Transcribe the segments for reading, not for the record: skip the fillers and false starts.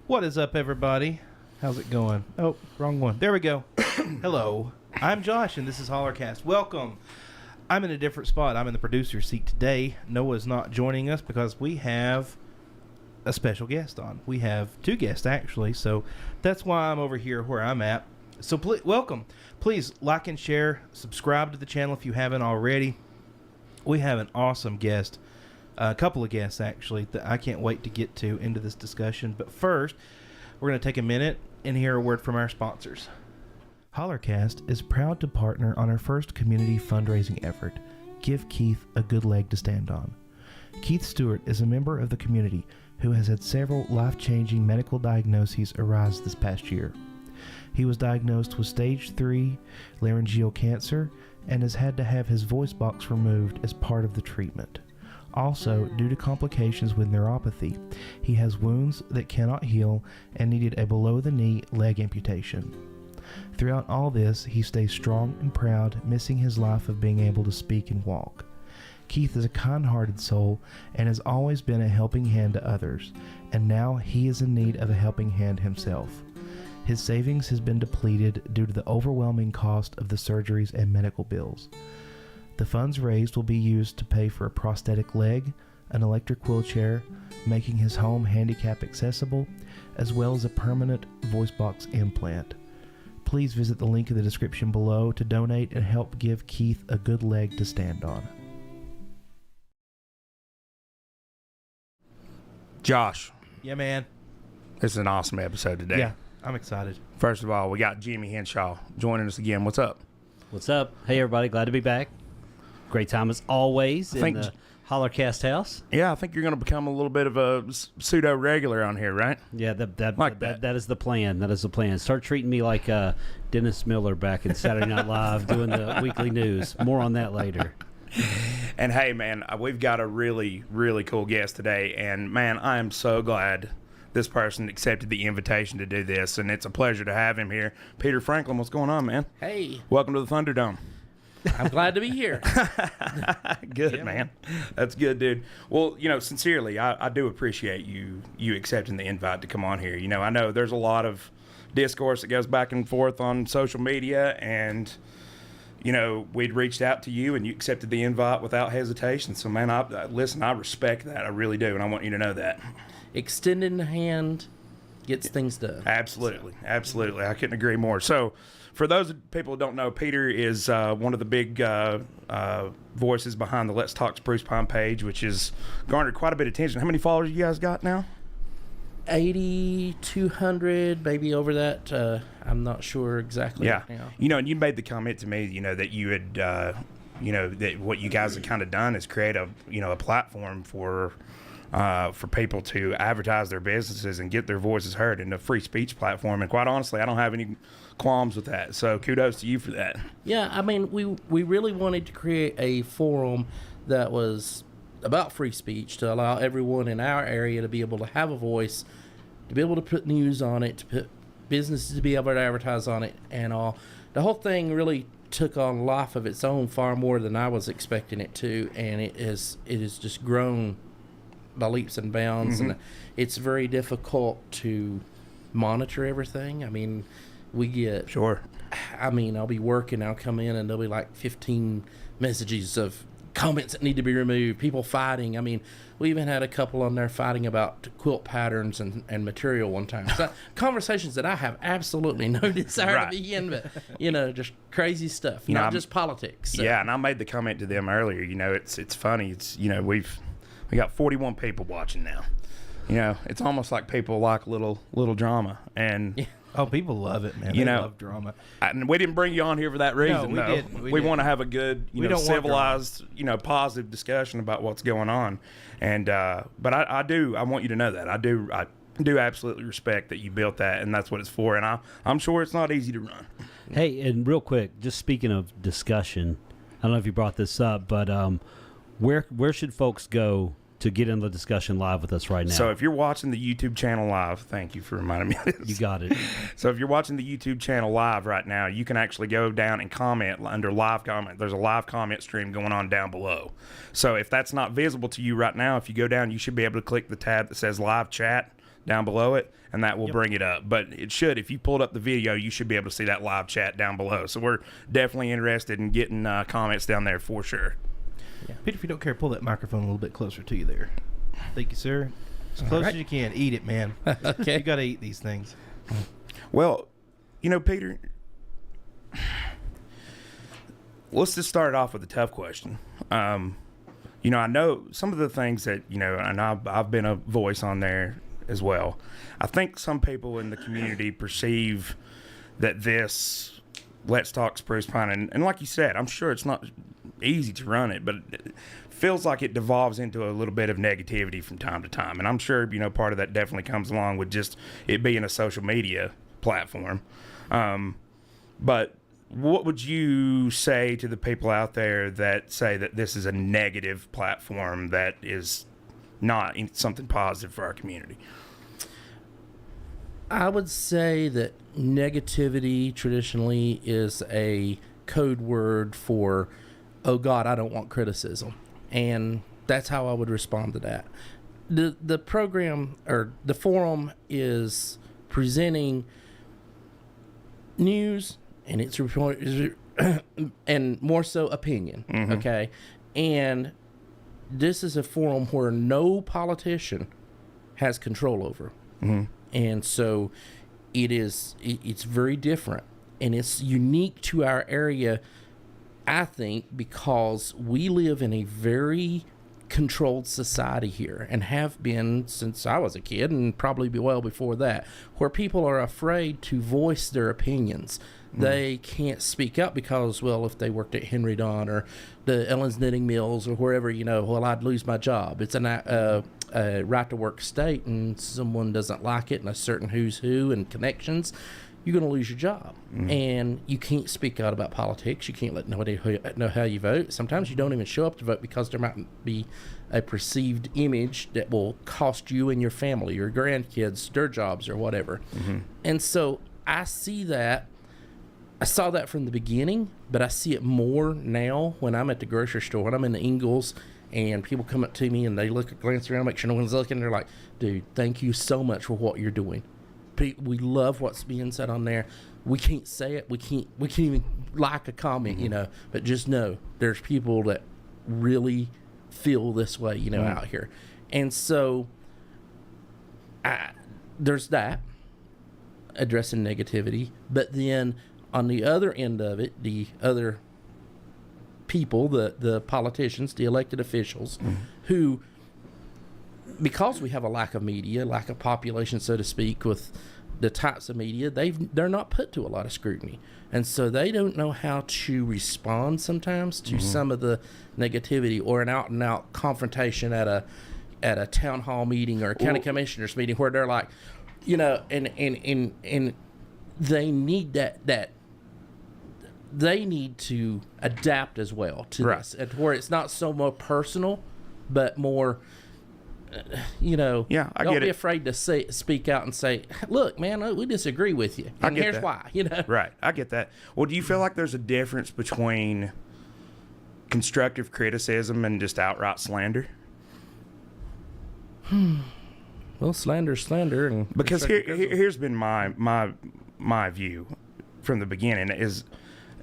What is up, everybody? How's it going? Oh, wrong one. There we go. Hello. I'm Josh, and this is HollerCast. Welcome. I'm in a different spot. I'm in the producer's seat today. Noah's not joining us because we have a special guest on. We have two guests, actually, so that's why I'm over here where I'm at. So welcome. Please like and share. Subscribe to the channel if you haven't already. We have an awesome guest. A couple of guests, actually, that I can't wait to get to into this discussion. But first, we're going to take a minute and hear a word from our sponsors. HollerCast is proud to partner on our first community fundraising effort, Give Keith a Good Leg to Stand On. Keith Stewart is a member of the community who has had several life-changing medical diagnoses arise this past year. He was diagnosed with stage 3 laryngeal cancer and has had to have his voice box removed as part of the treatment. Also, due to complications with neuropathy, he has wounds that cannot heal and needed a below-the-knee leg amputation. Throughout all this, he stays strong and proud, missing his life of being able to speak and walk. Keith is a kind-hearted soul and has always been a helping hand to others, and now he is in need of a helping hand himself. His savings has been depleted due to the overwhelming cost of the surgeries and medical bills. The funds raised will be used to pay for a prosthetic leg, an electric wheelchair, making his home handicap accessible, as well as a permanent voice box implant. Please visit the link in the description below to donate and help give Keith a good leg to stand on. Josh. Yeah, man. This is an awesome episode today. Yeah, I'm excited. First of all, we got Jimmy Henshaw joining us again. What's up? What's up? Hey, everybody. Glad to be back. Great time as always in the HollerCast house. Yeah, I think you're going to become a little bit of a pseudo-regular on here, right? Yeah, that is the plan. That is the plan. Start treating me like Dennis Miller back in Saturday Night Live doing the weekly news. More on that later. And hey, man, we've got a really, really cool guest today. And, man, I am so glad this person accepted the invitation to do this. And it's a pleasure to have him here. Peter Franklin, what's going on, man? Hey. Welcome to the Thunderdome. I'm glad to be here. Good, yeah, man. That's good, dude. Well, sincerely, I do appreciate you accepting the invite to come on here. I know there's a lot of discourse that goes back and forth on social media, and, we'd reached out to you, and you accepted the invite without hesitation. So, man, I respect that. I really do, and I want you to know that. Extending the hand gets things done. Absolutely. Absolutely. I couldn't agree more. So, for those people who don't know, Peter is one of the big voices behind the Let's Talk Spruce Pine page, which has garnered quite a bit of attention. How many followers you guys got now? 8,200, maybe over that. I'm not sure exactly. Yeah. Now. And you made the comment to me, that you had, that what you guys have kind of done is create a platform for people to advertise their businesses and get their voices heard in a free speech platform. And quite honestly, I don't have any qualms with that. So kudos to you for that. Yeah, I mean, we really wanted to create a forum that was about free speech to allow everyone in our area to be able to have a voice, to be able to put news on it, to put businesses to be able to advertise on it and all. The whole thing really took on life of its own far more than I was expecting it to, and it is just grown by leaps and bounds. Mm-hmm. And it's very difficult to monitor everything. I mean, we get I'll be working, I'll come in and there'll be like 15 messages of comments that need to be removed, people fighting. I mean, we even had a couple on there fighting about quilt patterns and material one time. So conversations that I have absolutely no desire to be in, but just crazy stuff, not just politics. So. Yeah, and I made the comment to them earlier, it's funny, it's we got 41 people watching now. It's almost like people like little drama, and yeah. Oh, people love it, man. They love drama. And we didn't bring you on here for that reason. No, we didn't. We want to have a good, civilized, positive discussion about what's going on. And but I want you to know that I do absolutely respect that you built that, and that's what it's for. And I'm sure it's not easy to run. Hey, and real quick, just speaking of discussion, I don't know if you brought this up, but where should folks go to get in the discussion live with us right now. So if you're watching the YouTube channel live, thank you for reminding me of this. You got it. So if you're watching the YouTube channel live right now, you can actually go down and comment under live comment. There's a live comment stream going on down below. So if that's not visible to you right now, if you go down, you should be able to click the tab that says live chat down below it, and that will bring it up. But it should, if you pulled up the video, you should be able to see that live chat down below. So we're definitely interested in getting comments down there for sure. Yeah. Peter, if you don't care, pull that microphone a little bit closer to you there. Thank you, sir. As close as you can. Eat it, man. Okay. You got to eat these things. Well, Peter, let's just start it off with a tough question. I know some of the things that, and I've been a voice on there as well. I think some people in the community perceive that this Let's Talk Spruce Pine, and like you said, I'm sure it's not easy to run it, but it feels like it devolves into a little bit of negativity from time to time. And I'm sure, part of that definitely comes along with just it being a social media platform. But what would you say to the people out there that say that this is a negative platform that is not something positive for our community? I would say that negativity traditionally is a code word for, oh God, I don't want criticism. And that's how I would respond to that. The program or the forum is presenting news and it's and more so opinion. Mm-hmm. Okay. And this is a forum where no politician has control over. Mm-hmm. And so it's very different and it's unique to our area, I think, because we live in a very controlled society here and have been since I was a kid and probably well before that, where people are afraid to voice their opinions. They can't speak up because, well, if they worked at Henry Don or the Ellen's Knitting Mills or wherever, well, I'd lose my job. It's a right-to-work state, and someone doesn't like it and a certain who's who and connections, you're going to lose your job. And you can't speak out about politics. You can't let nobody know how you vote. Sometimes you don't even show up to vote because there might be a perceived image that will cost you and your family, your grandkids, their jobs or whatever. And so I see that. I saw that from the beginning, but I see it more now when I'm at the grocery store, when I'm in the Ingles, and people come up to me and they glance around, make sure no one's looking. They're like, dude, thank you so much for what you're doing. We love what's being said on there. We can't say it. We can't even like a comment, but just know there's people that really feel this way, out here. And so there's that, addressing negativity. But then on the other end of it, the other people, the politicians, the elected officials, who, because we have a lack of media, lack of population, so to speak, with the types of media, they're not put to a lot of scrutiny. And so they don't know how to respond sometimes to some of the negativity or an out-and-out confrontation at a town hall meeting or a county commissioners meeting where they're like, and they need that they need to adapt as well to this, where it's not so more personal, but more, don't be afraid to speak out and say, look, man, we disagree with you. And here's why, Right. I get that. Well, do you feel like there's a difference between constructive criticism and just outright slander? Well, slander's slander. And because here's been my view from the beginning is,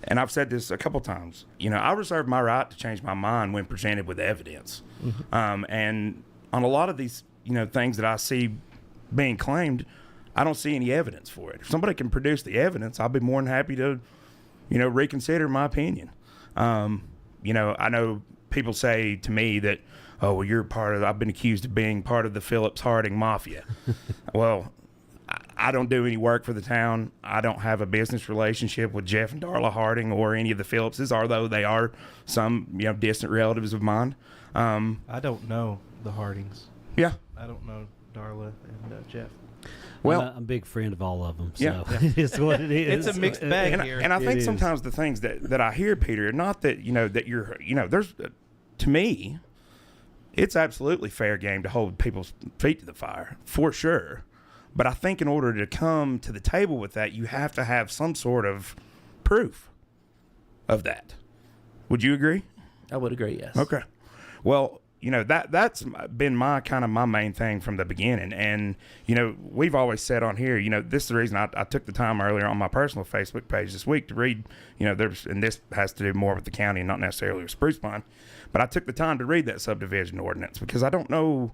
and I've said this a couple times, I reserve my right to change my mind when presented with evidence. And on a lot of these, things that I see being claimed, I don't see any evidence for it. If somebody can produce the evidence, I'll be more than happy to, reconsider my opinion. I know people say to me that, oh, well, I've been accused of being part of the Phillips Harding Mafia. Well, I don't do any work for the town. I don't have a business relationship with Jeff and Darla Harding or any of the Phillipses, although they are some, distant relatives of mine. I don't know the Hardings. Yeah. I don't know Darla and Jeff. Well, I'm a big friend of all of them, so it's what it is. It's a mixed bag here. And I think sometimes the things that I hear, Peter, not that, that you're, there's, to me, it's absolutely fair game to hold people's feet to the fire, for sure. But I think in order to come to the table with that, you have to have some sort of proof of that. Would you agree? I would agree, yes. Okay. Well, that's been my main thing from the beginning. And, we've always said on here, this is the reason I took the time earlier on my personal Facebook page this week to read, and this has to do more with the county and not necessarily with Spruce Pine, but I took the time to read that subdivision ordinance because I don't know,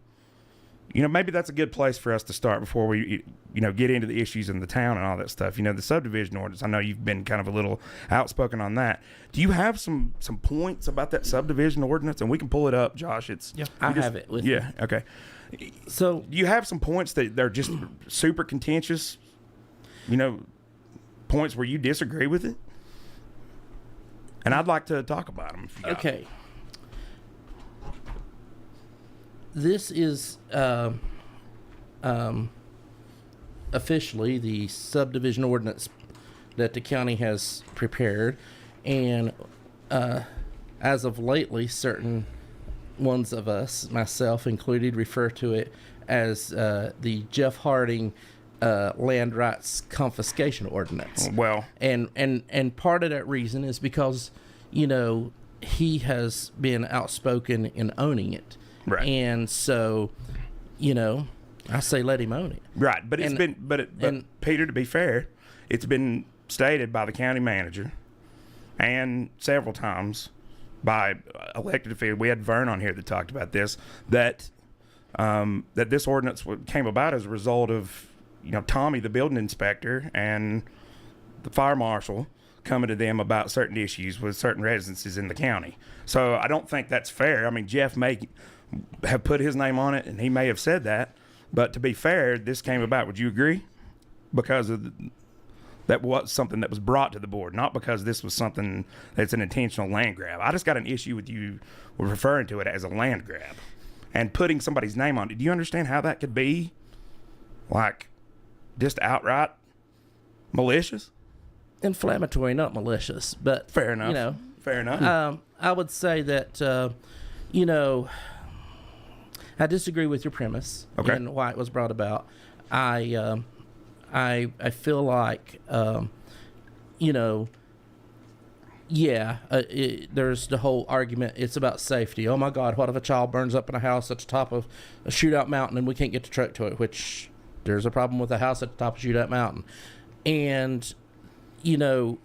maybe that's a good place for us to start before we, get into the issues in the town and all that stuff. The subdivision ordinance, I know you've been kind of a little outspoken on that. Do you have some points about that subdivision ordinance? And we can pull it up, Josh. I have it with me. Yeah, okay. So do you have some points that they're just super contentious, points where you disagree with it? And I'd like to talk about them. Okay. This is officially the subdivision ordinance that the county has prepared, and as of lately, certain ones of us, myself included, refer to it as the Jeff Harding land rights confiscation ordinance. Well, and part of that reason is because he has been outspoken in owning it. Right. And so, I say let him own it. Right. But Peter, to be fair, it's been stated by the county manager and several times by elected officials. We had Vern on here that talked about this, that this ordinance came about as a result of, Tommy, the building inspector, and the fire marshal coming to them about certain issues with certain residences in the county. So I don't think that's fair. I mean, Jeff may have put his name on it, and he may have said that. But to be fair, this came about. Would you agree? Because of that was something that was brought to the board, not because this was something that's an intentional land grab. I just got an issue with you referring to it as a land grab and putting somebody's name on it. Do you understand how that could be, like, just outright malicious? Inflammatory, not malicious, but fair enough. Fair enough. I would say that I disagree with your premise and why it was brought about. I feel like there's the whole argument. It's about safety. Oh my God, what if a child burns up in a house at the top of a shootout mountain and we can't get the truck to it? Which there's a problem with a house at the top of shootout mountain, and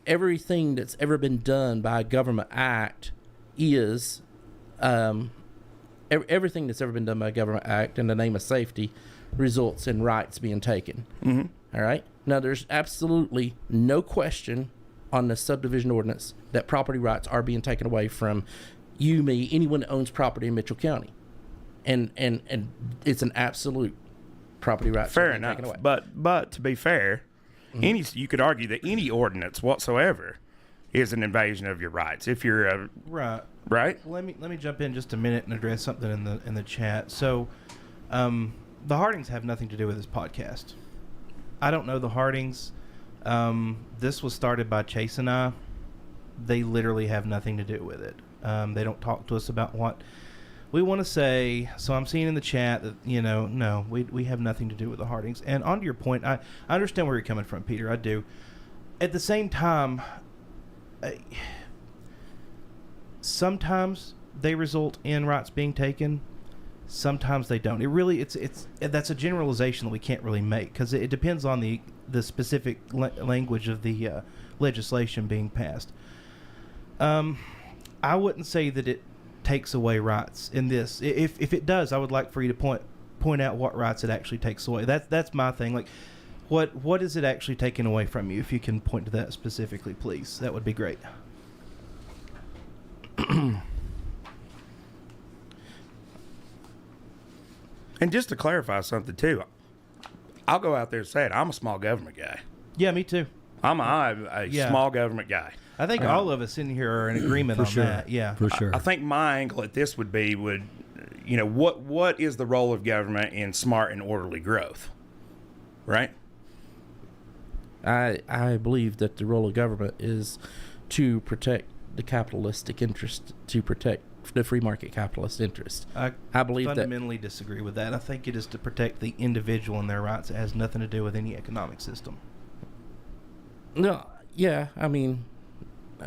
everything that's ever been done by a government act is everything that's ever been done by a government act in the name of safety results in rights being taken. Mm-hmm. All right. Now, there's absolutely no question on the subdivision ordinance that property rights are being taken away from you, me, anyone that owns property in Mitchell County, and it's an absolute property right. Fair enough. But to be fair, you could argue that any ordinance whatsoever is an invasion of your rights if you're a right. Let me jump in just a minute and address something in the chat. So, the Hardings have nothing to do with this podcast. I don't know the Hardings. This was started by Chase and I. They literally have nothing to do with it. They don't talk to us about what we want to say. So I'm seeing in the chat that, no, we have nothing to do with the Hardings. And on to your point, I understand where you're coming from, Peter. I do. At the same time, sometimes they result in rights being taken. Sometimes they don't. It really, that's a generalization that we can't really make because it depends on the specific language of the legislation being passed. I wouldn't say that it takes away rights in this. If it does, I would like for you to point out what rights it actually takes away. That's my thing. Like, what is it actually taking away from you? If you can point to that specifically, please, that would be great. And just to clarify something too, I'll go out there and say it. I'm a small government guy. Yeah, me too. I'm a small government guy. I think all of us in here are in agreement on that. Yeah, for sure. I think my angle at this would be, what is the role of government in smart and orderly growth, right? I believe that the role of government is to protect the capitalistic interest, to protect the free market capitalist interest. I believe fundamentally disagree with that. I think it is to protect the individual and their rights. It has nothing to do with any economic system. No, yeah, I mean,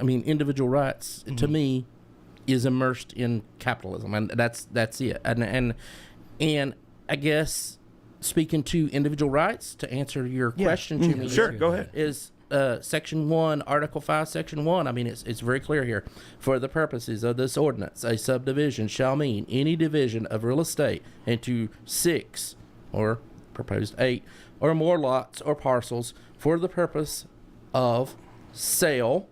individual rights to me is immersed in capitalism, and that's it. And I guess speaking to individual rights, to answer your question, Jimmy, sure, go ahead. Is Section 1, Article 5, Section 1. I mean, it's very clear here. For the purposes of this ordinance, a subdivision shall mean any division of real estate into 6 or proposed 8 or more lots or parcels for the purpose of sale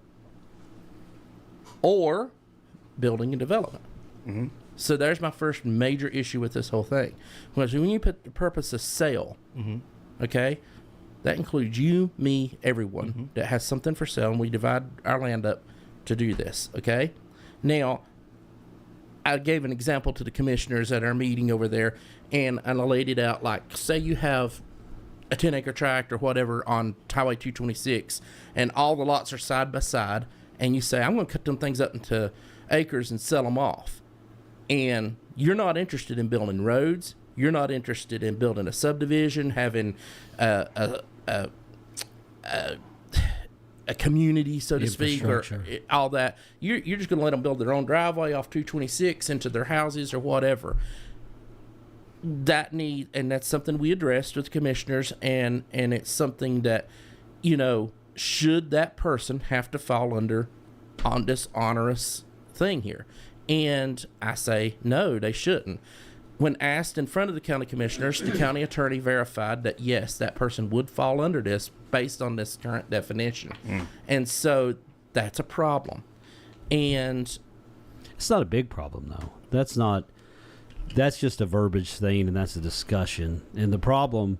or building and development. So there's my first major issue with this whole thing. Because when you put the purpose of sale, okay, that includes you, me, everyone that has something for sale, and we divide our land up to do this, okay? Now, I gave an example to the commissioners at our meeting over there, and I laid it out like, say you have a 10-acre tract or whatever on Highway 226, and all the lots are side by side, and you say, I'm going to cut them things up into acres and sell them off. And you're not interested in building roads. You're not interested in building a subdivision, having a community, so to speak, or all that. You're just going to let them build their own driveway off 226 into their houses or whatever. And that's something we addressed with commissioners, and it's something that, should that person have to fall under on this onerous thing here? And I say, no, they shouldn't. When asked in front of the county commissioners, the county attorney verified that, yes, that person would fall under this based on this current definition. And so that's a problem. And it's not a big problem, though. That's just a verbiage thing, and that's a discussion. And the problem,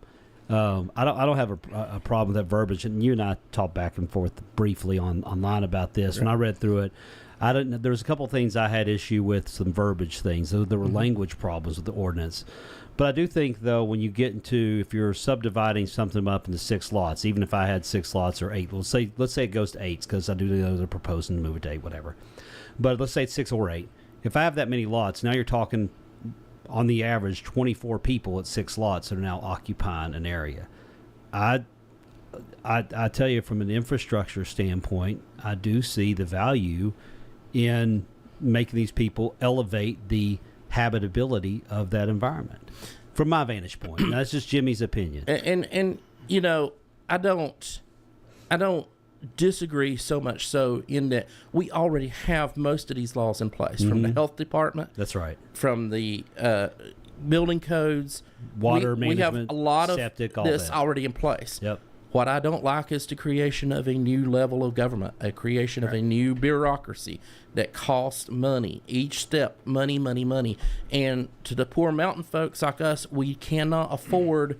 I don't have a problem with that verbiage. And you and I talked back and forth briefly online about this. Right. When I read through it, there was a couple of things I had issue with, some verbiage things. There were language problems with the ordinance. But I do think, though, when you get into, if you're subdividing something up into 6 lots, even if I had 6 lots or 8, let's say it goes to 8, because I do know they're proposing to move it to 8, whatever. But let's say it's 6 or 8. If I have that many lots, now you're talking, on the average, 24 people at 6 lots that are now occupying an area. I tell you, from an infrastructure standpoint, I do see the value in making these people elevate the habitability of that environment from my vantage point. Now, that's just Jimmy's opinion. And I don't disagree so much so in that we already have most of these laws in place from the health department. That's right. From the building codes, water management, we have a lot of septic, all this that already in place. Yep. What I don't like is the creation of a new level of government, a creation of a new bureaucracy that costs money. Each step, money, money, money. And to the poor mountain folks like us, we cannot afford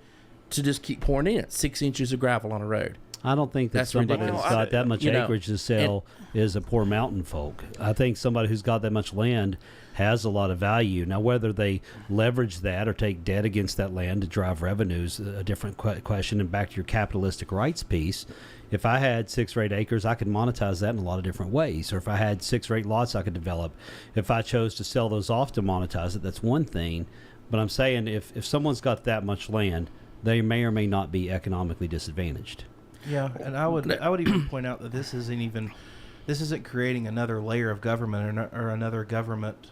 to just keep pouring in 6 inches of gravel on a road. I don't think that That's somebody ridiculous. who's got that much acreage to sell is a poor mountain folk. I think somebody who's got that much land has a lot of value. Now, whether they leverage that or take debt against that land to drive revenues, a different question. And back to your capitalistic rights piece, if I had 6 or 8 acres, I could monetize that in a lot of different ways. Or if I had 6 or 8 lots I could develop, if I chose to sell those off to monetize it, that's one thing. But I'm saying if someone's got that much land, they may or may not be economically disadvantaged. Yeah, and I would even point out that this isn't creating another layer of government or another government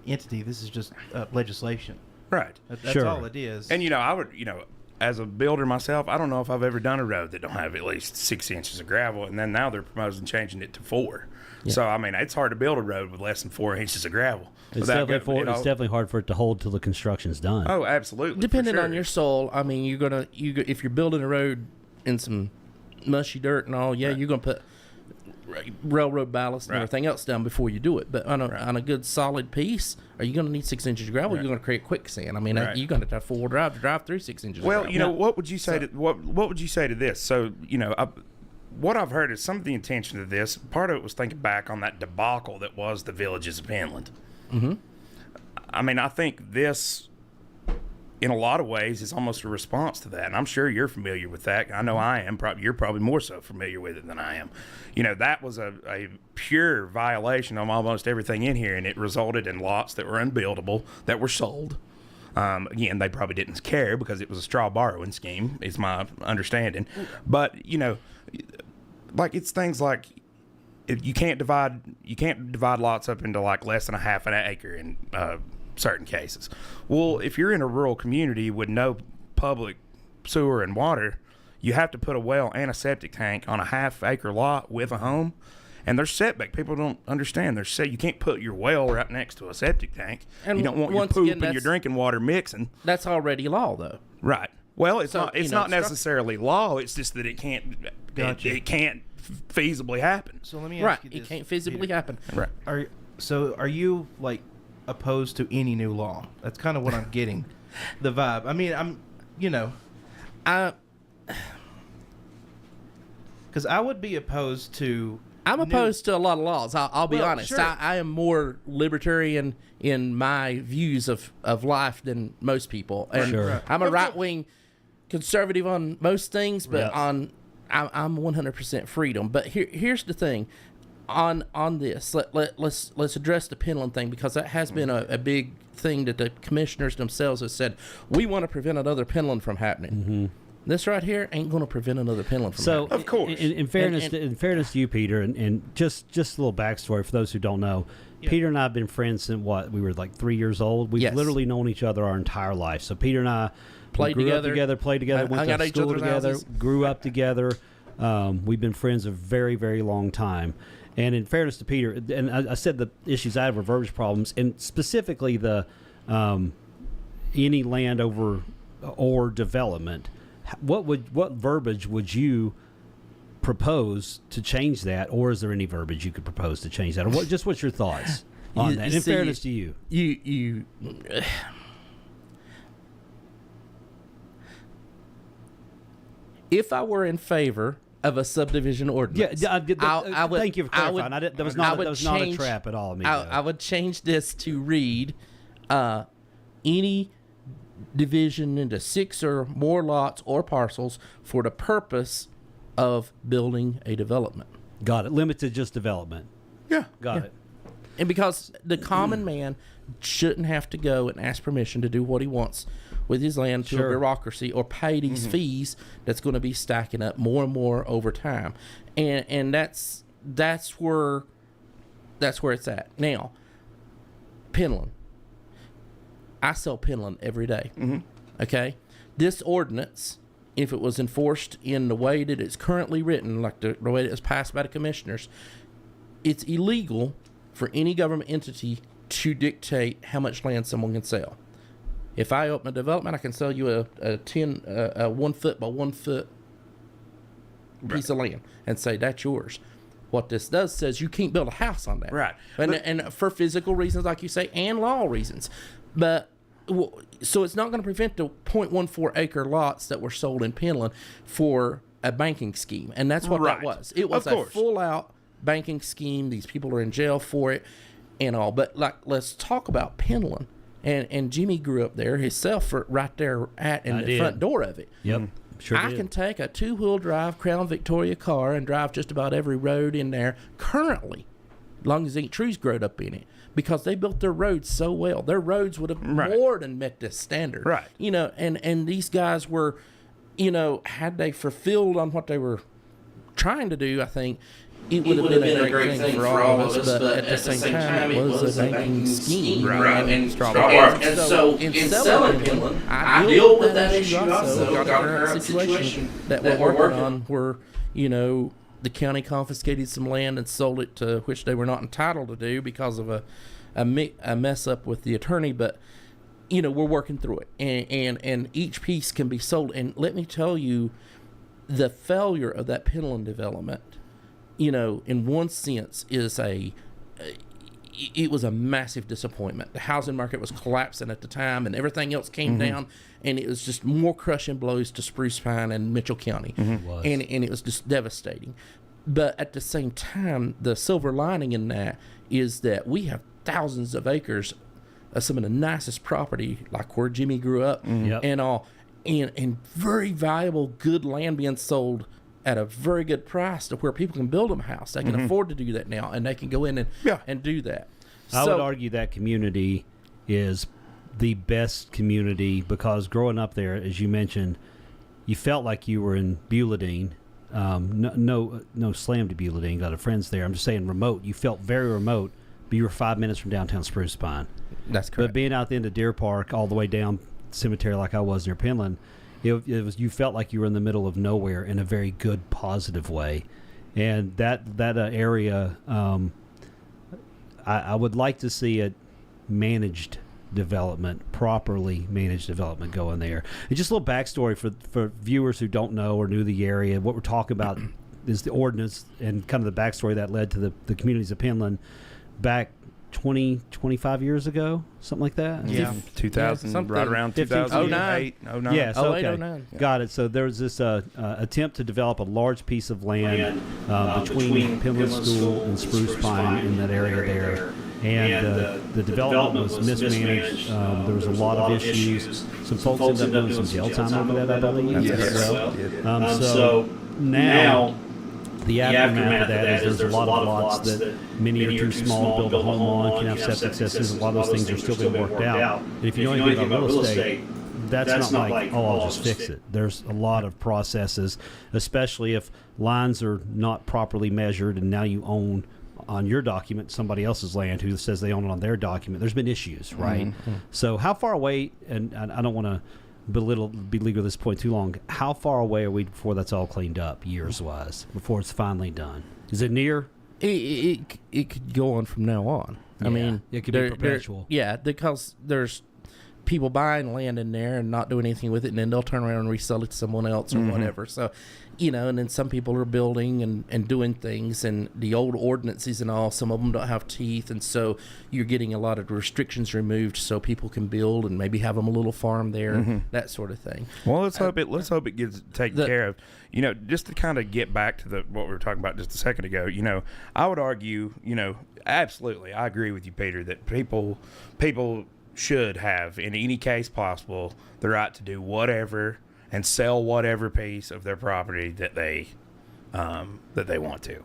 entity. This is just legislation. Right. That's all it is. And I would, as a builder myself, I don't know if I've ever done a road that don't have at least 6 inches of gravel, and then now they're proposing changing it to 4. Yeah. So it's hard to build a road with less than 4 inches of gravel. It's definitely hard for it to hold till the construction's done. Oh, absolutely. Depending on your soil, if you're building a road in some mushy dirt and all, you're going to put railroad ballast and everything else down before you do it. But on a good solid piece, are you going to need 6 inches of gravel? You're going to create quicksand. You're going to have 4-wheel drive to drive through 6 inches. Well, of gravel. what would you say to what would you say to this? So what I've heard is some of the intention of this. Part of it was thinking back on that debacle that was the Villages of Inland. I think this in a lot of ways, it's almost a response to that. And I'm sure you're familiar with that. I know I am. You're probably more so familiar with it than I am. That was a pure violation of almost everything in here, and it resulted in lots that were unbuildable, that were sold. Again, they probably didn't care because it was a straw borrowing scheme, is my understanding. But, like it's things like you can't divide lots up into like less than a half an acre in certain cases. Well, if you're in a rural community with no public sewer and water, you have to put a well and a septic tank on a half-acre lot with a home. And there's setback. People don't understand. You can't put your well right next to a septic tank. And you don't want your poop and your drinking water mixing. That's already law, though. Right. Well, it's not necessarily law. It's just that it can't. Gotcha. It can't feasibly happen. So let me ask you this. It can't feasibly happen. Right. Are you like opposed to any new law? That's kind of what I'm getting, the vibe. I mean, because I would be opposed to. I'm opposed to a lot of laws. I'll be honest. Sure. I am more libertarian in my views of life than most people. And Sure. I'm a right-wing conservative on most things, but I'm 100% freedom. But here's the thing. On this, let's address the Penland thing, because that has been a big thing that the commissioners themselves have said. We want to prevent another Penland from happening. Mm-hmm. This right here ain't going to prevent another Penland from happening. Of course. In fairness to you, Peter, and just a little backstory for those who don't know, Peter and I have been friends since we were like 3 years old. We've literally known each other our entire life. So Peter and I played together, went to school together, grew up together. We've been friends a very, very long time. And in fairness to Peter, and I said the issues I have were verbiage problems, and specifically the any land over or development. What verbiage would you propose to change that, or is there any verbiage you could propose to change that, or what's your thoughts on that? In fairness to you, if I were in favor of a subdivision ordinance, I would. Thank you for clarifying. That was not a trap at all. I would change this to read any division into 6 or more lots or parcels for the purpose of building a development. Got it. Limited to just development. Yeah. Got it. And because the common man shouldn't have to go and ask permission to do what he wants with his land to a bureaucracy or pay these fees that's going to be stacking up more and more over time. And that's where it's at. Now, Penland. I sell Penland every day. Mm-hmm. Okay? This ordinance, if it was enforced in the way that it's currently written, like the way that it's passed by the commissioners, it's illegal for any government entity to dictate how much land someone can sell. If I open a development, I can sell you a 1 foot by 1 foot piece of land and say that's yours. What this does says you can't build a house on that. Right. And for physical reasons, like you say, and law reasons. But so it's not going to prevent the 0.14 acre lots that were sold in Penland for a banking scheme. And that's what that was. It was a full out banking scheme. These people are in jail for it and all. But let's talk about Penland. And Jimmy grew up there himself, right there in the front door of it. Yep. Sure I can take a 2-wheel drive Crown Victoria car and drive just about every road in there currently, as long as ain't trees growed up in it, because they built their roads so well. Their roads would have more than met this standard. Right. And these guys were, had they fulfilled on what they were trying to do, I think it would have been a great thing for all of us, but at the same time, it was a banking scheme. Right. And so in selling Penland, I deal with that issue also. Got a current situation that we're working on where, the county confiscated some land and sold it to which they were not entitled to do because of a mess up with the attorney. But, we're working through it. And each piece can be sold. And let me tell you, the failure of that Penland development, in one sense, it was a massive disappointment. The housing market was collapsing at the time, and everything else came down, and it was just more crushing blows to Spruce Pine and Mitchell County, and it was just devastating. But at the same time, the silver lining in that is that we have thousands of acres some of the nicest property, like where Jimmy grew up, and all, and very valuable, good land being sold at a very good price to where people can build them a house. They can afford to do that now, and they can go in and do that. I would argue that community is the best community because growing up there, as you mentioned, you felt like you were in Beuladine. No slam to Beuladine. Got a friends there. I'm just saying remote. You felt very remote, but you were 5 minutes from downtown Spruce Pine. That's correct. But being out the end of Deer Park all the way down Cemetery like I was near Penland, it was you felt like you were in the middle of nowhere in a very good, positive way. And that area, I would like to see it managed development, properly managed development going there. And just a little backstory for viewers who don't know or knew the area. What we're talking about is the ordinance and kind of the backstory that led to the communities of Penland back 25 years ago, something like that. Yeah, 2000, right around 2008, 09. Yes, okay. 09. Got it. So there was this attempt to develop a large piece of land between Penland School and Spruce Pine in that area there. And the development was mismanaged. There was a lot of issues. Some folks ended up doing some jail time over that, I believe, as well. So now the aftermath of that is there's a lot of lots that many are too small to build a home on, can have septic systems. A lot of those things are still being worked out. And if you know anything about real estate, that's not like, oh, I'll just fix it. There's a lot of processes, especially if lines are not properly measured and now you own on your document somebody else's land who says they own it on their document. There's been issues, right? Mm-hmm. So how far away, and I don't want to beleaguer this point too long, how far away are we before that's all cleaned up, years-wise, before it's finally done? Is it near? It could go on from now on. Yeah, I mean, it could be perpetual. Yeah, because there's people buying land in there and not doing anything with it, and then they'll turn around and resell it to someone else or whatever. So, and then some people are building and doing things, and the old ordinances and all, some of them don't have teeth, and so you're getting a lot of restrictions removed so people can build and maybe have them a little farm there, that sort of thing. Well, let's hope it gets taken care of. Just to kind of get back to what we were talking about just a second ago, I would argue, absolutely, I agree with you, Peter, that people should have, in any case possible, the right to do whatever and sell whatever piece of their property that they want to.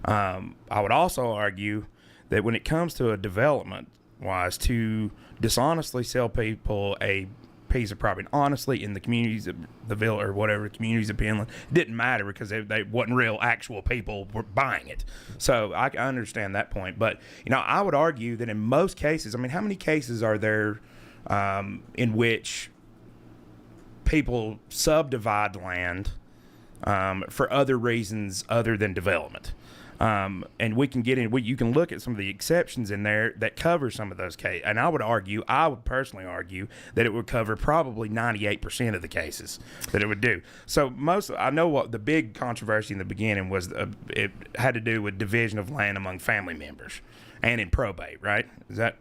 I would also argue that when it comes to a development wise, to dishonestly sell people a piece of property, honestly, in the communities of the Ville or whatever communities of Penland, it didn't matter because they wasn't real actual people were buying it. So I understand that point, but I would argue that in most cases, how many cases are there in which people subdivide land for other reasons other than development? And we can get in. You can look at some of the exceptions in there that cover some of those cases. And I would personally argue that it would cover probably 98% of the cases that it would do. So I know what the big controversy in the beginning was. It had to do with division of land among family members, and in probate. Right? Is that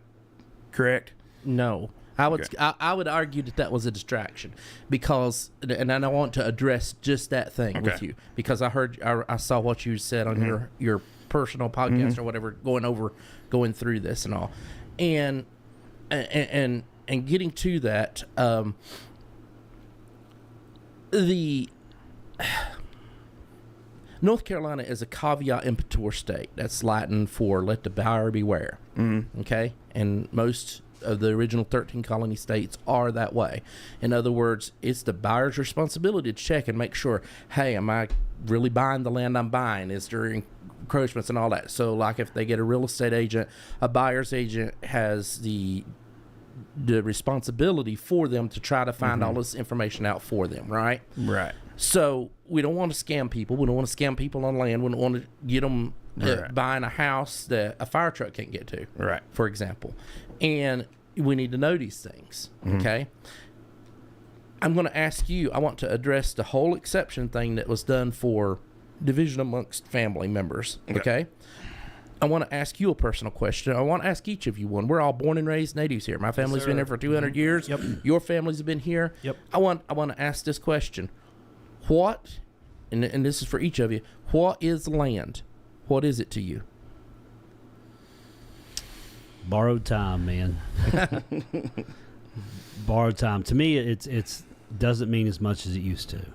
correct? No. I would argue that was a distraction because, and I want to address just that thing with you because I saw what you said on your personal podcast or whatever, going through this and all, and getting to that, the North Carolina is a caveat emptor state. That's Latin for let the buyer beware. Okay, and most of the original 13 colony states are that way. In other words, it's the buyer's responsibility to check and make sure, hey, am I really buying the land I'm buying? Is there encroachments and all that? So like if they get a real estate agent, a buyer's agent has the responsibility for them to try to find all this information out for them, right? Right. So we don't want to scam people. We don't want to scam people on land. We don't want to get them buying a house that a fire truck can't get to, right? For example. And we need to know these things, okay? I'm going to ask you, I want to address the whole exception thing that was done for division amongst family members, okay? I want to ask you a personal question. I want to ask each of you one. We're all born and raised natives here. My family's been here for 200 years. Yep. Your families have been here. Yep. I want to ask this question. What, and this is for each of you, what is land? What is it to you? Borrowed time, man. Borrowed time. To me, it's doesn't mean as much as it used to.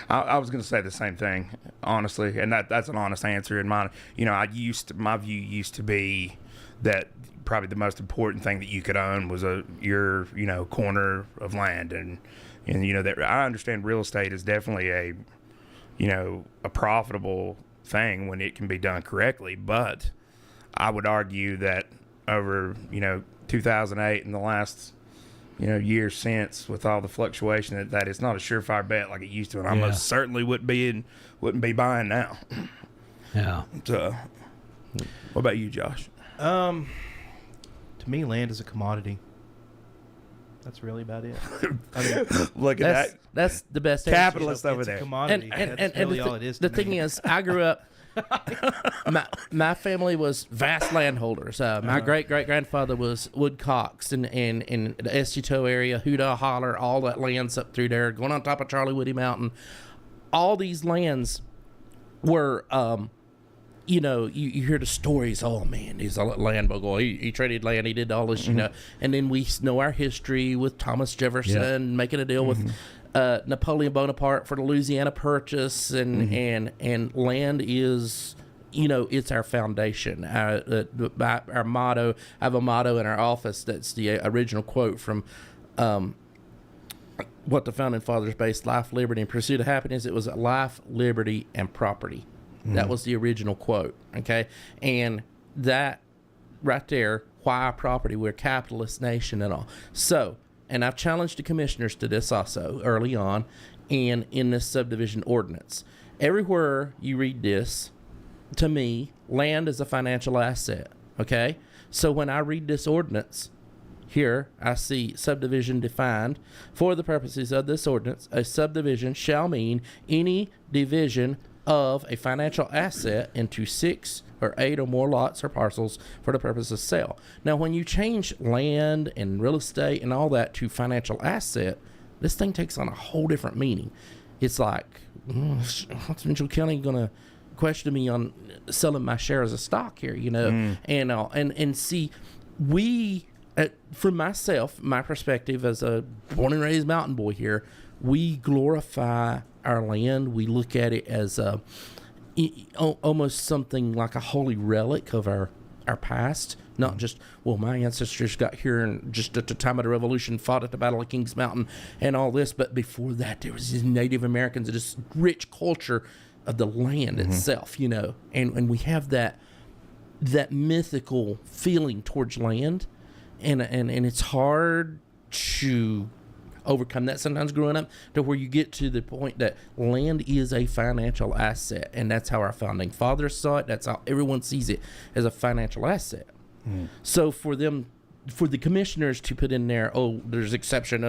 I was going to say the same thing, honestly, and that's an honest answer in mine. My view used to be that probably the most important thing that you could own was your corner of land, and that I understand real estate is definitely a profitable thing when it can be done correctly, but I would argue that over 2008 and the last years since, with all the fluctuation, that it's not a surefire bet like it used to, and I most certainly wouldn't be buying now. Yeah. So, what about you, Josh? To me, land is a commodity. That's really about it. I mean, Look at that. That's the best Capitalist answer. over it's there. a commodity. That's really all it is. The to thing me. is, I grew up. my family was vast landholders. My great grandfather was Woodcocks and the Eschuto area, Hoodah, Holler, all that lands up through there, going on top of Charlie Woody Mountain. All these lands were, you hear the stories. Oh man, he's a land mogul. He traded land. He did all this, And then we know our history with Thomas Jefferson making a deal with Napoleon Bonaparte for the Louisiana Purchase, and land is, it's our foundation. Our motto. I have a motto in our office that's the original quote from what the founding fathers based life, liberty, and pursuit of happiness. It was life, liberty, and property. That was the original quote. Okay, and that right there, why property? We're a capitalist nation and all. So. And I've challenged the commissioners to this also early on and in this subdivision ordinance. Everywhere you read this, to me, land is a financial asset, okay? So when I read this ordinance, here I see subdivision defined. For the purposes of this ordinance, a subdivision shall mean any division of a financial asset into 6 or 8 or more lots or parcels for the purpose of sale. Now, when you change land and real estate and all that to financial asset, this thing takes on a whole different meaning. It's like, what's Mitchell County going to question me on selling my shares of stock here, And see, we, from myself, my perspective as a born and raised mountain boy here, we glorify our land. We look at it as almost something like a holy relic of our past, not just, my ancestors got here and just at the time of the Revolution fought at the Battle of Kings Mountain and all this, but before that there was these Native Americans, this rich culture of the land itself, and we have that mythical feeling towards land, and it's hard to overcome that sometimes growing up, to where you get to the point that land is a financial asset, and that's how our founding fathers saw it. That's how everyone sees it, as a financial asset. So for the commissioners to put in there, there's exception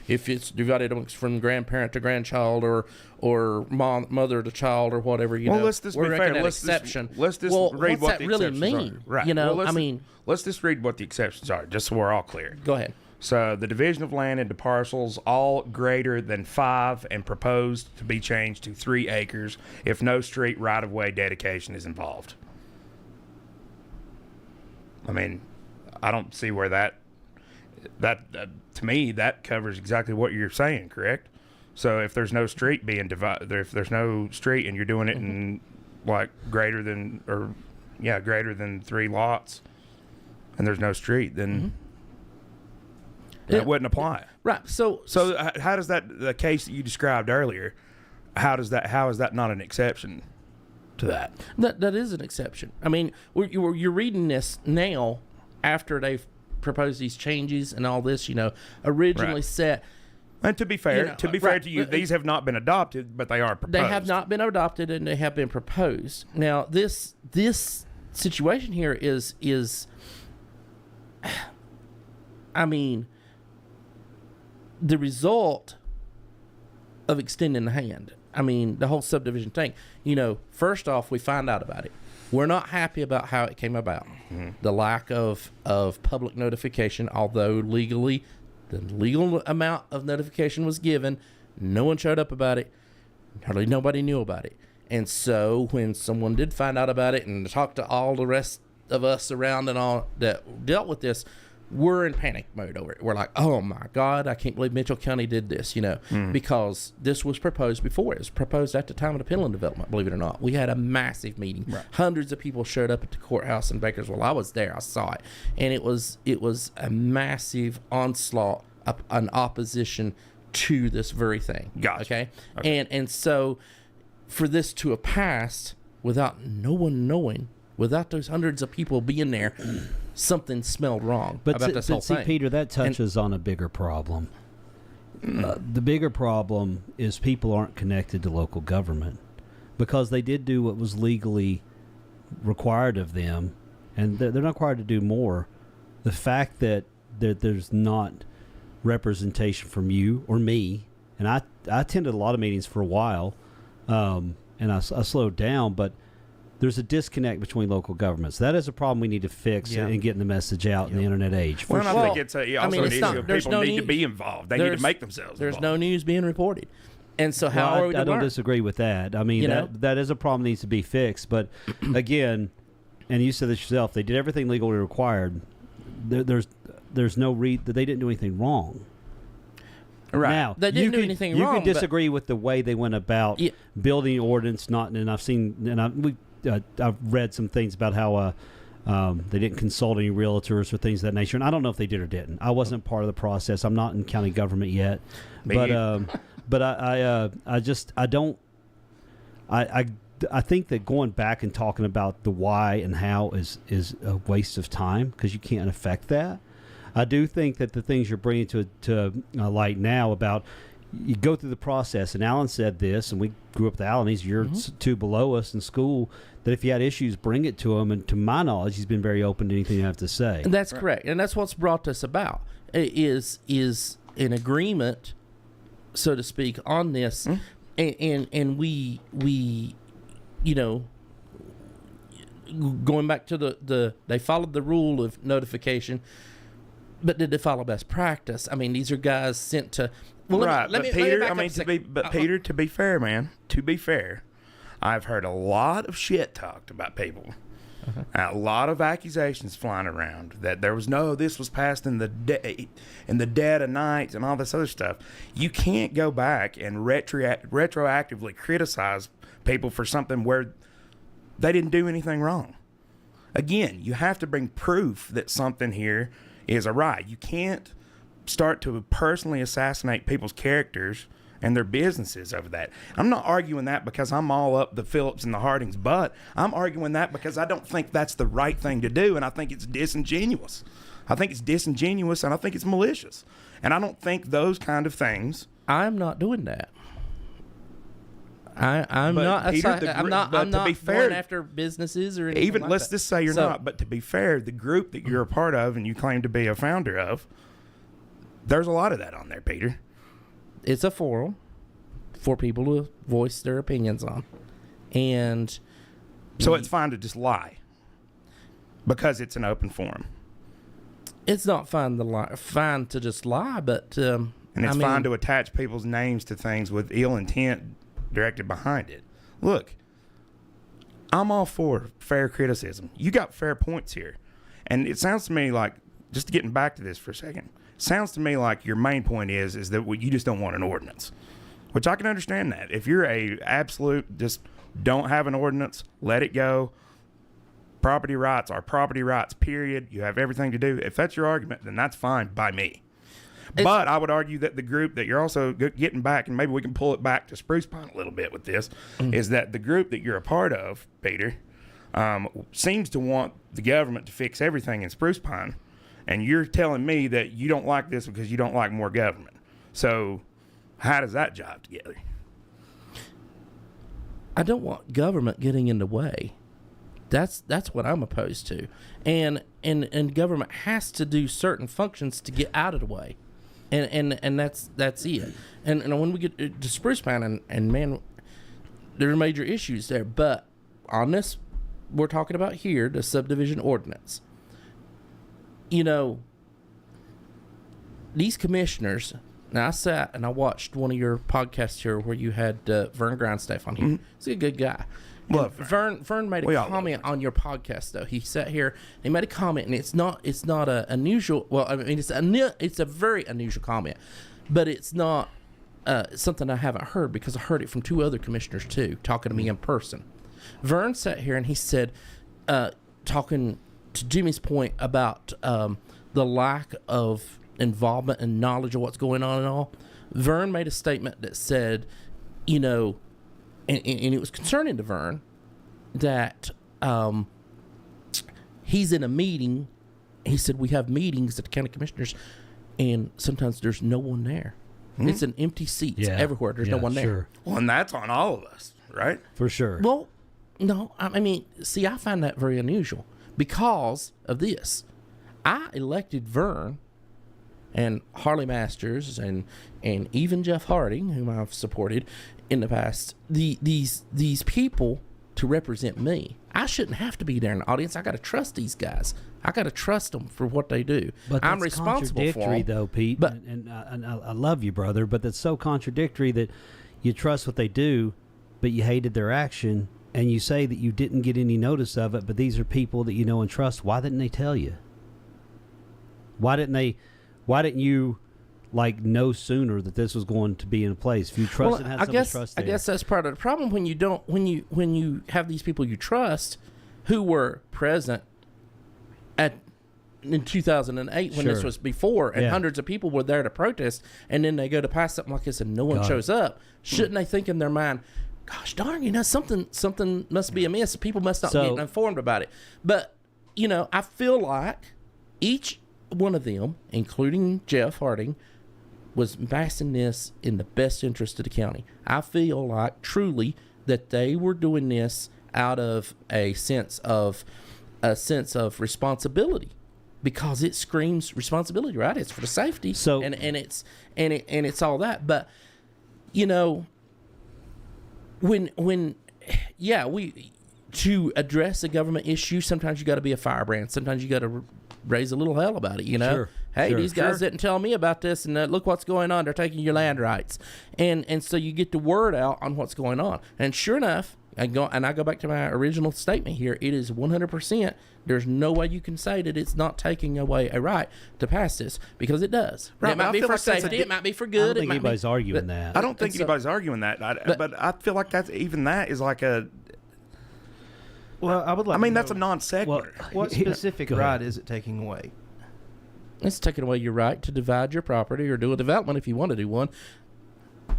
if it's divided from grandparent to grandchild or mother to child or whatever, let's just we're be fair. making an Let's exception. Let's just read what's what that the really exceptions mean? are. Right. Let's just read what the exceptions are, just so we're all clear. Go ahead. So the division of land into parcels all greater than 5 and proposed to be changed to 3 acres if no street right-of-way dedication is involved. I mean, I don't see where that to me, that covers exactly what you're saying, correct? So if there's no street being divided, if there's no street and you're doing it in like greater than 3 lots and there's no street, then that wouldn't apply. Right. So how does the case that you described earlier, how is that not an exception to that? That is an exception. I mean, you're reading this now after they've proposed these changes and all this, originally set. And to be fair, to you, these have not been adopted, but they are proposed. They have not been adopted, and they have been proposed. Now, this situation here is I mean, the result of extending the hand. I mean, the whole subdivision thing. First off, we find out about it. We're not happy about how it came about. The lack of public notification, although legally, the legal amount of notification was given. No one showed up about it. Hardly nobody knew about it. And so when someone did find out about it and talked to all the rest of us around and all that dealt with this, we're in panic mode over it. We're like, oh my God, I can't believe Mitchell County did this, because this was proposed before. It was proposed at the time of the Penland development, believe it or not. We had a massive meeting. Right. Hundreds of people showed up at the courthouse in Bakersville. I was there. I saw it. And it was a massive onslaught, an opposition to this very thing. Gotcha. Okay? And so for this to have passed without no one knowing, without those hundreds of people being there, something smelled wrong about this whole thing. Peter, that touches on a bigger problem. The bigger problem is people aren't connected to local government because they did do what was legally required of them, and they're not required to do more. The fact that there's not representation from you or me, and I attended a lot of meetings for a while, and I slowed down, but there's a disconnect between local governments. That is a problem we need to fix in getting the message out in the internet age. Well, I think it's also an issue of people need to be involved. They need to make themselves There's involved. no news being reported. And so how are we to I don't learn? disagree with that. I mean, that is a problem that needs to be fixed. But again, and you said this yourself, they did everything legally required. There's no that they didn't do anything wrong. Right. Now, they didn't do anything wrong. You can disagree with the way they went about building ordinance. And I've seen, and I've read some things about how they didn't consult any realtors or things of that nature. And I don't know if they did or didn't. I wasn't part of the process. I'm not in county government yet. But I think that going back and talking about the why and how is a waste of time because you can't affect that. I do think that the things you're bringing to light now about you go through the process, and Alan said this, and we grew up with Alan. He's a year or two below us in school. That if you had issues, bring it to him. And to my knowledge, he's been very open to anything you have to say. And that's correct, and that's what's brought us about is an agreement, so to speak, on this, and we going back to the they followed the rule of notification. But did they follow best practice? I mean, these are guys sent to. Well, Peter, to be fair, man, to be fair, I've heard a lot of shit talked about people. A lot of accusations flying around that this was passed in the dead of night and all this other stuff. You can't go back and retroactively criticize people for something where they didn't do anything wrong. Again, you have to bring proof that something here is awry. You can't start to personally assassinate people's characters and their businesses over that. I'm not arguing that because I'm all up the Phillips and the Hardings, but I'm arguing that because I don't think that's the right thing to do, and I think it's disingenuous. I think it's disingenuous, and I think it's malicious. And I don't think those kind of things... I'm not doing that. I'm not going after businesses or anything even like let's that. just say you're not, but to be fair, the group that you're a part of and you claim to be a founder of, there's a lot of that on there, Peter. It's a forum for people to voice their opinions on, and so it's fine to just lie because it's an open forum. It's not fine to just lie, but and it's fine to attach people's names to things with ill intent directed behind it. Look, I'm all for fair criticism. You got fair points here. And it sounds to me like, just getting back to this for a second, sounds to me like your main point is that you just don't want an ordinance, which I can understand that. If you're a absolute, just don't have an ordinance, let it go. Property rights are property rights, period. You have everything to do. If that's your argument, then that's fine by me. But I would argue that the group that you're also getting back, and maybe we can pull it back to Spruce Pine a little bit with this, is that the group that you're a part of, Peter, seems to want the government to fix everything in Spruce Pine. And you're telling me that you don't like this because you don't like more government. So how does that jive together? I don't want government getting in the way. That's what I'm opposed to. And government has to do certain functions to get out of the way. And that's it. And when we get to Spruce Pine, and man, there are major issues there. But on this, we're talking about here, the Subdivision Ordinance. These commissioners Now, I sat and I watched one of your podcasts here where you had Vern Grindstaff on here. Mm-hmm. He's a good guy. Love Vern made a comment on your podcast though. He sat here, he made a comment, and it's not a unusual. Well, I mean, it's a very unusual comment, but it's not something I haven't heard because I heard it from 2 other commissioners too, talking to me in person. Vern sat here and he said, talking to Jimmy's point about the lack of involvement and knowledge of what's going on and all. Vern made a statement that said, you know. And it was concerning to Vern that he's in a meeting. He said, we have meetings at the county commissioners, and sometimes there's no one there. Mm-hmm. It's an empty seats everywhere. There's no one there. Sure. Well, and that's on all of us, right? For sure. Well, no, I mean, see, I find that very unusual because of this. I elected Vern and Harley Masters and even Jeff Harding, whom I've supported in the past, these people to represent me. I shouldn't have to be there in the audience. I got to trust these guys. I got to trust them for what they do. But I'm that's responsible for contradictory, them. though, Pete. But, and I love you, brother. But that's so contradictory that you trust what they do, but you hated their action, and you say that you didn't get any notice of it. But these are people that you know and trust. Why didn't they tell you? Why didn't you know sooner that this was going to be in place? If you trust and have some trust there. I guess that's part of the problem when you have these people you trust who were present in 2008 when this was before, and hundreds of people were there to protest, and then they go to pass something like this and no one shows up. Shouldn't they think in their mind, gosh darn, something must be amiss. People must not get informed about it. But I feel like each one of them, including Jeff Harding, was passing this in the best interest of the county. I feel like truly that they were doing this out of a sense of responsibility, because it screams responsibility, right? It's for the safety, and it's all that. But when to address a government issue, sometimes you got to be a firebrand. Sometimes you got to raise a little hell about it. These guys didn't tell me about this, and look what's going on. They're taking your land rights, and so you get the word out on what's going on. And sure enough, I go back to my original statement here. It is 100%. There's no way you can say that it's not taking away a right to pass this, because it does. Right, it might be for safety. It might be for good. I don't think anybody's arguing that. I don't think anybody's arguing that. But I feel like that is like a. Well, I would like. I mean, that's a non sequitur. What specific right is it taking away? It's taking away your right to divide your property or do a development if you want to do one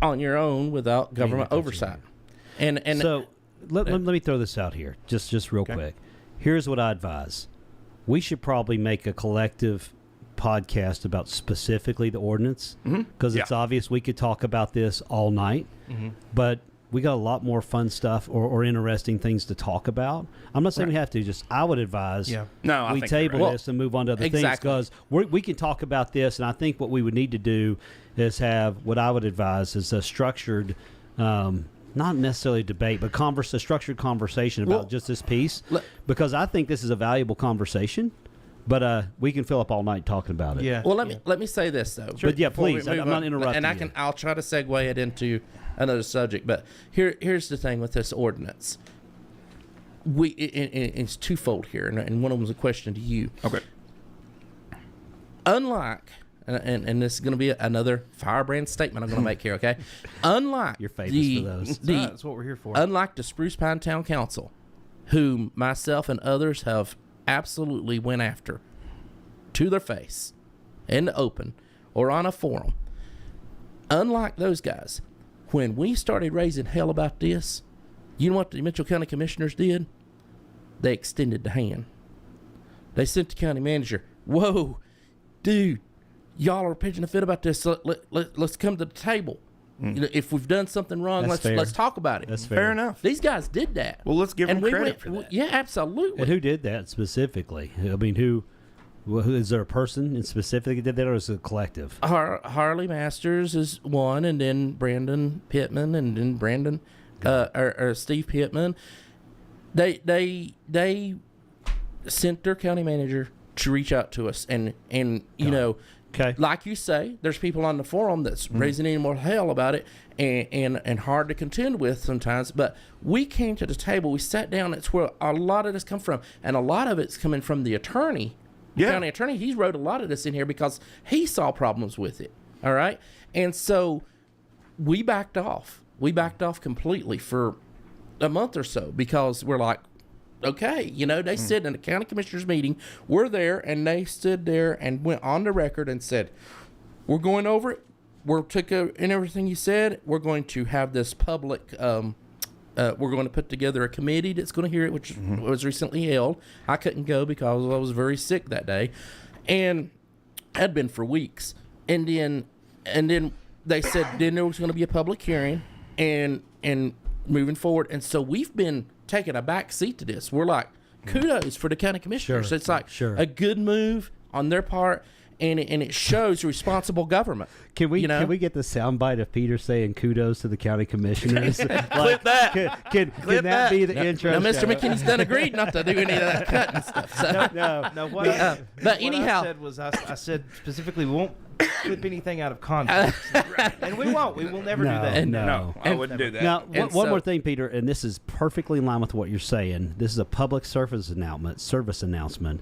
on your own without government oversight. And so let me throw this out here, just real quick. Here's what I advise: we should probably make a collective podcast about specifically the ordinance, because it's obvious we could talk about this all night, but we got a lot more fun stuff or interesting things to talk about. I'm not saying we have to. Just I would advise we table this and move on to other things, because we can talk about this. And I think what we would need to do is have what I would advise is a structured, not necessarily debate, but a structured conversation about just this piece, because I think this is a valuable conversation. But we can fill up all night talking about it. Yeah. Well, let me say this though. Sure. But please, I'm not interrupting. And I'll try to segue it into another subject. But here's the thing with this ordinance. It's twofold here, and one of them is a question to you. Okay. Unlike, and this is going to be another firebrand statement I'm going to make here. Okay. Unlike you're famous for those. That's what we're here for. Unlike the Spruce Pine Town Council, whom myself and others have absolutely went after to their face in the open or on a forum. Unlike those guys, when we started raising hell about this, you know what the Mitchell County Commissioners did? They extended the hand. They sent the county manager, whoa, dude, y'all are pitching a fit about this. Let's come to the table. If we've done something wrong, let's talk about it. That's fair enough. These guys did that. Well, let's give them credit for that. Yeah, absolutely. And who did that specifically? I mean, who is there a person in specific that did that, or is it a collective? Harley Masters is one, and then Brandon Pittman, and then Brandon or Steve Pittman. They sent their county manager to reach out to us, and you know. Okay. Like you say, there's people on the forum that's raising any more hell about it and hard to contend with sometimes. But we came to the table, we sat down, it's where a lot of this come from. And a lot of it's coming from the attorney. Yeah. County attorney, he wrote a lot of this in here because he saw problems with it. All right. And so we backed off. We backed off completely for a month or so because we're like, okay, they said in the county commissioners meeting, we're there, and they stood there and went on the record and said, we're going over it. We're in everything you said. We're going to have this public, we're going to put together a committee that's going to hear it, which was recently held. I couldn't go because I was very sick that day, and had been for weeks. And then they said then there was going to be a public hearing and moving forward. And so we've been taking a back seat to this. We're like, kudos for the county commissioners. Sure, It's like sure. a good move on their part, and it shows responsible government. Can we get the soundbite of Peter saying kudos to the county commissioners? Clip that. Can that be the intro? Now, Mr. McKinney's done agreed not to do any of that cutting stuff. So. No. But What anyhow, I said was I said specifically we won't clip anything out of context, and we won't. We will never do that. No, I wouldn't do that. Now, And one so- more thing, Peter, and this is perfectly in line with what you're saying. This is a public service announcement.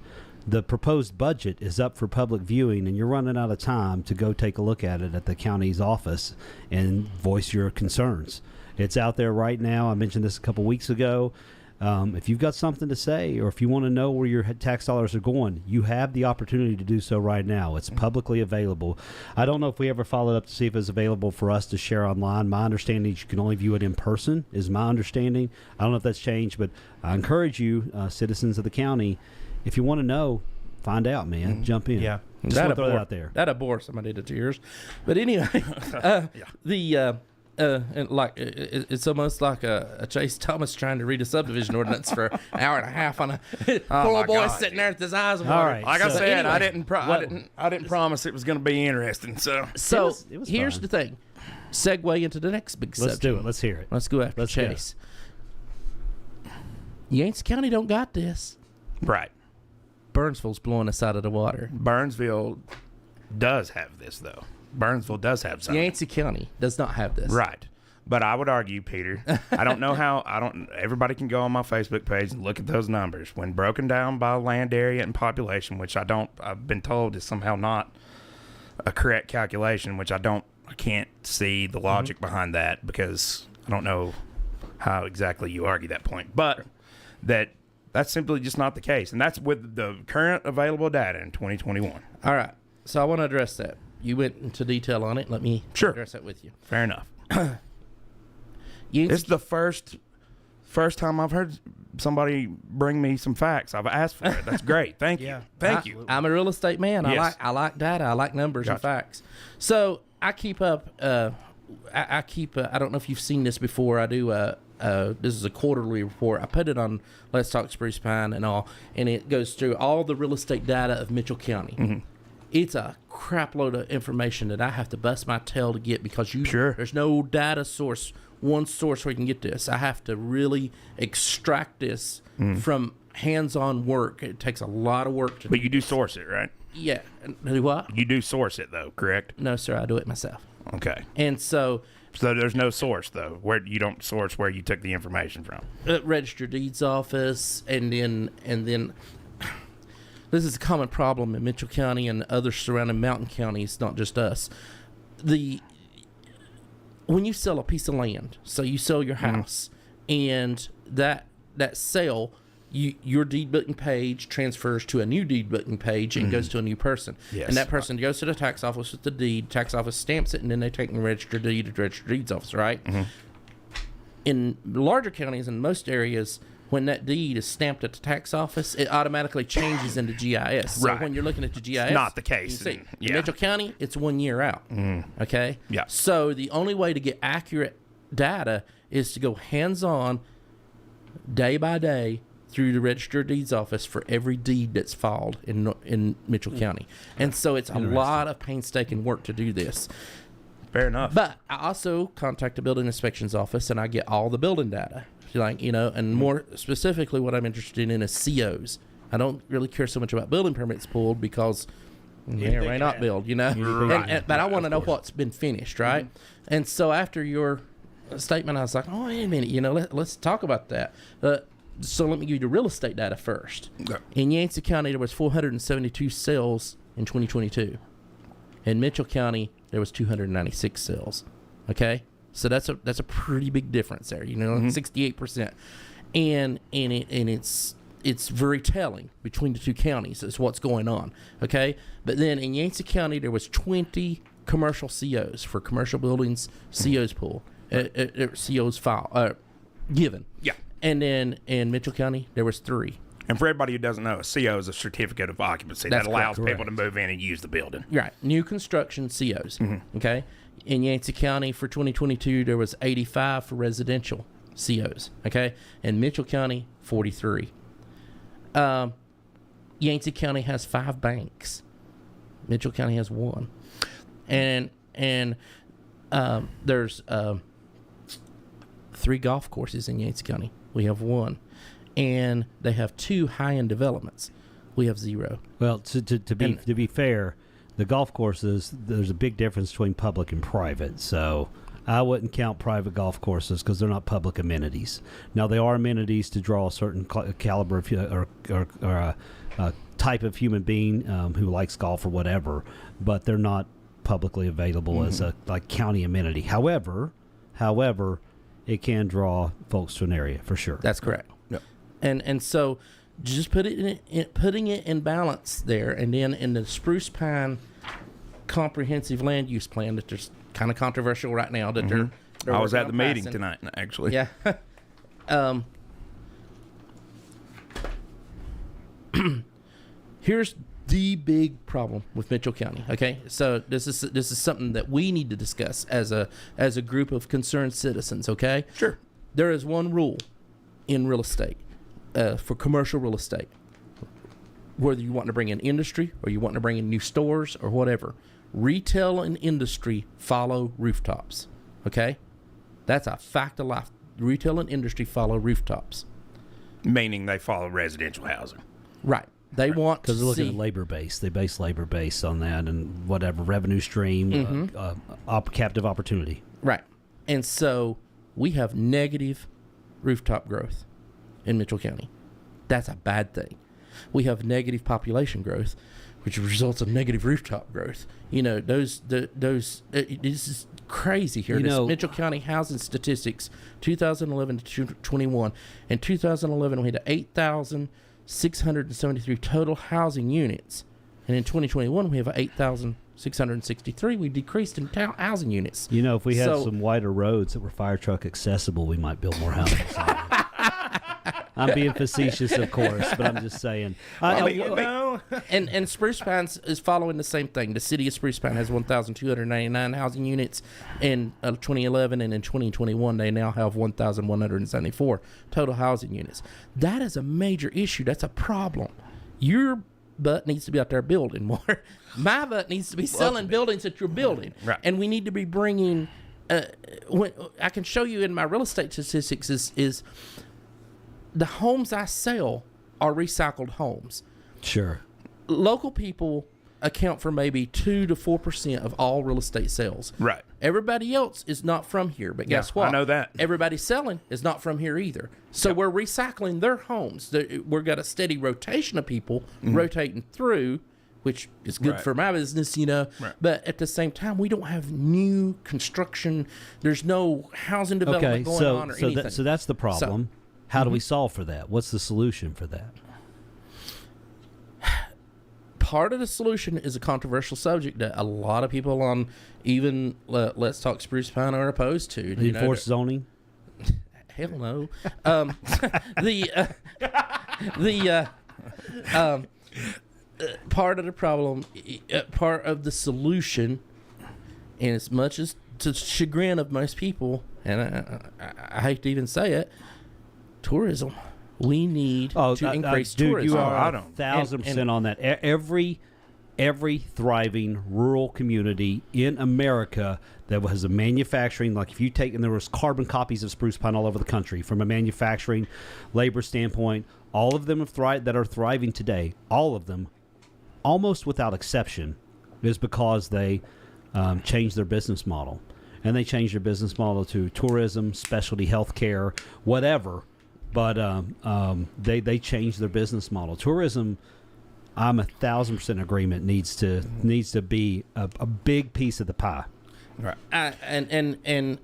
The proposed budget is up for public viewing, and you're running out of time to go take a look at it at the county's office and voice your concerns. It's out there right now. I mentioned this a couple weeks ago. If you've got something to say, or if you want to know where your tax dollars are going, you have the opportunity to do so right now. It's publicly available. I don't know if we ever followed up to see if it's available for us to share online. My understanding is you can only view it in person, is my understanding. I don't know if that's changed, but I encourage you, citizens of the county, if you want to know, find out, man. Jump in. Yeah. Just want to throw that out there. That bore somebody to tears. But anyway, it's almost like a Chase Thomas trying to read a subdivision ordinance for an hour and a half on a poor boy God. sitting there with his eyes All watering. right. Like I So said, anyway, I didn't promise it was going to be interesting. So So it was here's fun. the thing. Segue into the next big Let's subject. do it. Let's hear it. Let's go after Let's go. Chase. Yancey County don't got this. right, Burnsville's blowing us out of the water. Burnsville does have this though. Burnsville does have something. Yancey County does not have this. Right. But I would argue, Peter, I don't know how, everybody can go on my Facebook page and look at those numbers. When broken down by land area and population, which I've been told is somehow not a correct calculation, which I can't see the logic behind that because I don't know how exactly you argue that point. But that's simply just not the case. And that's with the current available data in 2021. All right. So I want to address that. You went into detail on it. Let me Sure. address that with you. Fair enough. Yancey It's the first time I've heard somebody bring me some facts. I've asked for it. That's great. Thank you. Yeah. Thank you. I'm a real estate man. Yes. I like data. I like numbers and Gotcha. facts. So I keep up. I keep. I don't know if you've seen this before. I do. This is a quarterly report. I put it on Let's Talk Spruce Pine and all, and it goes through all the real estate data of Mitchell County. Mm-hmm. It's a crap load of information that I have to bust my tail to get because Sure. there's no data source, one source where you can get this. I have to really extract this from hands-on work. It takes a lot of work to But you do source it, right? Yeah. Do what? You do source it, though, correct? No, sir. I do it myself. Okay. And so, So there's no source, though, where you don't source where you took the information from. Register Deeds Office, and then this is a common problem in Mitchell County and other surrounding mountain counties, not just us. When you sell a piece of land, so you sell your house, and that sale, your deed booking page transfers to a new deed booking page and goes to a new person. Yes. And that person goes to the tax office with the deed. Tax office stamps it, and then they take and register deed to the Register Deeds Office, right? In larger counties, in most areas, when that deed is stamped at the tax office, it automatically changes into GIS. So Right. when you're looking at the GIS, It's not the you case. can see. Yeah. In Mitchell County, it's 1 year out. Okay? Yeah. So the only way to get accurate data is to go hands-on, day by day, through the Register of Deeds Office for every deed that's filed in Mitchell County. And so it's a lot of painstaking work to do this. Fair enough. But I also contact the building inspections office and I get all the building data. And more specifically what I'm interested in is COs. I don't really care so much about building permits pulled because may or may not build, you know. But I want to know what's been finished, right? And so after your statement, I was like, oh, wait a minute, you know, let's talk about that. So let me give you the real estate data first. Okay. In Yancey County, there was 472 sales in 2022. In Mitchell County, there was 296 sales. Okay, so that's a pretty big difference there. You know, 68%, and it's very telling between the two counties as what's going on. Okay, but then in Yancey County, there was 20 commercial COs for commercial buildings. COs pool, COs file given. Yeah. And then in Mitchell County, there was 3. And for everybody who doesn't know, a CO is a certificate of occupancy That's that allows correct. people to move in and use the building. Right. New construction COs. Okay. In Yancey County for 2022, there was 85 for residential COs. Okay. In Mitchell County, 43. Yancey County has 5 banks. Mitchell County has 1. And there's 3 golf courses in Yancey County. We have 1. And they have 2 high-end developments. We have 0. Well, to be fair, the golf courses, there's a big difference between public and private. So I wouldn't count private golf courses because they're not public amenities. Now, they are amenities to draw a certain caliber of, or type of human being who likes golf or whatever, but they're not publicly available as a county amenity. However, it can draw folks to an area for sure. That's correct. Yep. And so just putting it in balance there, and then in the Spruce Pine comprehensive land use plan that there's kind of controversial right now that they're I was working at the on meeting passing. tonight, actually. Yeah. Here's the big problem with Mitchell County. Okay, so this is something that we need to discuss as a group of concerned citizens. Okay, Sure. there is one rule in real estate for commercial real estate. Whether you want to bring in industry or you want to bring in new stores or whatever, retail and industry follow rooftops. Okay, that's a fact of life. Retail and industry follow rooftops. Meaning they follow residential housing. Right. They want to Because they're looking see at labor base. They base labor base on that and whatever revenue stream, captive opportunity. right, and so we have negative rooftop growth in Mitchell County. That's a bad thing. We have negative population growth, which results in negative rooftop growth. You know, this is crazy here. You This know- Mitchell County housing statistics, 2011 to 21. In 2011, we had 8,673 total housing units, and in 2021, we have 8,663. We decreased in housing units. You know, if we had So- some wider roads that were fire truck accessible, we might build more houses. I'm being facetious, of course, but I'm just saying. And Spruce Pines is following the same thing. The city of Spruce Pine has 1,299 housing units in 2011, and in 2021 they now have 1,174 total housing units. That is a major issue. That's a problem. Your butt needs to be out there building more. My butt needs to be selling buildings that you're building. Right. And we need to be bringing. When I can show you in my real estate statistics is the homes I sell are recycled homes. Sure. Local people account for maybe 2 to 4% of all real estate sales. Right. Everybody else is not from here, but guess Yeah, what? I know that. Everybody selling is not from here either. So we're recycling their homes. We've got a steady rotation of people rotating through, which is good Right. for my business, you know. Right. But at the same time, we don't have new construction. There's no housing development Okay, going so on or anything. so that's the problem. How do we solve for that? What's the solution for that? Part of the solution is a controversial subject that a lot of people on even Let's Talk Spruce Pine are opposed to. You know, Enforced zoning? hell no. Part of the problem, part of the solution, and as much as to chagrin of most people, and I hate to even say it, tourism. We need to increase dude, tourism. you are I don't- 1,000% on that. Every thriving rural community in America that has a manufacturing, like if you take, and there was carbon copies of Spruce Pine all over the country from a manufacturing labor standpoint, all of them have that are thriving today, all of them almost without exception, is because they changed their business model. And they changed their business model to tourism, specialty healthcare, whatever. But they changed their business model. Tourism, I'm 1,000% agreement, needs to be a big piece of the pie. Right. And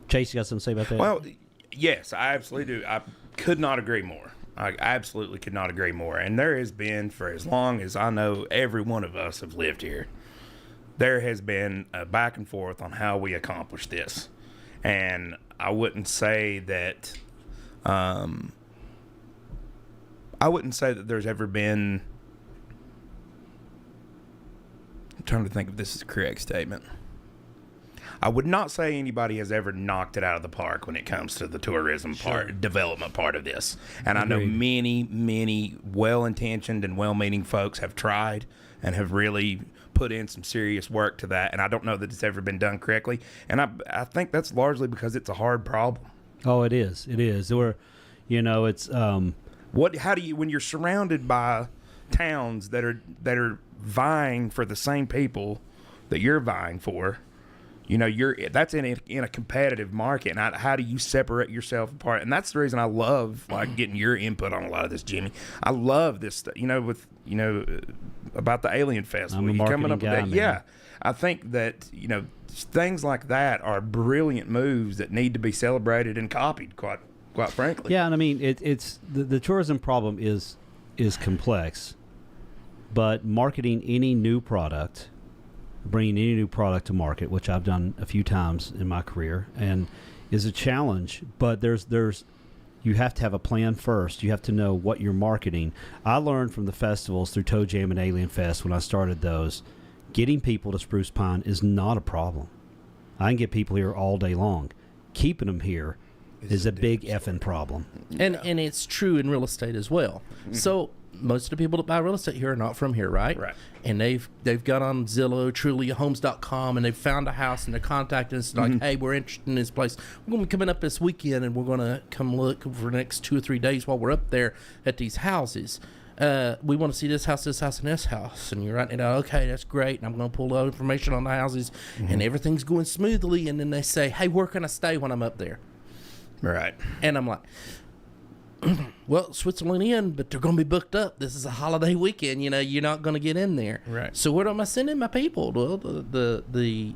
Chase, you got something to say about that? Well, yes, I absolutely do. I could not agree more. I absolutely could not agree more. And there has been, for as long as I know, every one of us have lived here, there has been a back and forth on how we accomplish this. And I wouldn't say that there's ever been, I'm trying to think if this is a correct statement. I would not say anybody has ever knocked it out of the park when it comes to the tourism part, development part of this. And Agreed. I know many well-intentioned and well-meaning folks have tried and have really put in some serious work to that. And I don't know that it's ever been done correctly. And I think that's largely because it's a hard problem. Oh, it is. It is. Or, it's How do you, when you're surrounded by towns that are vying for the same people that you're vying for, that's in a competitive market. And how do you separate yourself apart? And that's the reason I love getting your input on a lot of this, Jimmy. I love this stuff, about the Alien Festival. I'm a You coming marketing up with guy, that? man. Yeah. I think that, things like that are brilliant moves that need to be celebrated and copied, quite frankly. Yeah, and I mean, it's the tourism problem is complex, but marketing any new product, bringing any new product to market, which I've done a few times in my career, and is a challenge. But you have to have a plan first. You have to know what you're marketing. I learned from the festivals through Toe Jam and Alien Fest when I started those. Getting people to Spruce Pine is not a problem. I can get people here all day long. Keeping them here is a big effing problem. And it's true in real estate as well. Mm-hmm. So most of the people that buy real estate here are not from here, right? Right. And they've got on Zillow, TrulyHomes.com, and they've found a house and they're contacting us like, hey, we're interested in this place. We're going to be coming up this weekend and we're going to come look for the next 2 or 3 days while we're up there at these houses. We want to see this house, and this house. And you're writing it out, okay, that's great. And I'm going to pull out information on the houses and everything's going smoothly. And then they say, hey, where can I stay when I'm up there? Right. And I'm like, well, Switzerland in, but they're going to be booked up. This is a holiday weekend. You're not going to get in there. Right. So where am I sending my people? Well, the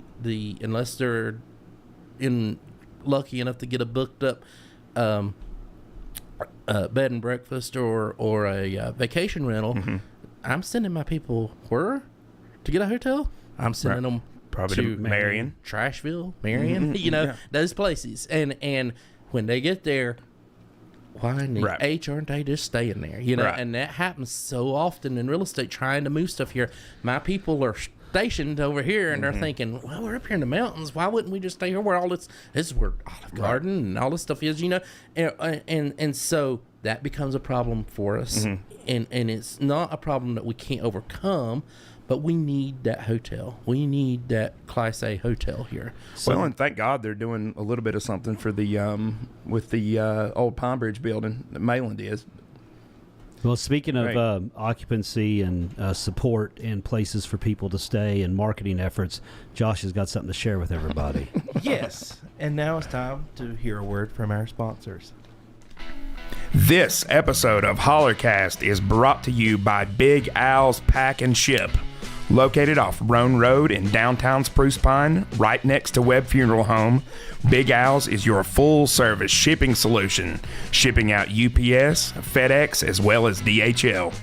unless they're lucky enough to get a booked up bed and breakfast or a vacation rental, I'm sending my people where to get a hotel. I'm sending them probably to Marion, Trashville, Marion. Those places. And when they get there, why in the H aren't they just staying there? And that happens so often in real estate, trying to move stuff here. My people are stationed over here and they're thinking, well, we're up here in the mountains, why wouldn't we just stay here where all this is, where Olive Garden and all this stuff is, and so that becomes a problem for us. And it's not a problem that we can't overcome, but we need that hotel. We need that Class A hotel here. So, well, and thank God they're doing a little bit of something for the with the old Pine Bridge building that Mayland is. Well, speaking of occupancy and support and places for people to stay and marketing efforts, Josh has got something to share with everybody. Yes, and now it's time to hear a word from our sponsors. This episode of HollerCast is brought to you by Big Al's Pack and Ship. Located off Roan Road in downtown Spruce Pine, right next to Webb Funeral Home, Big Al's is your full-service shipping solution, shipping out UPS, FedEx, as well as DHL.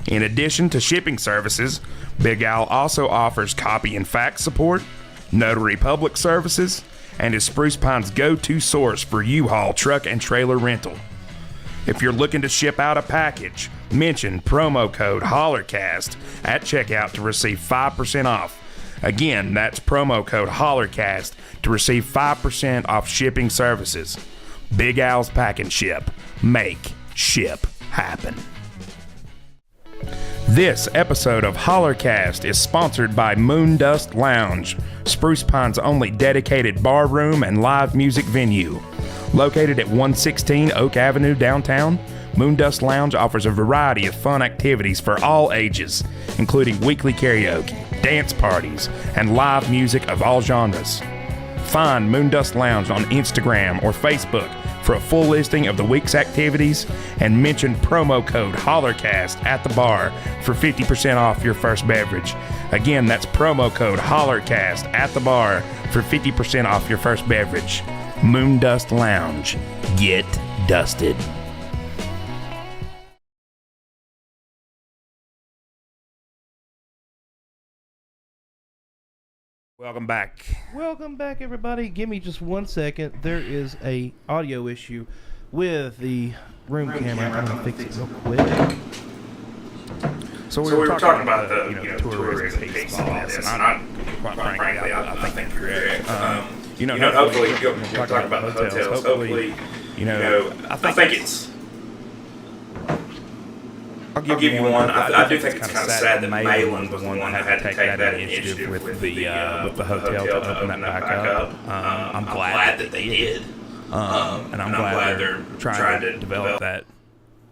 In addition to shipping services, Big Al also offers copy and fax support, notary public services, and is Spruce Pine's go-to source for U-Haul truck and trailer rental. If you're looking to ship out a package, mention promo code HollerCast at checkout to receive 5% off. Again, that's promo code HollerCast to receive 5% off shipping services. Big Al's Pack and Ship. Make ship happen. This episode of HollerCast is sponsored by Moondust Lounge, Spruce Pine's only dedicated bar room and live music venue. Located at 116 Oak Avenue downtown, Moondust Lounge offers a variety of fun activities for all ages, including weekly karaoke, dance parties, and live music of all genres. Find Moondust Lounge on Instagram or Facebook for a full listing of the week's activities, and mention promo code HollerCast at the bar for 50% off your first beverage. Again, that's promo code HollerCast at the bar for 50% off your first beverage. Moondust Lounge. Get dusted. Welcome back. Welcome back, everybody. Give me just 1 second. There is a audio issue with the room camera. I'm gonna fix it real quick. So we were talking about the tourism piece of this, and I quite frankly, I think you're correct. Hopefully, we'll talk about the hotels. Hopefully, I think it's. I'll give you one. I do think it's kind of sad that Malin was the one that had to take that initiative with the hotel to open that back up. I'm glad that they did, and I'm glad they're trying to develop that.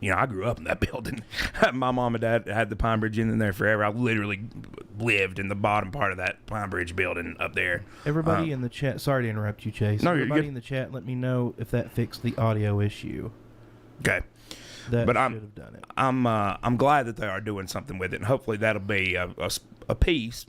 I grew up in that building. My mom and dad had the Pine Bridge Inn in there forever. I literally lived in the bottom part of that Pine Bridge building up there. Everybody in the chat, sorry to interrupt you, Chase. No, you're everybody good. in the chat, let me know if that fixed the audio issue. Okay. That But should have done it. I'm glad that they are doing something with it, and hopefully that'll be a piece,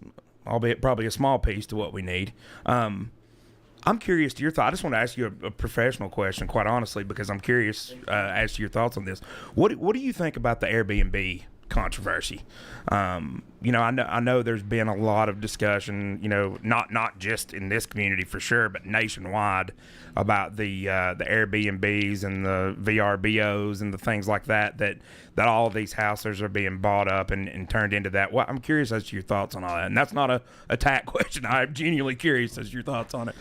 albeit probably a small piece, to what we need. I'm curious to your thought. I just want to ask you a professional question, quite honestly, because I'm curious as to your thoughts on this. What do you think about the Airbnb controversy? I know there's been a lot of discussion, not just in this community for sure, but nationwide, about the Airbnbs and the VRBOs and the things like that all of these houses are being bought up and turned into that. Well, I'm curious as to your thoughts on all that. And that's not a attack question. I'm genuinely curious as to your thoughts on it.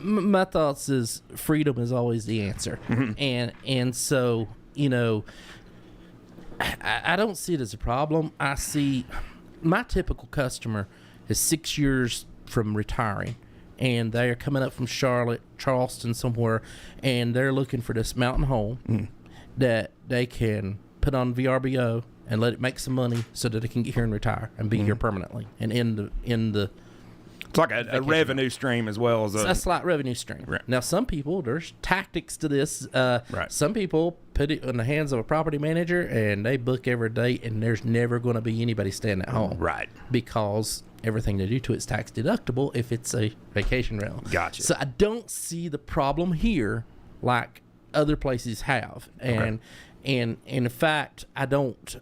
My thoughts is freedom is always the answer. Mm-hmm. And so, I don't see it as a problem. I see my typical customer is 6 years from retiring, and they are coming up from Charlotte, Charleston, somewhere, and they're looking for this mountain home that they can put on VRBO and let it make some money so that they can get here and retire and be here permanently and in the It's like a revenue stream as well as a slight revenue stream. Right. Now, some people, there's tactics to this. Right. Some people put it in the hands of a property manager and they book every day, and there's never going to be anybody staying at home. Right. Because everything they do to it's tax deductible if it's a vacation rental. Gotcha. So I don't see the problem here like other places have. And in fact, I don't.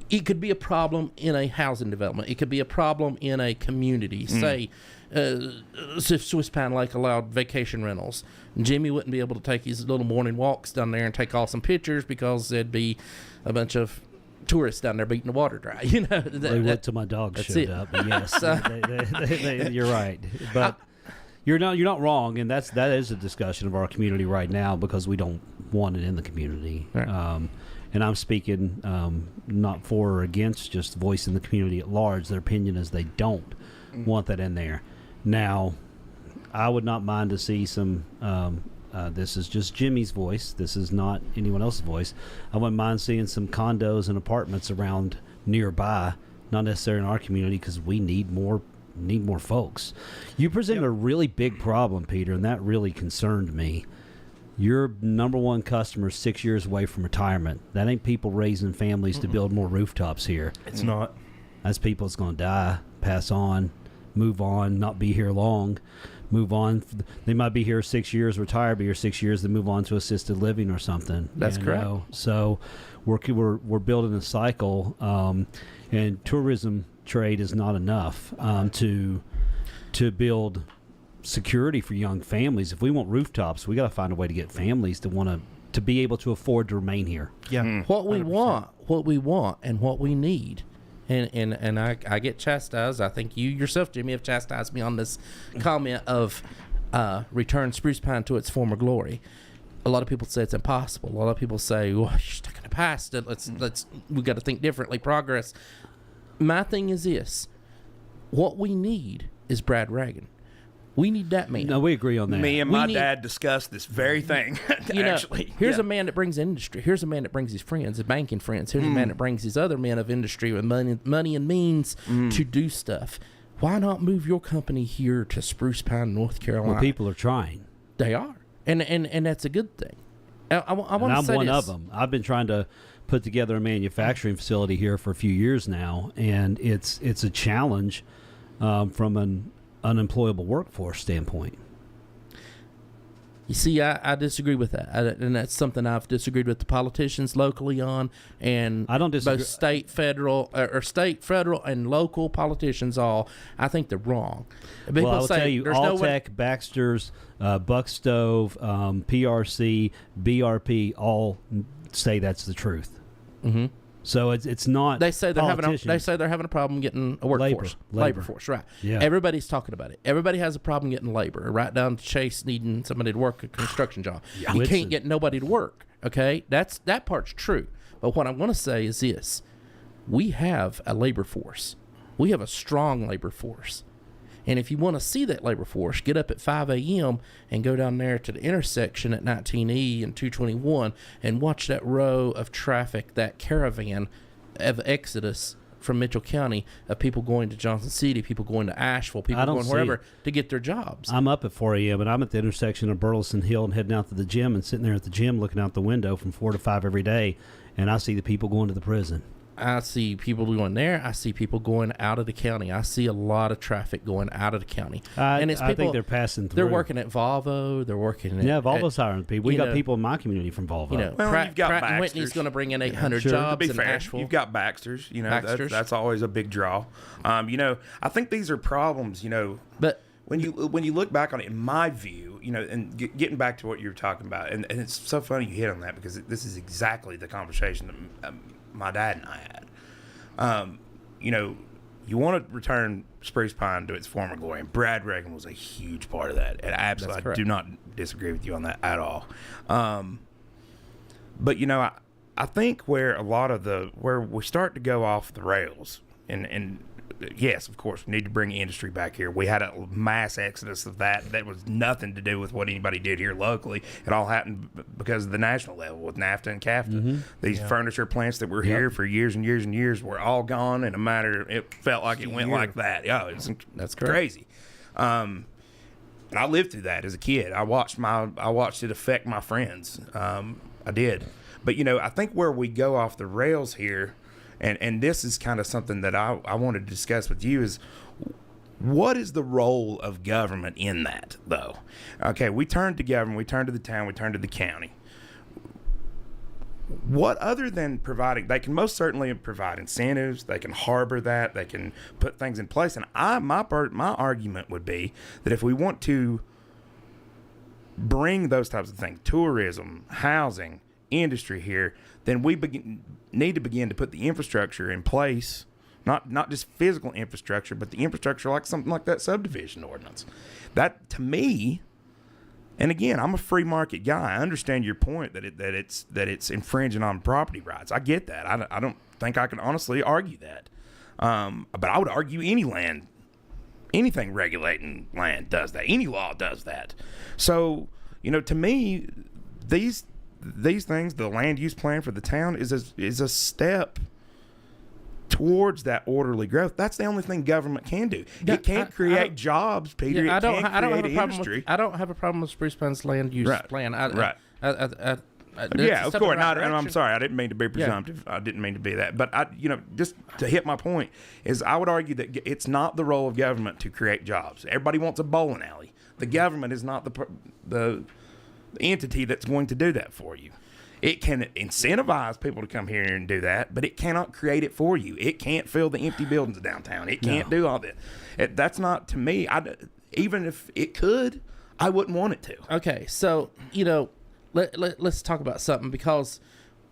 It could be a problem in a housing development. It could be a problem in a community. Say, if Swiss Pine Lake allowed vacation rentals, Jimmy wouldn't be able to take his little morning walks down there and take awesome pictures because there'd be a bunch of tourists down there beating the water dry. They went till my dog showed up. But yes, you're right. But you're not wrong, and that is a discussion of our community right now because we don't want it in the community. Right. And I'm speaking not for or against, just voicing the community at large. Their opinion is they don't want that in there. Now, I would not mind to see some. This is just Jimmy's voice. This is not anyone else's voice. I wouldn't mind seeing some condos and apartments around nearby, not necessarily in our community, because we need more folks. You presented a really big problem, Peter, and that really concerned me. Your number one customer is 6 years away from retirement. That ain't people raising families to build more rooftops here. It's not. That's people that's going to die, pass on, move on, not be here long, move on. They might be here 6 years, retire, be here 6 years, then move on to assisted living or something. That's correct. So we're building a cycle, and tourism trade is not enough to build security for young families. If we want rooftops, we got to find a way to get families to be able to afford to remain here. Yeah. What we want, and what we need. And I get chastised. I think you yourself, Jimmy, have chastised me on this comment of return Spruce Pine to its former glory. A lot of people say it's impossible. A lot of people say, "Well, you're stuck in the past. We got to think differently. Progress." My thing is this: what we need is Brad Reagan. We need that man. No, we agree on that. Me and my dad discussed this very thing. Actually, here's a man that brings industry. Here's a man that brings his friends, his banking friends. Here's a man that brings his other men of industry with money and means to do stuff. Why not move your company here to Spruce Pine, North Carolina? Well, people are trying. They are, and that's a good thing. I want to say I'm one this. of them. I've been trying to put together a manufacturing facility here for a few years now, and it's a challenge from an unemployable workforce standpoint. You see, I disagree with that, and that's something I've disagreed with the politicians locally on, and I don't disagree. Both state, federal, and local politicians. I think they're wrong. People Well, I will say tell you, there's no way. Alltech, Baxter's, Buck Stove, PRC, BRP all say that's the truth. Mm-hmm. So it's not. They say they're having politicians. a problem getting a workforce, labor force, right? Yeah. Everybody's talking about it. Everybody has a problem getting labor, right down to Chase needing somebody to work a construction job. Yeah. You Whitson. can't get nobody to work. Okay, that part's true. But what I want to say is this: we have a labor force. We have a strong labor force. And if you want to see that labor force, get up at 5 a.m. and go down there to the intersection at 19E and 221 and watch that row of traffic, that caravan of exodus from Mitchell County of people going to Johnson City, people going to Asheville, people going wherever to get their jobs. I'm up at 4 a.m. and I'm at the intersection of Burleson Hill and heading out to the gym and sitting there at the gym looking out the window from 4 to 5 every day, and I see the people going to the prison. I see people going there. I see people going out of the county. I see a lot of traffic going out of the county. And it's people, I think they're passing through. They're working at Volvo. They're working at... Yeah, Volvo's hiring people. We got people in my community from Volvo. You know, you've got Pratt and Baxter's. Whitney's going to bring in 800 Sure. jobs To be in fair, Asheville. you've got Baxter's. That's always a big draw. I think these are problems, But when you look back on it, in my view, and getting back to what you were talking about, and it's so funny you hit on that because this is exactly the conversation that my dad and I had. You want to return Spruce Pine to its former glory, and Brad Reagan was a huge part of that. And absolutely, I do not disagree with you on that at all. But I think where we start to go off the rails, and yes, of course, we need to bring industry back here. We had a mass exodus of that was nothing to do with what anybody did here locally. It all happened because of the national level with NAFTA and CAFTA. Mm-hmm. These furniture plants that were here for years and years and years were all gone in a matter. It felt like it went like that. Yeah, that's crazy. And I lived through that as a kid. I watched it affect my friends. I did, but I think where we go off the rails here. And this is kind of something that I wanted to discuss with you is what is the role of government in that, though? Okay, we turn to government, we turn to the town, we turn to the county. What other than providing, they can most certainly provide incentives, they can harbor that, they can put things in place. And my argument would be that if we want to bring those types of things, tourism, housing, industry here, then we need to begin to put the infrastructure in place, not just physical infrastructure, but the infrastructure like something like that subdivision ordinance. That, to me, and again, I'm a free market guy. I understand your point that it's infringing on property rights. I get that. I don't think I can honestly argue that. But I would argue anything regulating land does that. Any law does that. So, to me, these things, the land use plan for the town is a step towards that orderly growth. That's the only thing government can do. It can't create jobs, Peter. Yeah, it can't create industry. I don't have a problem with Spruce Pine's land use plan. Yeah, of course. I'm sorry. I didn't mean to be presumptive. Yeah. I didn't mean to be that. But just to hit my point is, I would argue that it's not the role of government to create jobs. Everybody wants a bowling alley. The government is not the entity that's going to do that for you. It can incentivize people to come here and do that, but it cannot create it for you. It can't fill the empty buildings downtown. It can't do all that. That's not, to me, even if it could, I wouldn't want it to. Okay, so, let's talk about something, because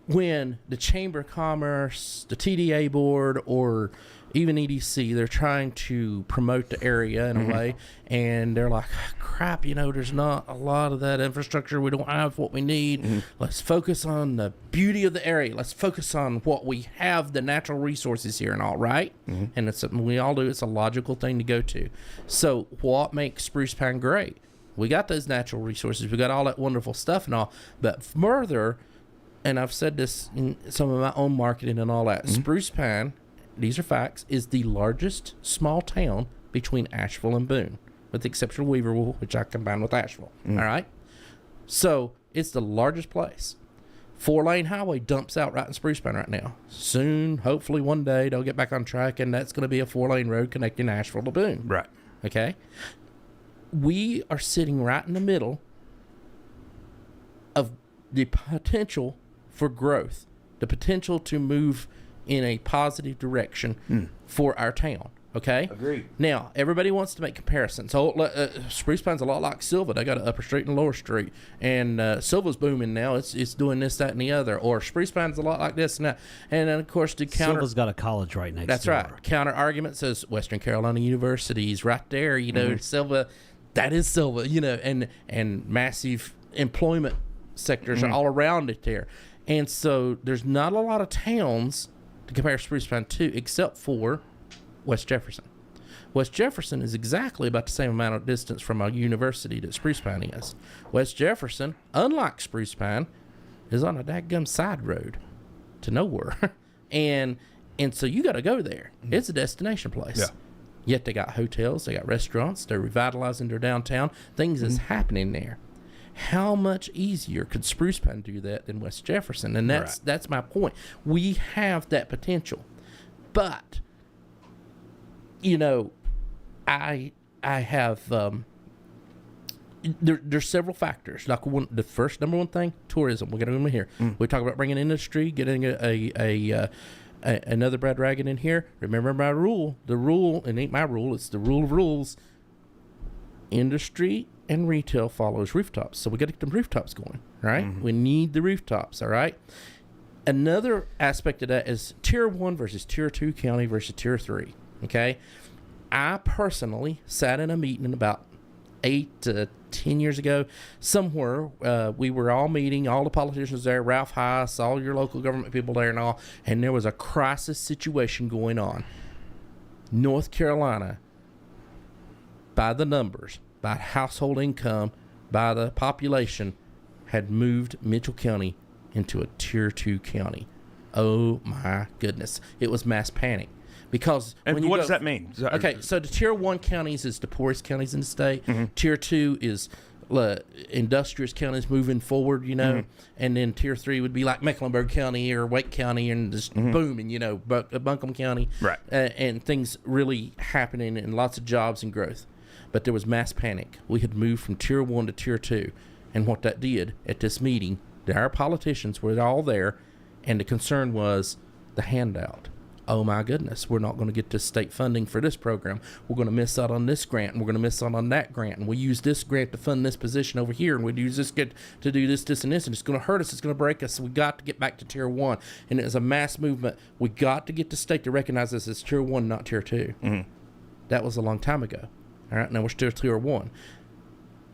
when the Chamber of Commerce, the TDA board, or even EDC, they're trying to promote the area in a way, and they're like, crap, there's not a lot of that infrastructure. We don't have what we need. Let's focus on the beauty of the area. Let's focus on what we have, the natural resources here and all, right? And it's something we all do. It's a logical thing to go to. So what makes Spruce Pine great? We got those natural resources. We got all that wonderful stuff and all. But further, and I've said this in some of my own marketing and all that, Spruce Pine, these are facts, is the largest small town between Asheville and Boone, with the exception of Weaverville, which I combine with Asheville. All right? So it's the largest place. 4-lane highway dumps out right in Spruce Pine right now. Soon, hopefully one day, they'll get back on track, and that's going to be a 4-lane road connecting Asheville to Boone. Right. Okay? We are sitting right in the middle of the potential for growth, the potential to move in a positive direction for our town. Okay? Agreed. Now, everybody wants to make comparisons. So, Spruce Pine's a lot like Silva. They got an upper street and a lower street. And Silva's booming now. It's doing this, that, and the other. Or Spruce Pine's a lot like this and that. And then, of course, the counter... Silva's got a college right next That's door. right. Counter argument says Western Carolina University is right there. Silva, that is Silva, and massive employment sectors are all around it there. And so there's not a lot of towns to compare Spruce Pine to except for West Jefferson. West Jefferson is exactly about the same amount of distance from a university that Spruce Pine is. West Jefferson, unlike Spruce Pine, is on a dadgum side road to nowhere. and so you got to go there. It's a destination place. Yeah. Yet they got hotels, they got restaurants, they're revitalizing their downtown. Things is happening there. How much easier could Spruce Pine do that than West Jefferson? And that's my point. We have that potential. But I have there's several factors. Like the number one thing, tourism. We're gonna go here. We talk about bringing industry, getting another Brad Raggin in here. Remember my rule. The rule, it ain't my rule. It's the rule of rules. Industry and retail follows rooftops. So we got to get them rooftops going, right? We need the rooftops, all right? Another aspect of that is Tier 1 versus Tier 2 county versus Tier 3, okay? I personally sat in a meeting about 8 to 10 years ago somewhere. We were all meeting, all the politicians there, Ralph Heiss, all your local government people there and all, and there was a crisis situation going on. North Carolina, by the numbers, by household income, by the population, had moved Mitchell County into a Tier 2 county. Oh my goodness. It was mass panic. Because and what does that mean? Okay, so the Tier 1 counties is the poorest counties in the state. Tier 2 is industrious counties moving forward, and then Tier 3 would be like Mecklenburg County or Wake County and just booming, Buncombe County. Right. And things really happening and lots of jobs and growth. But there was mass panic. We had moved from Tier 1 to Tier 2. And what that did at this meeting, our politicians were all there, and the concern was the handout. Oh my goodness, we're not going to get this state funding for this program. We're going to miss out on this grant, and we're going to miss out on that grant. And we use this grant to fund this position over here, and we use this to do this, and this, and it's going to hurt us. It's going to break us. So we got to get back to Tier 1. And it was a mass movement. We got to get the state to recognize us as Tier 1, not Tier 2. That was a long time ago. All right, now we're still Tier 1.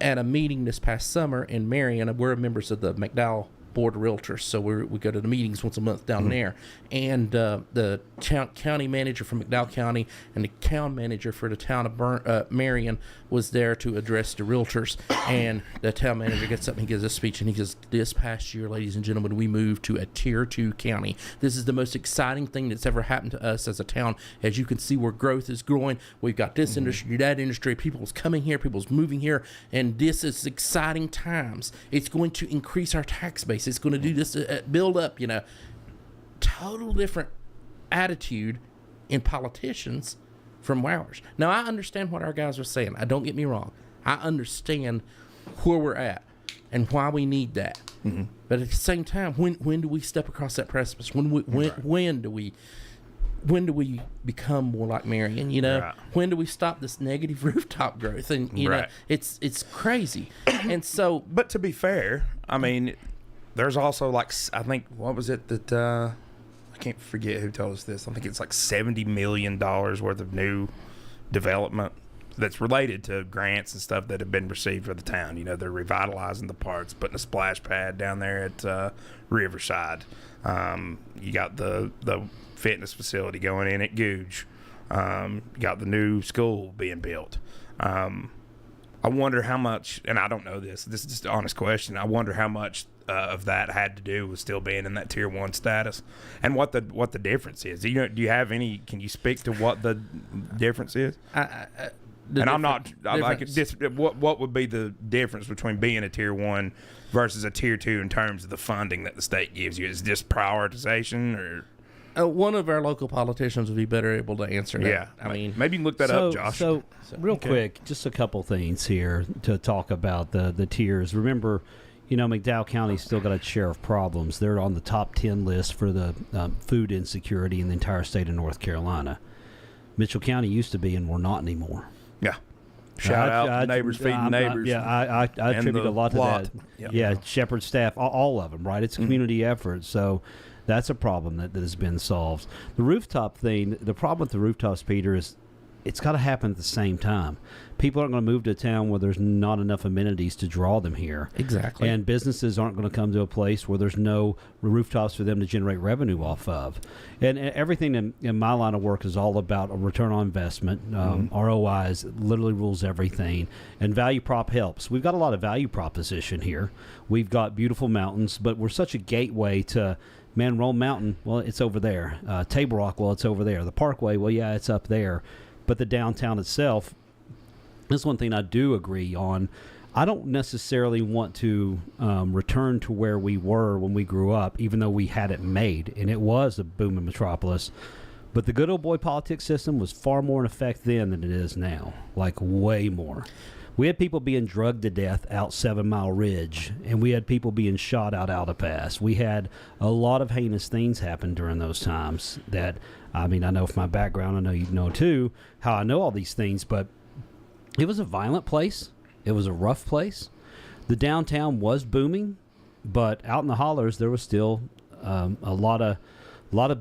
At a meeting this past summer in Marion, we're members of the McDowell Board of Realtors, so we go to the meetings once a month down there. And the county manager from McDowell County and the town manager for the town of Marion was there to address the realtors. And the town manager gets up and he gives a speech, and he says, this past year, ladies and gentlemen, we moved to a Tier 2 county. This is the most exciting thing that's ever happened to us as a town. As you can see, where growth is growing. We've got this industry, that industry, people's coming here, people's moving here, and this is exciting times. It's going to increase our tax base. It's going to do this, build up, total different attitude in politicians from ours. Now, I understand what our guys are saying. Don't get me wrong. I understand where we're at and why we need that. But at the same time, when do we step across that precipice? When do we become more like Marion? Right. When do we stop this negative rooftop growth? And know, it's crazy. And so, but to be fair, I mean, there's also I think, what was it that I can't forget who told us this. I think it's like $70 million worth of new development that's related to grants and stuff that have been received for the town. You know, they're revitalizing the parks, putting a splash pad down there at Riverside. You got the fitness facility going in at Googe. You got the new school being built. I wonder how much, and I don't know this is just an honest question, I wonder how much of that had to do with still being in that Tier 1 status and what the difference is. Do you have any, can you speak to what the difference is? What would be the difference between being a Tier 1 versus a Tier 2 in terms of the funding that the state gives you? Is it just prioritization or? One of our local politicians would be better able to answer that. Yeah, I mean, maybe you can look that up, Josh. So real quick, just a couple things here to talk about the tiers. Remember, you know, McDowell County's still got its share of problems. They're on the top 10 list for the food insecurity in the entire state of North Carolina. Mitchell County used to be, and we're not anymore. Yeah. Shout out to neighbors feeding neighbors. I attribute a lot to that. Yep. Yeah, Shepherd staff, all of them, right? It's a community effort. So that's a problem that has been solved. The rooftop thing, the problem with the rooftops, Peter, is it's got to happen at the same time. People aren't going to move to a town where there's not enough amenities to draw them here. Exactly. And businesses aren't going to come to a place where there's no rooftops for them to generate revenue off of. And everything in my line of work is all about a return on investment. ROIs literally rules everything. And value prop helps. We've got a lot of value proposition here. We've got beautiful mountains, but we're such a gateway to, man, Roll Mountain, well, it's over there. Table Rock, well, it's over there. The Parkway, well, yeah, it's up there. But the downtown itself, this is one thing I do agree on. I don't necessarily want to return to where we were when we grew up, even though we had it made, and it was a booming metropolis. But the good old boy politics system was far more in effect then than it is now, like way more. We had people being drugged to death out 7 Mile Ridge, and we had people being shot out Alta Pass. We had a lot of heinous things happen during those times that, I mean, I know from my background, I know you know too, how I know all these things, but it was a violent place. It was a rough place. The downtown was booming, but out in the hollers, there was still a lot of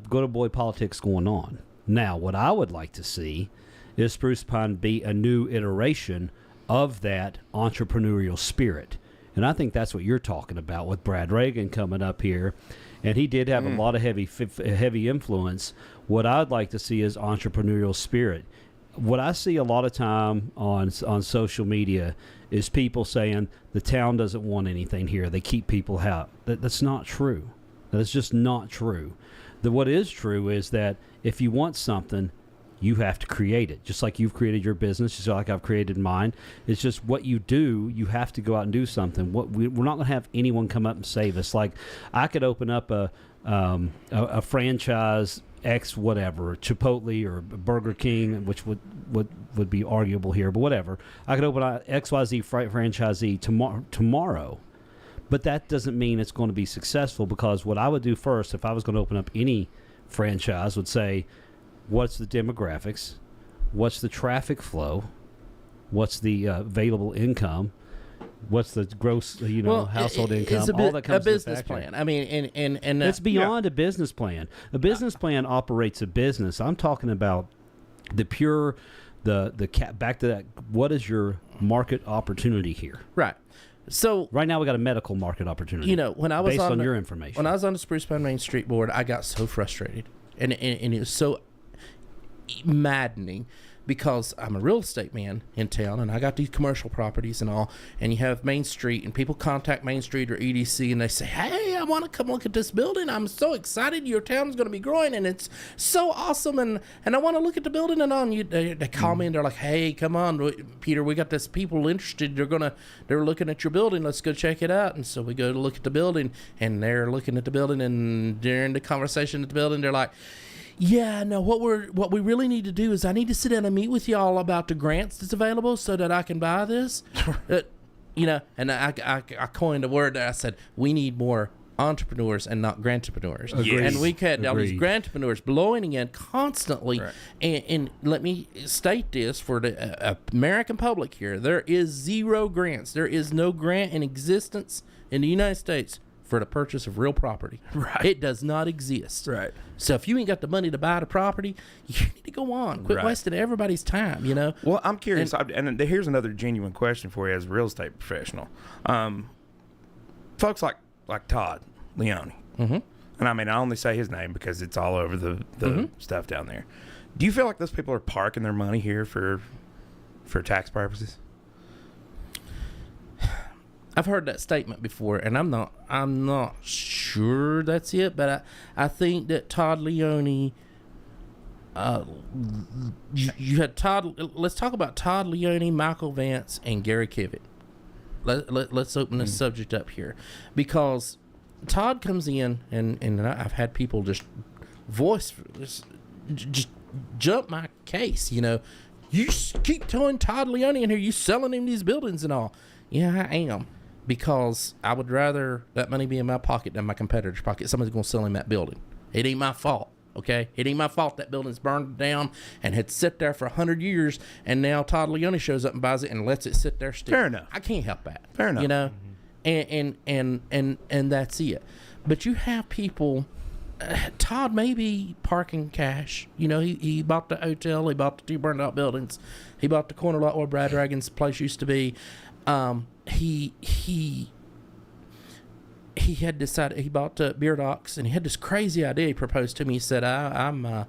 good old boy politics going on. Now, what I would like to see is Spruce Pine be a new iteration of that entrepreneurial spirit. And I think that's what you're talking about with Brad Reagan coming up here. And he did have a lot of heavy influence. What I'd like to see is entrepreneurial spirit. What I see a lot of time on social media is people saying the town doesn't want anything here. They keep people out. That's not true. That's just not true. What is true is that if you want something, you have to create it. Just like you've created your business, just like I've created mine. It's just what you do, you have to go out and do something. We're not going to have anyone come up and save us. Like, I could open up a franchise X whatever, Chipotle or Burger King, which would be arguable here, but whatever. I could open an XYZ franchisee tomorrow. But that doesn't mean it's going to be successful, because what I would do first, if I was going to open up any franchise, would say, what's the demographics? What's the traffic flow? What's the available income? What's the gross, household income? All that comes a business plan. I mean, and it's beyond a business plan. A business plan operates a business. I'm talking about the pure, back to that. What is your market opportunity here? Right. So right now we got a medical market opportunity. You know, when I was based on your information, when I was on the Spruce Pine Main Street Board, I got so frustrated, and it was so maddening, because I'm a real estate man in town, and I got these commercial properties and all, and you have Main Street, and people contact Main Street or EDC, and they say, hey, I want to come look at this building. I'm so excited. Your town's going to be growing, and it's so awesome, and I want to look at the building and on. They call me, and they're like, hey, come on, Peter, we got this people interested. They're looking at your building. Let's go check it out. And so we go to look at the building, and they're looking at the building, and during the conversation at the building, they're like, yeah, no, what we really need to do is I need to sit down and meet with y'all about the grants that's available so that I can buy this. And I coined a word that I said, we need more entrepreneurs and not grantpreneurs. Yes. And we had all these grantpreneurs blowing in constantly. Right. And let me state this for the American public here. There is zero grants. There is no grant in existence in the United States for the purchase of real property. Right. It does not exist. Right. So if you ain't got the money to buy the property, you need to go on. Quit Right. wasting everybody's time, you know? Well, I'm curious, and here's another genuine question for you as a real estate professional. Folks like Todd Leone, Mm-hmm. and I mean, I only say his name because it's all over the stuff down there. Do you feel like those people are parking their money here for tax purposes? I've heard that statement before, and I'm not sure that's it, but I think that Todd Leone, you had Todd. Let's talk about Todd Leone, Michael Vance, and Gary Kivett. Let's open this subject up here, because Todd comes in, and I've had people just jump my case. You know, you keep throwing Todd Leone in here. You selling him these buildings and all. Yeah, I am. Because I would rather that money be in my pocket than my competitor's pocket. Somebody's going to sell him that building. It ain't my fault, okay? It ain't my fault that building's burned down and had sit there for 100 years, and now Todd Leone shows up and buys it and lets it sit there still. Fair enough. I can't help that. Fair enough. You know? And that's it. But you have people... Todd may be parking cash. You know, he bought the hotel. He bought the 2 burned out buildings. He bought the corner lot where Brad Dragon's place used to be. He had decided he bought Beer Docks, and he had this crazy idea. He proposed to me. He said, "I'm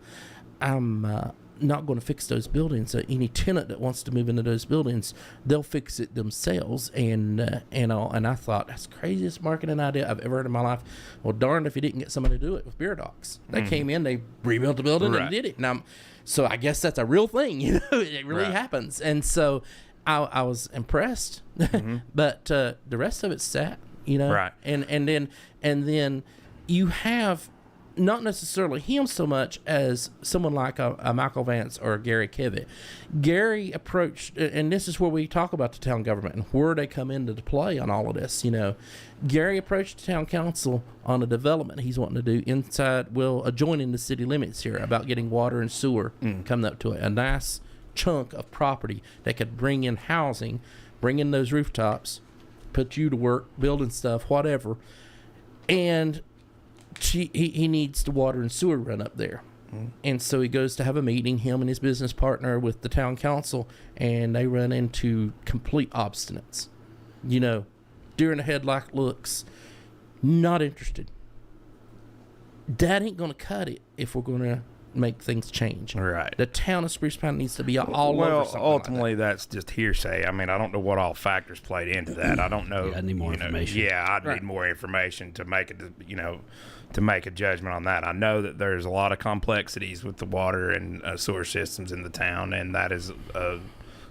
not going to fix those buildings. Any tenant that wants to move into those buildings, they'll fix it themselves." And I thought, that's the craziest marketing idea I've ever heard in my life. Well, darned if he didn't get somebody to do it with Beer Docks. They came in, they rebuilt the building, and did it. So I guess that's a real thing. You know, it really happens. And so I was impressed, but the rest of it's sad, you know. Right. And then you have not necessarily him so much as someone like a Michael Vance or a Gary Kivett. Gary approached, and this is where we talk about the town government and where they come into the play on all of this. You know, Gary approached the town council on a development he's wanting to do inside, adjoining the city limits here, about getting water and sewer coming up to it. A nice chunk of property that could bring in housing, bring in those rooftops, put you to work, building stuff, whatever. And he needs the water and sewer run up there. And so he goes to have a meeting, him and his business partner, with the town council, and they run into complete obstinance. You know, deer in the headlight looks, not interested. That ain't going to cut it if we're going to make things change. Right. The town of Spruce Pine needs to be all over something ultimately, like that. that's just hearsay. I mean, I don't know what all factors played into that. I don't know. Yeah, I need more information. I'd need more information to make to make a judgment on that. I know that there's a lot of complexities with the water and sewer systems in the town, and that is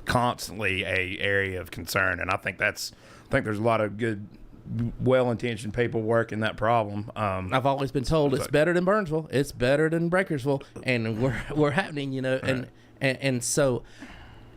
constantly a area of concern. And I think there's a lot of good, well-intentioned people working that problem. I've always been told it's better than Burnsville, it's better than Breakersville, and we're happening, you know, and so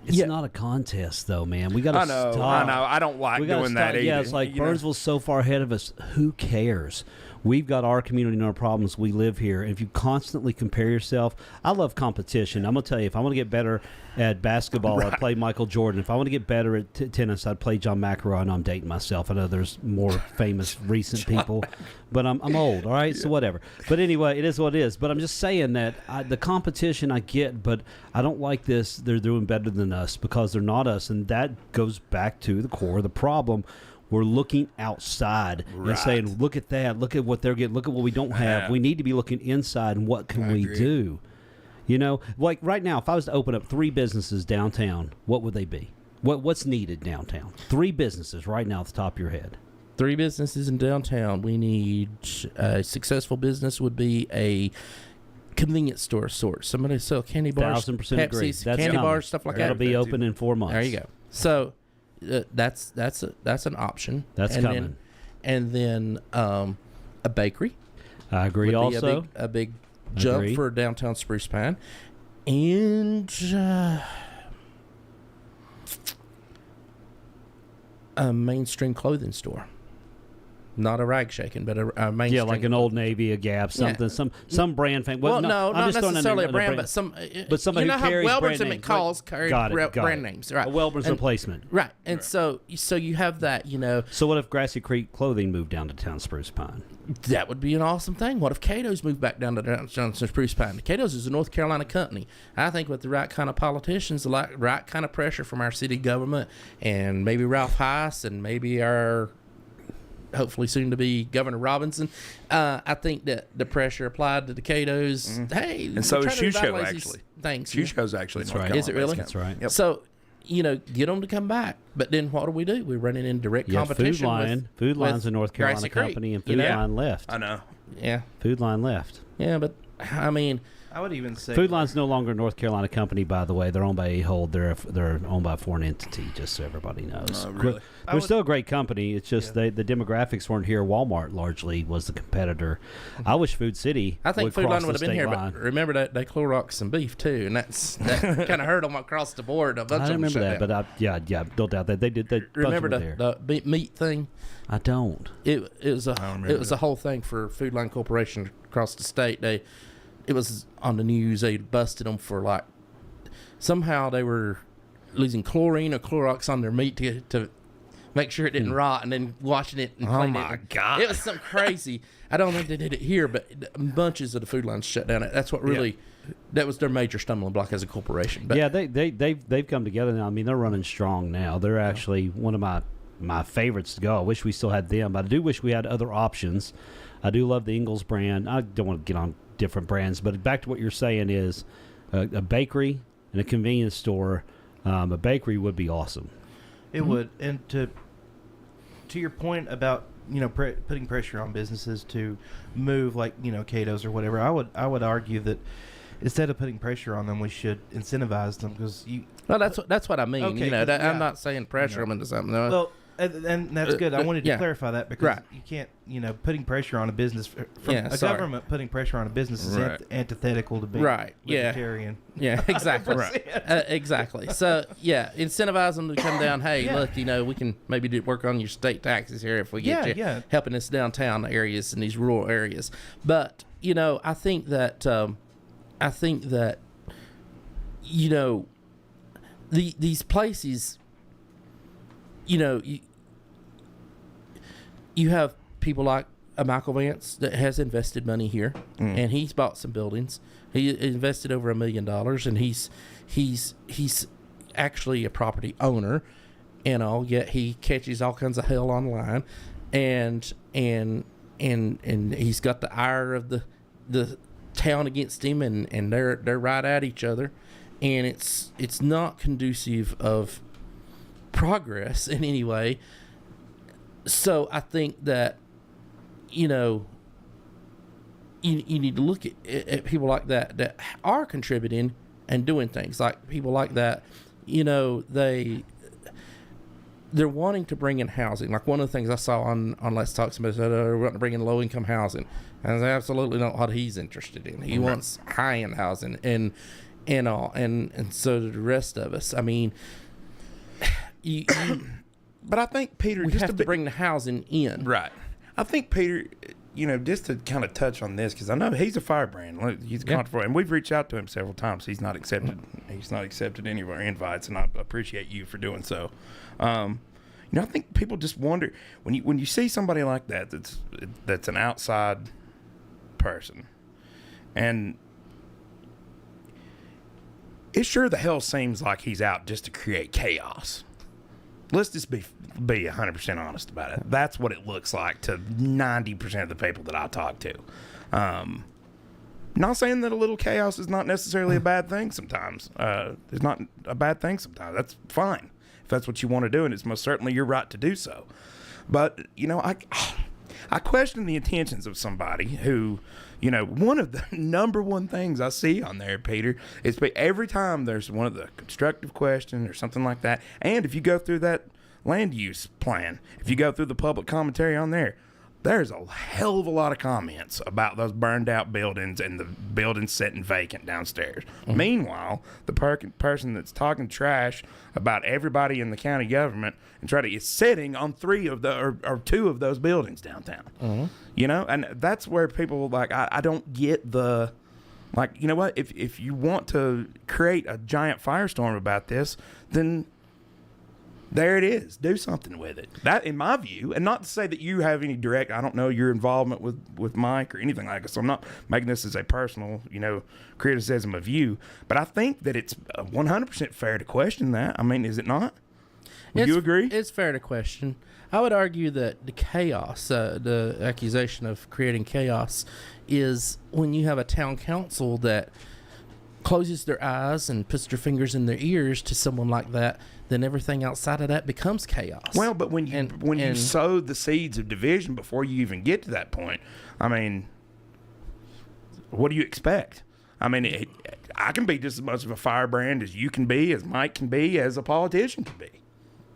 it's not a contest, though, man. We got to stop. I know. I don't like doing that either. Yeah, it's like Burnsville's so far ahead of us. Who cares? We've got our community and our problems. We live here. And if you constantly compare yourself, I love competition. I'm going to tell you, if I want to get better at basketball, I'd play Michael Jordan. If I want to get better at tennis, I'd play John McEnroe. I know I'm dating myself. I know there's more famous recent people, but I'm old, all right? Yeah. So whatever. But anyway, it is what it is. But I'm just saying that the competition I get, but I don't like this. They're doing better than us because they're not us. And that goes back to the core of the problem. We're looking outside and saying, look at that. Look at what they're getting. Look at what we don't have. We need to be looking inside and what can we do? You know, like right now, if I was to open up 3 businesses downtown, what would they be? What's needed downtown? 3 businesses right now off the top of your head. 3 businesses in downtown. We need a successful business would be a convenience store of sorts. Somebody sell candy bars, 1,000% agree. Pepsi, candy bars, stuff like that. That'll be open in 4 months. There you go. So that's an option. That's coming. And then a bakery. I agree. Also, a big jump for downtown Spruce Pine, and a mainstream clothing store. not a rag shaking, but a mainstream. Yeah, like an Old Navy, a Gap, something, some brand thing. Well, no, I'm not just throwing necessarily a another brand, but somebody who how carries Welbers brand and names. McCall's carry brand names, right? A Welbers replacement. Right, and so you have that, So what if Grassy Creek Clothing moved down to town Spruce Pine? that would be an awesome thing. What if Cato's moved back down to Johnson Spruce Pine? Cato's is a North Carolina company. I think with the right kind of politicians, the right kind of pressure from our city government, and maybe Ralph Heiss, and maybe our hopefully soon to be Governor Robinson, I think that the pressure applied to the Cato's. Hey, And so we're is trying to Shoe Show, revitalize actually. these things. Shoe Show's actually That's North right. Carolina. Is it really? That's right. Yep. So, get them to come back. But then what do? We're running in direct Yeah, competition Food Line's with a North Carolina Grassy Creek, company, and you Food know? Line left. I know. Yeah, Food Line left. yeah, but I mean, I would even say Food Line's no longer a North Carolina company, by the way. They're owned by A-Hold. They're owned by a foreign entity, just so everybody knows. Oh, really? They're still a great company. It's just the demographics weren't here. Walmart largely was the competitor. I wish Food City I think would Food cross Line would the have been state here. line. But remember that they Clorox some beef too, and that kind of hurt them across the board. A bunch I of them remember shut that, down. but yeah, don't doubt that they did. They Remember there. the meat thing? I don't. It was remember a whole thing for Food Line Corporation across the state. It was on the news. They busted them for somehow they were losing chlorine or Clorox on their meat to make sure it didn't rot, and then washing it and cleaning it. my God. It was something crazy. I don't think they did it here, but bunches of the food lines shut down. That's what really that was their major stumbling block as a corporation. But Yeah, they've come together now. I mean, they're running strong now. They're actually one of my favorites to go. I wish we still had them, but I do wish we had other options. I do love the Ingles brand. I don't want to get on different brands, but back to what you're saying is a bakery and a convenience store. A bakery would be awesome. it would. And to your point about putting pressure on businesses to move, like Cato's or whatever, I would argue that instead of putting pressure on them, we should incentivize them, because well, that's what I mean. Okay, I'm not saying pressure them into something. No. Well, and that's good. I wanted to clarify that, because Right. you can't, putting pressure on a business from a sorry. government putting pressure on a business is Right. antithetical to being Right, yeah. libertarian. Yeah, exactly. Exactly. So, incentivize them to come down. Hey, Yeah. look, we can maybe work on your state taxes here if we get you Yeah. helping us downtown areas and these rural areas. But, I think that, these places, you have people like Michael Vance that has invested money here, and he's bought some buildings. He invested over $1 million, and he's actually a property owner and all. Yet he catches all kinds of hell online, and he's got the ire of the town against him, and they're right at each other, and it's not conducive of progress in any way. So I think that you need to look at people like that are contributing and doing things, like people like that. They're wanting to bring in housing. Like one of the things I saw on Let's Talk, somebody said they're wanting to bring in low income housing, and that's absolutely not what he's interested in. He wants high end housing and all, and so do the rest of us. I mean, But I think, Peter, we just have to bring the housing in. Right. I think, Peter, just to kind of touch on this, because I know he's a firebrand. Look, he's a controversial, and we've reached out to him several times. He's not accepted. He's not accepted any of our invites, and I appreciate you for doing so. I think people just wonder when you see somebody like that that's an outside person, and it sure the hell seems like he's out just to create chaos. Let's just be 100% honest about it. That's what it looks like to 90% of the people that I talk to. Not saying that a little chaos is not necessarily a bad thing sometimes. It's not a bad thing sometimes. That's fine if that's what you want to do, and it's most certainly your right to do so. But, I question the intentions of somebody who, one of the number one things I see on there, Peter, is every time there's one of the constructive questions or something like that, and if you go through that land use plan, if you go through the public commentary on there, there's a hell of a lot of comments about those burned out buildings and the buildings sitting vacant downstairs. Mm-hmm. Meanwhile, the person that's talking trash about everybody in the county government and is sitting on 3 of or 2 of those buildings downtown. Mm-hmm. You know, and that's where people like, I don't get the, like, you know what, if you want to create a giant firestorm about this, then there it is. Do something with it. That, in my view, and not to say that you have any direct, I don't know your involvement with Mike or anything like that, so I'm not making this as a personal, criticism of you, but I think that it's 100% fair to question that. I mean, is it not? Would you agree? It's fair to question. I would argue that the chaos, the accusation of creating chaos, is when you have a town council that closes their eyes and puts their fingers in their ears to someone like that, then everything outside of that becomes chaos. Well, but when you sow the seeds of division before you even get to that point, I mean, what do you expect? I mean, I can be just as much of a firebrand as you can be, as Mike can be, as a politician can be,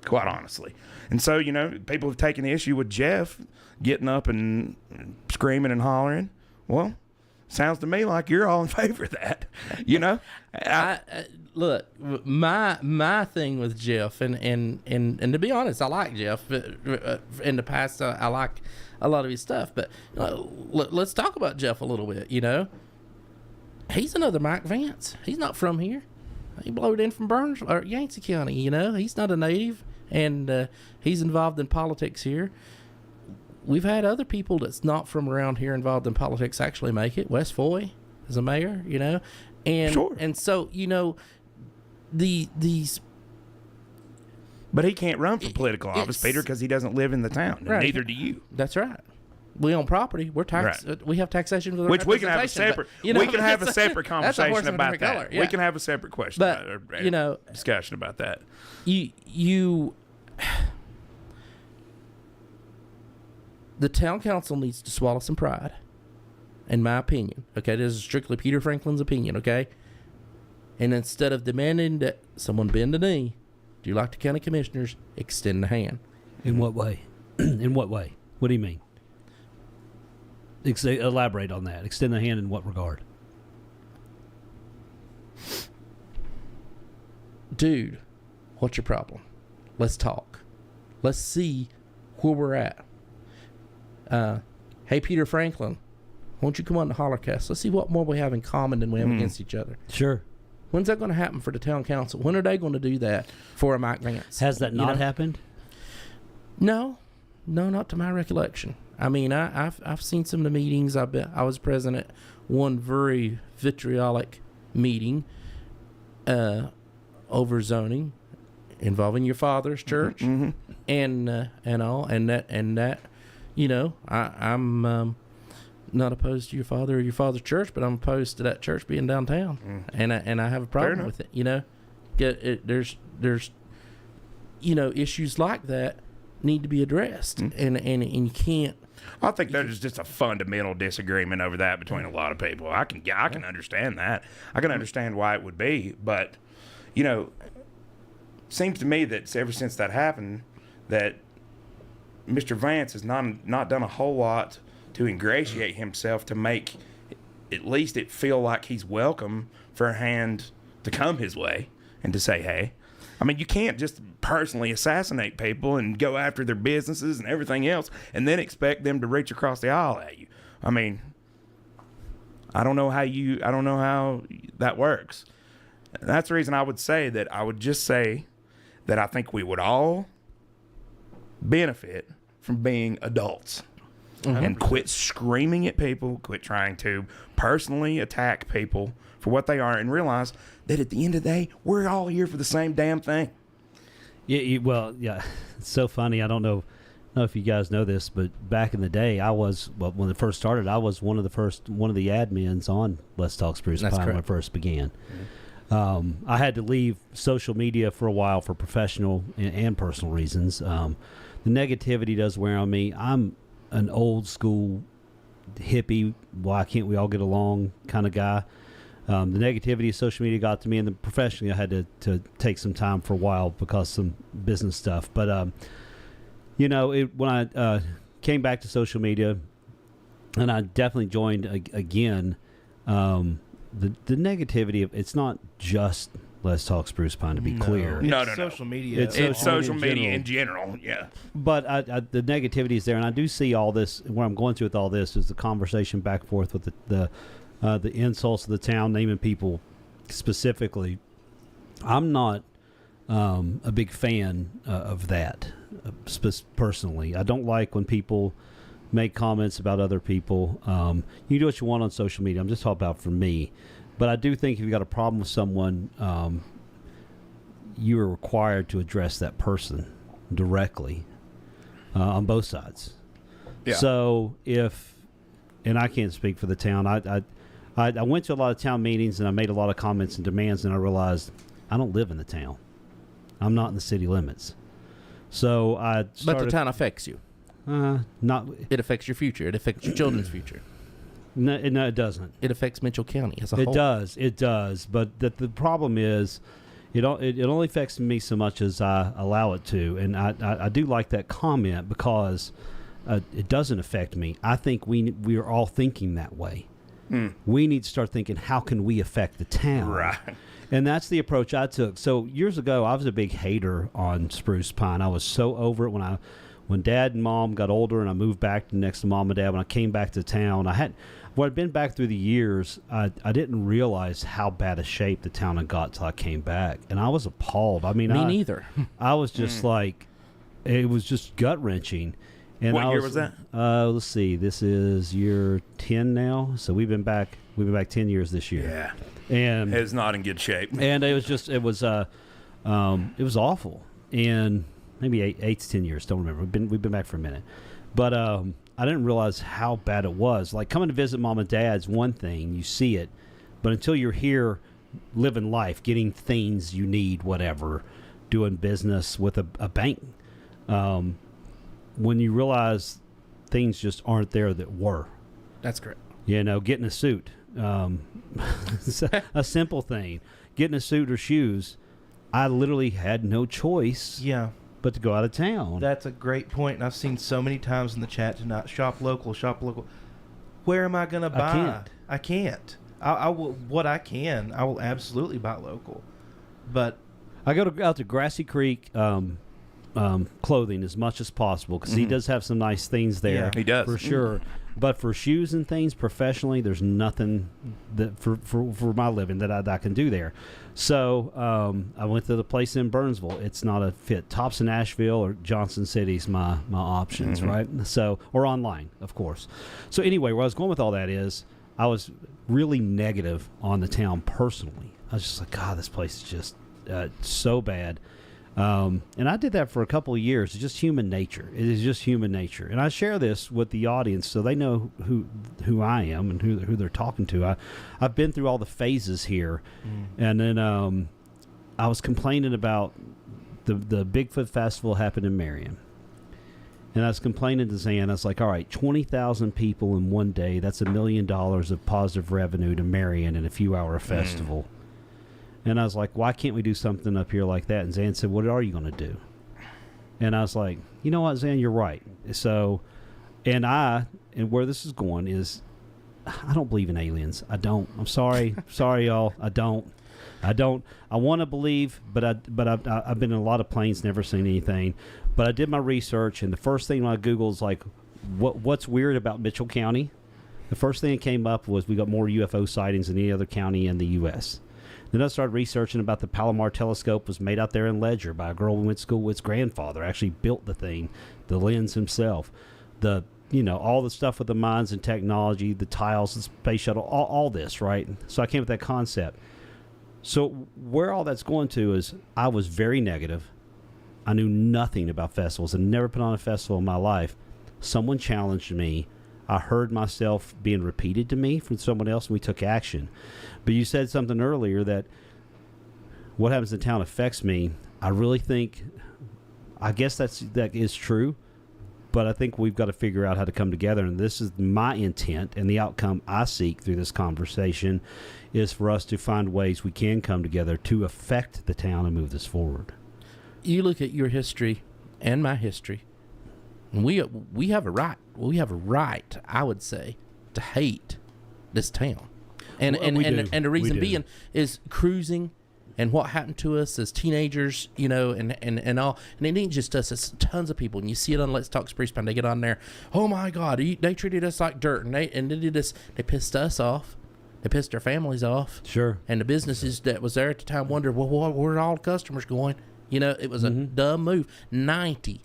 quite honestly. And so, people have taken issue with Jeff getting up and screaming and hollering. Well, sounds to me like you're all in favor of that, Look, my thing with Jeff, and to be honest, I like Jeff. In the past, I like a lot of his stuff. But let's talk about Jeff a little bit. He's another Mike Vance. He's not from here. He blowed in from Burns or Yancey County. He's not a native, and he's involved in politics here. We've had other people that's not from around here involved in politics actually make it. Wes Foy is a mayor, and sure. And so these. But he can't run for political office, Peter, because he doesn't live in the town. And right. Neither do you. That's right. We own property. We're tax. Right. We have taxation for the which we can have a separate. We can have a separate conversation about that. Color, yeah. We can have a separate question, discussion about that. The town council needs to swallow some pride, in my opinion. Okay, this is strictly Peter Franklin's opinion. Okay, and instead of demanding that someone bend the knee, do you like the county commissioners extend the hand? In what way? In what way? What do you mean? Elaborate on that. Extend the hand in what regard? Dude, what's your problem? Let's talk. Let's see where we're at. Hey, Peter Franklin, won't you come on the HollerCast? Let's see what more we have in common than we have against each other. Sure. When's that going to happen for the town council? When are they going to do that for a Mike Vance? Has that not happened? No, not to my recollection. I mean, I've seen some of the meetings. I was present at one very vitriolic meeting over zoning involving your father's church, and that. I'm not opposed to your father or your father's church, but I'm opposed to that church being downtown, and I have a problem with it. There's issues like that need to be addressed, and you can't. I think there's just a fundamental disagreement over that between a lot of people. I can understand that. I can understand why it would be, but seems to me that ever since that happened, that Mr. Vance has not done a whole lot to ingratiate himself to make at least it feel like he's welcome for a hand to come his way and to say, hey. I mean, you can't just personally assassinate people and go after their businesses and everything else and then expect them to reach across the aisle at you. I mean, I don't know how that works. That's the reason I would just say that I think we would all benefit from being adults and quit screaming at people, quit trying to personally attack people for what they are, and realize that at the end of the day, we're all here for the same damn thing. Yeah. It's so funny. I don't know if you guys know this, but back in the day, when it first started, I was one of the admins on Let's Talk Spruce Pine when I first began. I had to leave social media for a while for professional and personal reasons. The negativity does wear on me. I'm an old school hippie, why can't we all get along kind of guy. The negativity of social media got to me, and then professionally I had to take some time for a while because some business stuff. But, when I came back to social media, and I definitely joined again. The negativity of it's not just Let's Talk Spruce Pine, to be clear. No. Social media. It's social media in general. Yeah. But the negativity is there, and I do see all this. Where I'm going to with all this is the conversation back and forth with the insults of the town, naming people specifically. I'm not a big fan of that personally. I don't like when people make comments about other people. You do what you want on social media. I'm just talking about for me. But I do think if you've got a problem with someone, you are required to address that person directly on both sides. Yeah. So and I can't speak for the town. I went to a lot of town meetings and I made a lot of comments and demands, and I realized I don't live in the town. I'm not in the city limits. So I started, But the town affects you. not It affects your future. It affects your children's future. no, it doesn't. It affects Mitchell County as a whole. It does. But the problem is, it only affects me so much as I allow it to. And I do like that comment because it doesn't affect me. I think we are all thinking that way. We need to start thinking, how can we affect the town? Right. And that's the approach I took. So years ago, I was a big hater on Spruce Pine. I was so over it when Dad and Mom got older, and I moved back next to Mom and Dad. When I came back to town, I'd been back through the years. I didn't realize how bad a shape the town had got till I came back, and I was appalled. I mean, Me neither. I was just like, it was just gut wrenching. And What year was that? Let's see. This is year 10 now. So we've been back 10 years this year. Yeah. And It's not in good shape. and it was awful. And maybe 8 to 10 years, don't remember. We've been back for a minute. But I didn't realize how bad it was. Like, coming to visit Mom and Dad's one thing, you see it, but until you're here living life, getting things you need, whatever, doing business with a bank, when you realize things just aren't there that were. That's correct. Getting a suit. A simple thing. Getting a suit or shoes. I literally had no choice Yeah. but to go out of town. That's a great point, and I've seen so many times in the chat tonight, shop local, shop local. Where am I going to buy? I can't. I will, what I can, I will absolutely buy local. But I go out to Grassy Creek clothing as much as possible because he does have some nice things there. Yeah. He does. For sure. But for shoes and things professionally, there's nothing that for my living that I can do there. So I went to the place in Burnsville. It's not a fit. Tops in Asheville or Johnson City's my options, right? So, or online, of course. So anyway, where I was going with all that is I was really negative on the town personally. I was just like, God, this place is just so bad. And I did that for a couple of years. It's just human nature. It is just human nature. And I share this with the audience so they know who I am and who they're talking to. I've been through all the phases here. And then I was complaining about the Bigfoot Festival happened in Marion. And I was complaining to Zan. I was like, all right, 20,000 people in one day. That's $1 million of positive revenue to Marion in a few-hour festival. And I was like, why can't we do something up here like that? And Zan said, what are you going to do? And I was like, you know what, Zan, you're right. So, and where this is going is, I don't believe in aliens. I don't. I'm sorry. Sorry, y'all. I don't. I want to believe, but I've been in a lot of planes, never seen anything. But I did my research, and the first thing when I Googled is like, what's weird about Mitchell County? The first thing that came up was we got more UFO sightings than any other county in the U.S. Then I started researching about the Palomar telescope was made out there in Ledger by a girl we went to school with. Grandfather actually built the thing, the lens himself. All the stuff with the mines and technology, the tiles, the space shuttle, all this, right? So I came with that concept. So where all that's going to is I was very negative. I knew nothing about festivals. I never put on a festival in my life. Someone challenged me. I heard myself being repeated to me from someone else, and we took action. But you said something earlier that what happens in town affects me. I really think, I guess that is true, but I think we've got to figure out how to come together. And this is my intent, and the outcome I seek through this conversation is for us to find ways we can come together to affect the town and move this forward. You look at your history and my history, And we have a right. We have a right, I would say, to hate this town. And the reason being is cruising and what happened to us as teenagers, and all. And it ain't just us, it's tons of people. And you see it on Let's Talk Spruce Pound. They get on there, oh my God, they treated us like dirt, and they did this. They pissed us off. They pissed their families off. Sure. And the businesses that was there at the time wondered, well, where are all the customers going? It was a dumb move. 90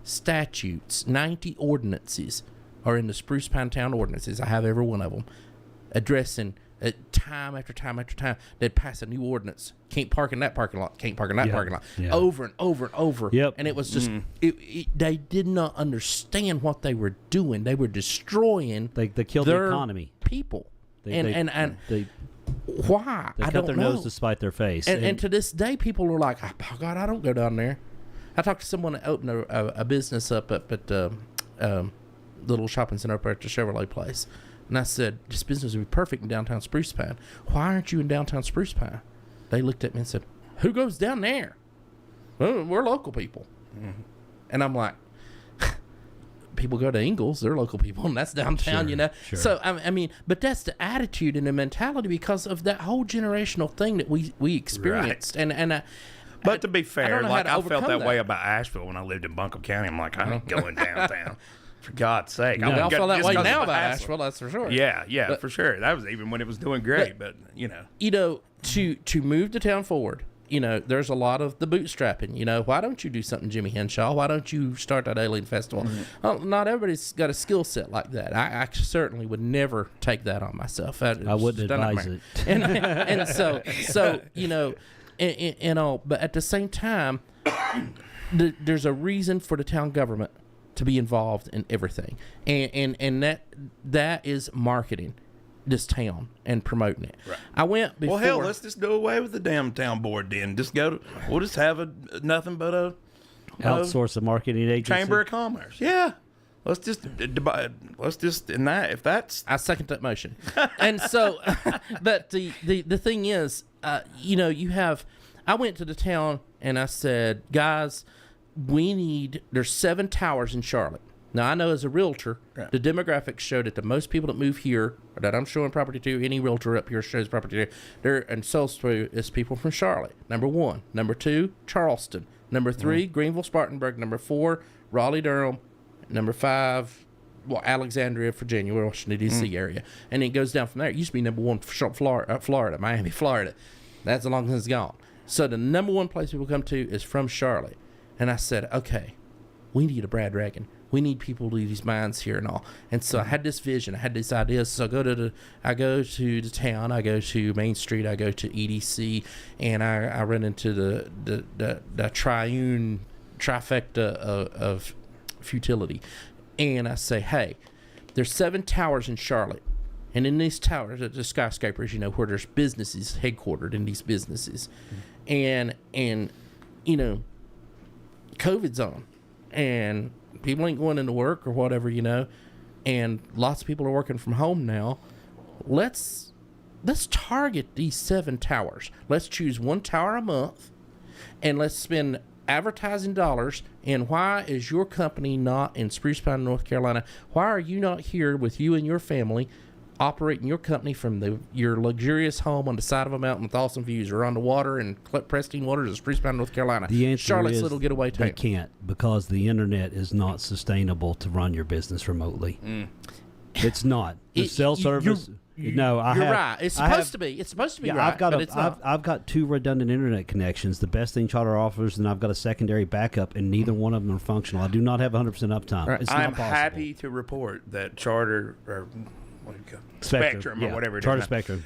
statutes, 90 ordinances are in the Spruce Pine Town ordinances. I have every one of them addressing time after time after time. They'd pass a new ordinance. Can't park in that parking lot. Can't park in that parking lot. Yeah. Over and over and over. Yep. And it was just, they did not understand what they were doing. They were destroying They killed the economy. People. They Why? I cut don't their know. nose to spite their face. And to this day, people are like, oh, God, I don't go down there. I talked to someone that opened a business up at little shopping center up at the Chevrolet place. And I said, this business would be perfect in downtown Spruce Pine. Why aren't you in downtown Spruce Pine? They looked at me and said, who goes down there? Well, we're local people. Mm-hmm. And I'm like, people go to Ingalls, they're local people, and that's downtown, Sure. So, I mean, but that's the attitude and the mentality because of that whole generational thing that we experienced. Right. But to be fair, I felt that way about Asheville when I lived in Buncombe County. I'm like, I ain't going downtown. For God's sake. No. I'll feel that way now about Asheville, that's for sure. Yeah, but, for sure. That was even when it was doing great, but. To move the town forward, there's a lot of the bootstrapping. Why don't you do something, Jimmy Henshaw? Why don't you start that Alien Festival? Mm-hmm. Well, not everybody's got a skill set like that. I certainly would never take that on myself. I wouldn't advise it. And so and all, but at the same time, there's a reason for the town government to be involved in everything, and that is marketing this town and promoting it. Right. I went before. Well, hell, let's just do away with the damn town board then. We'll just have nothing but a outsource a marketing agency. Chamber of Commerce. Yeah. Let's just if that's. I second that motion. And so, but the thing is, I went to the town and I said, guys, there's 7 towers in Charlotte. Now, I know as a realtor, right, the demographics show that the most people that move here, or that I'm showing property to, any realtor up here shows property to, and sells to, is people from Charlotte. Number 1. Number 2, Charleston. Number 3, Greenville, Spartanburg. Number 4, Raleigh, Durham. Number 5, Alexandria, Virginia, Washington, D.C. area. And it goes down from there. It used to be number 1, Florida, Miami, Florida. That's a long since gone. So the number 1 place people come to is from Charlotte. And I said, okay, we need a Brad Reagan. We need people to do these mines here and all. And so I had this vision. I had these ideas. So I go to the town. I go to Main Street. I go to EDC, and I run into the trifecta of futility. And I say, hey, there's 7 towers in Charlotte. And in these towers, the skyscrapers, where there's businesses headquartered in these businesses. And COVID's on. And people ain't going into work or whatever, and lots of people are working from home now. Let's target these 7 towers. Let's choose 1 tower a month, and let's spend advertising dollars. And why is your company not in Spruce Pine, North Carolina? Why are you not here with you and your family, operating your company from your luxurious home on the side of a mountain with awesome views, or on the water and pristine waters of Spruce Pine, North Carolina? The answer Charlotte's is little getaway town. They can't, because the internet is not sustainable to run your business remotely. It's not. The cell service. You're right. It's supposed to be. It's supposed to be right. I've got 2 redundant internet connections. The best thing Charter offers, and I've got a secondary backup, and neither one of them are functional. I do not have 100% uptime. Right. It's I not am possible. happy to report that Charter, or what do you call it? Spectrum or whatever it is. Charter now, Spectrum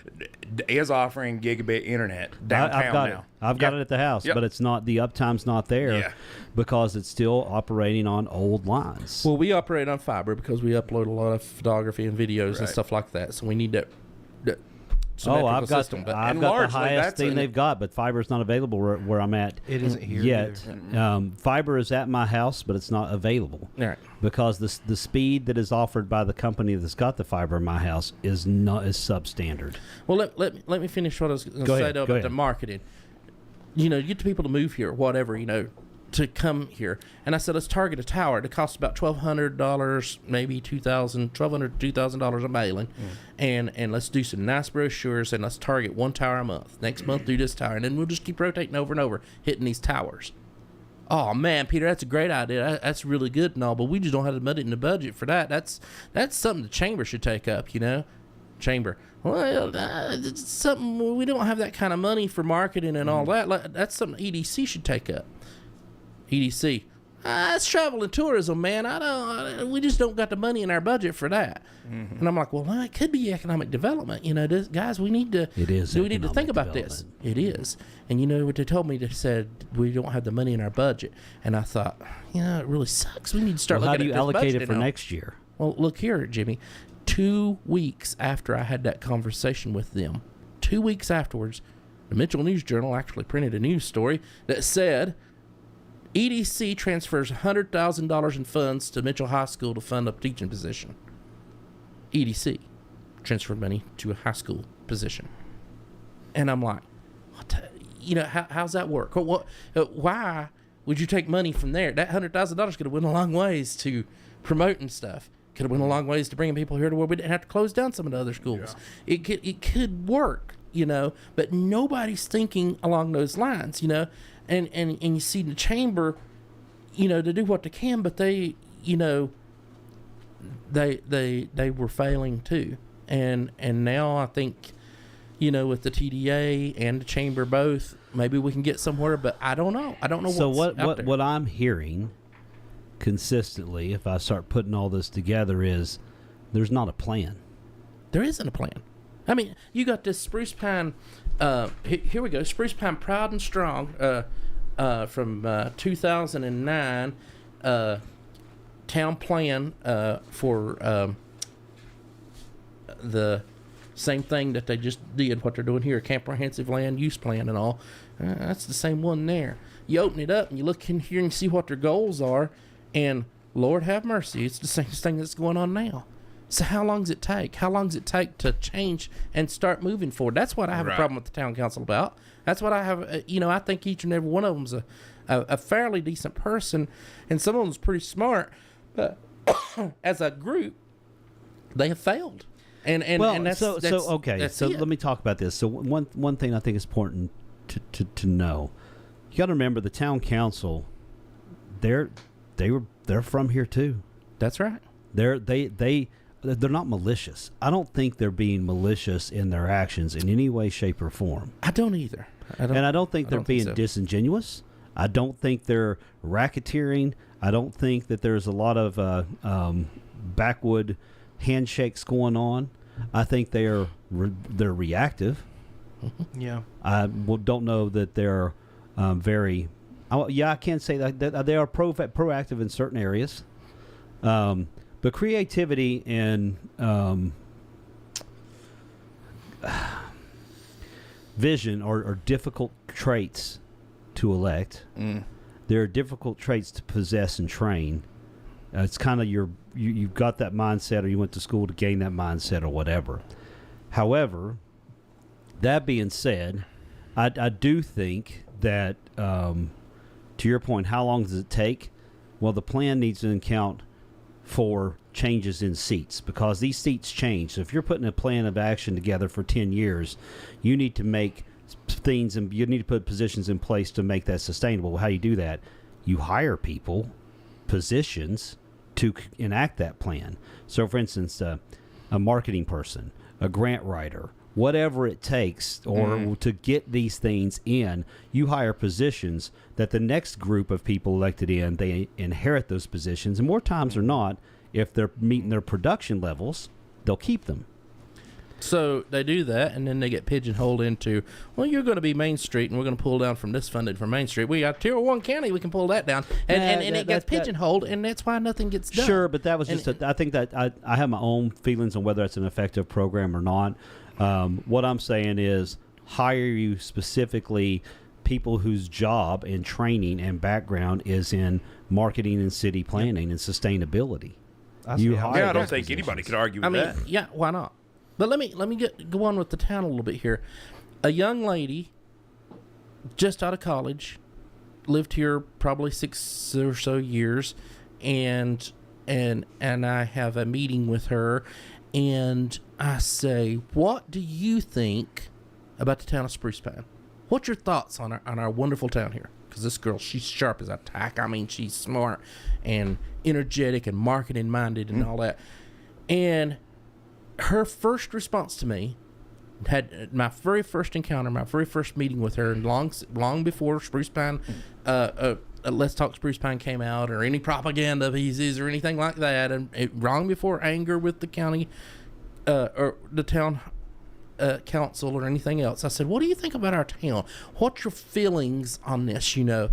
is offering gigabit internet downtown now. I've got it at the house, but it's not. The uptime's not there because it's still operating on old lines. Well, we operate on fiber because we upload a lot of photography and videos and stuff like that. So we need that I've got system. the highest thing they've got, but fiber's not available where I'm at. It isn't here yet. Fiber is at my house, but it's not available. All right. Because the speed that is offered by the company that's got the fiber in my house is substandard. Well, let me finish what I was going to say about the marketing. You get the people to move here, whatever. to come here. And I said, let's target a tower. It costs about $1,200, maybe $1,200 to $2,000 a mailing. And let's do some nice brochures, and let's target one tower a month. Next month, do this tower. And then we'll just keep rotating over and over, hitting these towers. Oh, man, Peter, that's a great idea. That's really good and all, but we just don't have the money in the budget for that. That's something the chamber should take up, you know? Chamber. Well, it's something, we don't have that kind of money for marketing and all that. That's something EDC should take up. EDC. That's travel and tourism, man. We just don't got the money in our budget for that. And I'm like, well, it could be economic development. You know, guys, we need to. It is. We need to think about this. It is. And you know what they told me? They said we don't have the money in our budget. And I thought, you know, it really sucks. We need to start looking at this budget. How do you allocate it for next year? Well, look here, Jimmy. 2 weeks after I had that conversation with them, 2 weeks afterwards, the Mitchell News Journal actually printed a news story that said EDC transfers $100,000 in funds to Mitchell High School to fund a teaching position. EDC transferred money to a high school position. And I'm like, you know, how's that work? Why would you take money from there? That $100,000 could have went a long ways to promoting stuff. Could have went a long ways to bringing people here to where we didn't have to close down some of the other schools. Yeah. It could work, you know, but nobody's thinking along those lines, you know. And you see the chamber, you know, to do what they can, but they, you know, they were failing too. And now I think, you know, with the TDA and the chamber both, maybe we can get somewhere, but I don't know. I don't know so what's out there. What I'm hearing consistently, if I start putting all this together, is there's not a plan. There isn't a plan. I mean, you got this Spruce Pine, here we go, Spruce Pine Proud and Strong from 2009 town plan for the same thing that they just did, what they're doing here, comprehensive land use plan and all. That's the same one there. You open it up and you look in here and see what their goals are, and Lord have mercy, it's the same thing that's going on now. So how long does it take? How long does it take to change and start moving forward? That's what I have a problem with the town council about. That's what I have, you know, I think each and every one of them's a fairly decent person, and some of them's pretty smart, but as a group, they have failed. And that's okay. So let me talk about this. So one thing I think is important to know, you got to remember the town council, they're from here too. That's right. They're not malicious. I don't think they're being malicious in their actions in any way, shape, or form. I don't either. I don't think they're being disingenuous. I don't think they're racketeering. I don't think that there's a lot of backwood handshakes going on. I think they're reactive. Yeah. I don't know that they're very. I can't say that they are proactive in certain areas. But creativity and vision are difficult traits to elect. They're difficult traits to possess and train. It's kind of you've got that mindset, or you went to school to gain that mindset, or whatever. However, that being said, I do think that to your point, how long does it take? Well, the plan needs to account for changes in seats, because these seats change. So if you're putting a plan of action together for 10 years, you need to make things, and you need to put positions in place to make that sustainable. How do you do that? You hire people, positions, to enact that plan. So for instance, a marketing person, a grant writer, whatever it takes, or to get these things in, you hire positions that the next group of people elected in, they inherit those positions. And more times than not, if they're meeting their production levels, they'll keep them. So they do that, and then they get pigeonholed into, well, you're going to be Main Street, and we're going to pull down from this funded from Main Street. We got Tier 1 County, we can pull that down. And it gets pigeonholed, and that's why nothing gets done. Sure, but that was I think that I have my own feelings on whether it's an effective program or not. What I'm saying is hire you specifically people whose job and training and background is in marketing and city planning and sustainability. I don't think anybody could argue with that. Yeah, why not? But let me go on with the town a little bit here. A young lady just out of college lived here probably 6 or so years, and I have a meeting with her, and I say, "What do you think about the town of Spruce Pine? What's your thoughts on our wonderful town here?" Because this girl, she's sharp as a tack. I mean, she's smart and energetic and marketing minded and all that. And her first response to me, had my very first encounter, my very first meeting with her, and long before Spruce Pine, Let's Talk Spruce Pine came out, or any propaganda pieces or anything like that, and long before anger with the county or the town council or anything else, I said, "What do you think about our town? What's your feelings on this?" Now,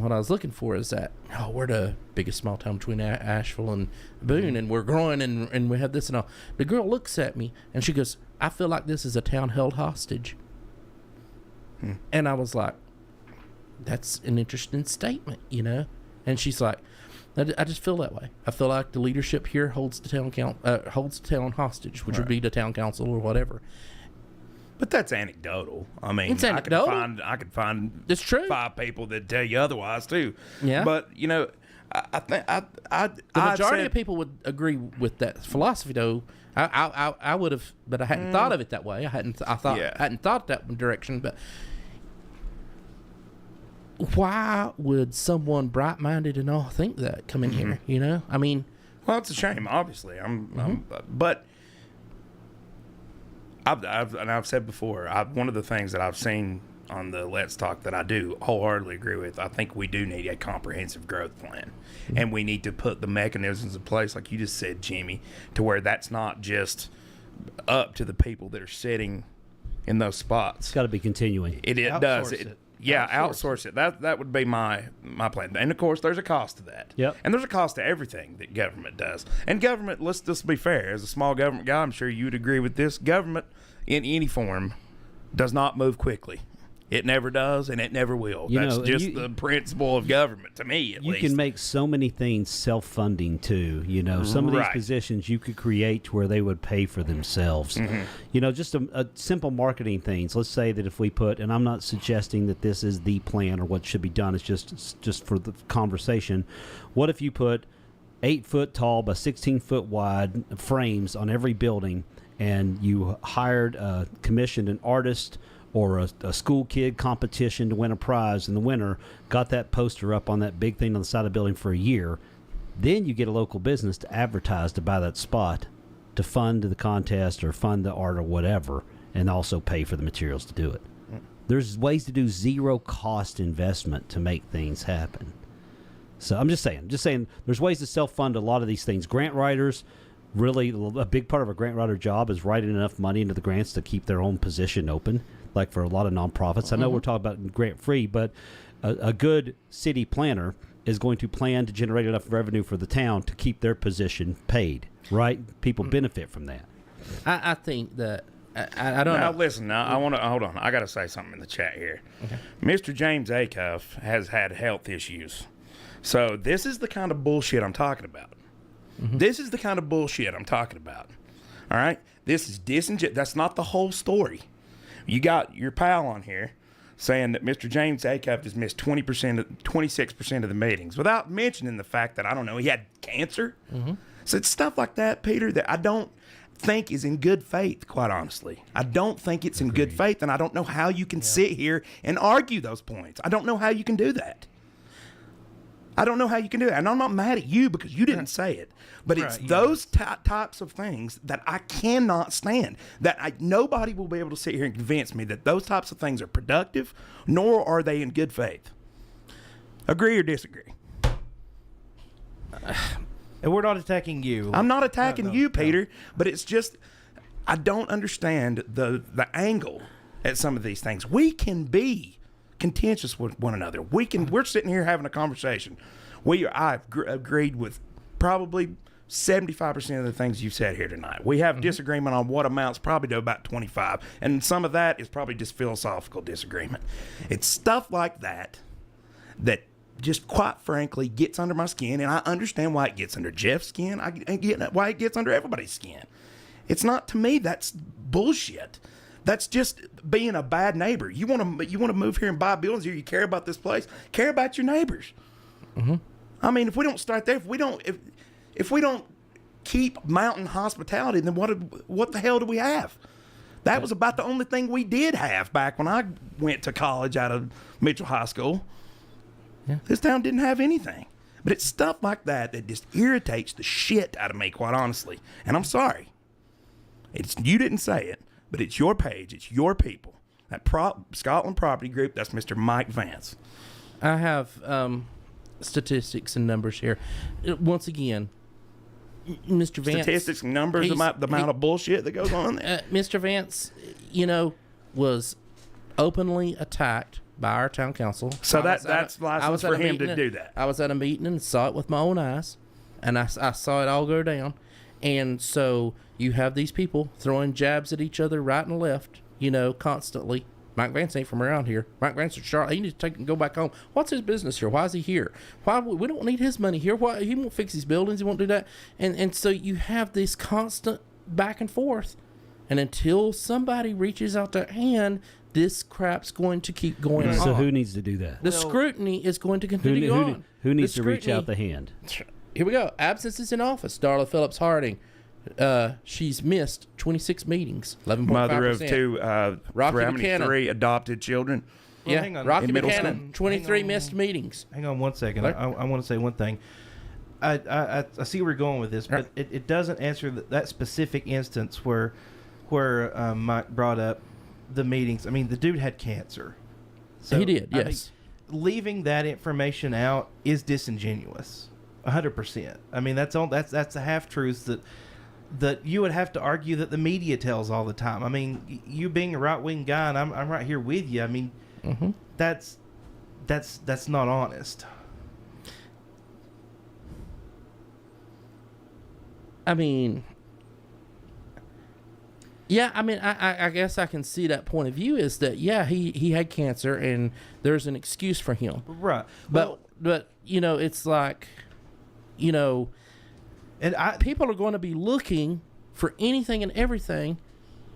what I was looking for is that, we're the biggest small town between Asheville and Boone, and we're growing, and we have this and all. The girl looks at me and she goes, "I feel like this is a town held hostage." And I was like, that's an interesting statement, And she's like, I just feel that way. I feel like the leadership here holds the town hostage, which would be the town council or whatever. But that's anecdotal. I mean, It's anecdotal. I could find It's true. 5 people that tell you otherwise too. Yeah. But I think The majority of people would agree with that philosophy, though. I would have, but I hadn't thought of it that way. I hadn't thought that direction. But why would someone bright-minded and all think that come in here? I mean, well, it's a shame. Obviously, but I've said before, one of the things that I've seen on the Let's Talk that I do wholeheartedly agree with. I think we do need a comprehensive growth plan, and we need to put the mechanisms in place, like you just said, Jimmy, to where that's not just up to the people that are sitting in those spots. It's got to be continuing. It does. Outsource it. That would be my plan. And of course, there's a cost to that. Yep. And there's a cost to everything that government does. And government, let's just be fair, as a small government guy, I'm sure you would agree with this. Government, in any form, does not move quickly. It never does, and it never will. That's just the principle of government, to me, at least. You can make so many things self-funding, too. Some of these positions you could create where they would pay for themselves. Just a simple marketing things. Let's say that if we put, and I'm not suggesting that this is the plan or what should be done, it's just for the conversation. What if you put 8 foot tall by 16 foot wide frames on every building, and you hired, commissioned an artist or a school kid competition to win a prize in the winter, got that poster up on that big thing on the side of the building for a year, then you get a local business to advertise to buy that spot to fund the contest or fund the art or whatever, and also pay for the materials to do it. There's ways to do zero cost investment to make things happen. So I'm just saying there's ways to self-fund a lot of these things. Grant writers, really a big part of a grant writer job is writing enough money into the grants to keep their own position open. Like for a lot of nonprofits. I know we're talking about grant-free, but a good city planner is going to plan to generate enough revenue for the town to keep their position paid, right? People benefit from that. I think that, I don't know. Now, listen, I want to, hold on. I got to say something in the chat here. Okay. Mr. James Acuff has had health issues. So this is the kind of bullshit I'm talking about. This is the kind of bullshit I'm talking about. All right? This is disingenuous. That's not the whole story. You got your pal on here saying that Mr. James Acuff has missed 26% of the meetings, without mentioning the fact that, I don't know, he had cancer. So it's stuff like that, Peter, that I don't think is in good faith, quite honestly. I don't think it's in good faith, and I don't know how you can sit here and argue those points. I don't know how you can do that. And I'm not mad at you because you didn't say it. But it's those types of things that I cannot stand. That nobody will be able to sit here and convince me that those types of things are productive, nor are they in good faith. Agree or disagree? And we're not attacking you. I'm not attacking you, Peter. But it's just, I don't understand the angle at some of these things. We can be contentious with one another. We're sitting here having a conversation. I've agreed with probably 75% of the things you've said here tonight. We have disagreement on what amounts probably to about 25, and some of that is probably just philosophical disagreement. It's stuff like that just quite frankly gets under my skin, and I understand why it gets under Jeff's skin. I get why it gets under everybody's skin. It's not, to me, that's bullshit. That's just being a bad neighbor. You want to move here and buy buildings here. You care about this place. Care about your neighbors. Mm-hmm. I mean, if we don't start there, if we don't keep mountain hospitality, then what the hell do we have? That was about the only thing we did have back when I went to college out of Mitchell High School. Yeah. This town didn't have anything. But it's stuff like that just irritates the shit out of me, quite honestly. And I'm sorry. You didn't say it, but it's your page. It's your people. That Scotland Property Group, that's Mr. Mike Vance. I have statistics and numbers here. Once again, Mr. Vance. Statistics and numbers, the amount of bullshit that goes on there. Mr. Vance, was openly attacked by our town council. So that's license for him to do that. I was at a meeting and saw it with my own eyes, and I saw it all go down. And so you have these people throwing jabs at each other right and left, constantly. Mike Vance ain't from around here. Mike Vance is Charlotte. He needs to take and go back home. What's his business here? Why is he here? Why we don't need his money here? Why he won't fix these buildings? He won't do that. And so you have this constant back and forth, and until somebody reaches out their hand, this crap's going to keep going on. So who needs to do that? The scrutiny is going to continue on. Who needs to reach out the hand? Here we go. Absences in office. Darla Phillips Harding. She's missed 26 meetings. 11.5%. Mother of two, Rocky Buchanan. 3 adopted children. Well, Yeah, hang on. Rocky In middle Buchanan. school. 23 missed meetings. Hang on 1 second. What? I want to say one thing. I see where you're going with this, but it doesn't answer that specific instance where Mike brought up the meetings. I mean, the dude had cancer. So, He did, I yes. mean, leaving that information out is disingenuous. 100%. I mean, that's a half truth that you would have to argue that the media tells all the time. I mean, you being a right wing guy, and I'm right here with you. I mean, that's not honest. I mean, yeah, I mean, I guess I can see that point of view is that, yeah, he had cancer and there's an excuse for him. Right. But it's like, and people are going to be looking for anything and everything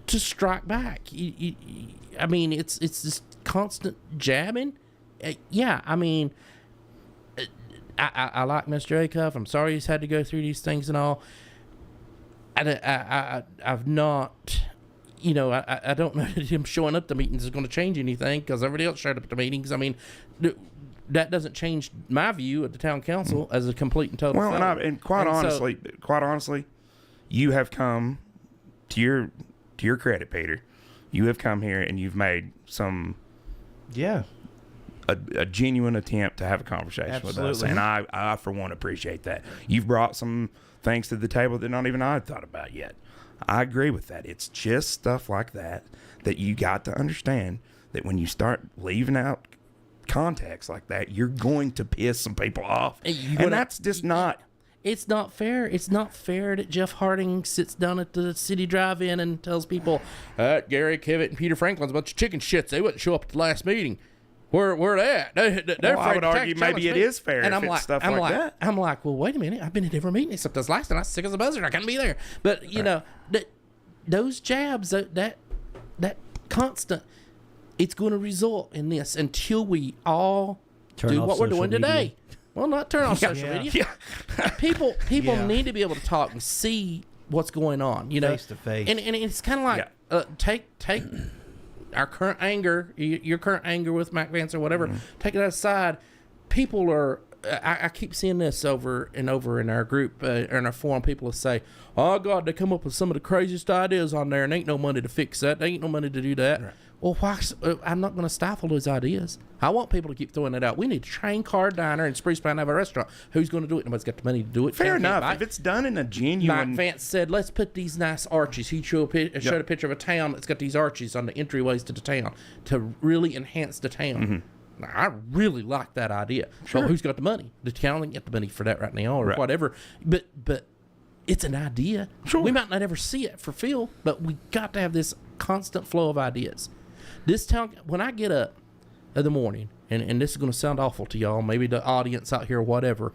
to strike back. I mean, it's this constant jabbing. Yeah, I mean, I like Mr. Acuff. I'm sorry he's had to go through these things and all. I've not, I don't know that him showing up to meetings is going to change anything because everybody else showed up to meetings. I mean, that doesn't change my view of the town council as a complete and total. Well, and quite honestly, you have come to your credit, Peter. You have come here and you've made a genuine attempt to have a conversation with us, and I for one appreciate that. You've brought some things to the table that not even I had thought about yet. I agree with that. It's just stuff like that you got to understand that when you start leaving out context like that, you're going to piss some people off, and that's just not. It's not fair. It's not fair that Jeff Harding sits down at the city drive-in and tells people, Gary, Kevin, and Peter Franklin's a bunch of chicken shits. They wouldn't show up at the last meeting. Where they at? They're I would argue maybe it is fair and if it's stuff like that. I'm like, well, wait a minute. I've been at every meeting except this last one. I was sick as a buzzard. I couldn't be there. But, those jabs, that constant, it's going to result in this until we all do what we're doing today. Well, not turn off social media. Yeah. People need to be able to talk and see what's going on, face to face. And it's kind of like take our current anger, your current anger with Mac Vance or whatever, take it aside. People are. I keep seeing this over and over in our group, in our forum. People will say, "Oh God, they come up with some of the craziest ideas on there, and ain't no money to fix that. There ain't no money to do that." Right. Well, why? I'm not going to stifle those ideas. I want people to keep throwing it out. We need a train car diner and Spruce Pine have a restaurant. Who's going to do it? Nobody's got the money to do it. Fair enough. If it's done in a genuine... Mike Vance said, let's put these nice arches. He showed a picture of a town that's got these arches on the entryways to the town to really enhance the town. Now, I really like that idea. Sure. But who's got the money? The town can get the money for that right now or whatever. But it's an idea. Sure. We might not ever see it fulfilled, but we got to have this constant flow of ideas. This town, when I get up in the morning, and this is going to sound awful to y'all, maybe the audience out here or whatever,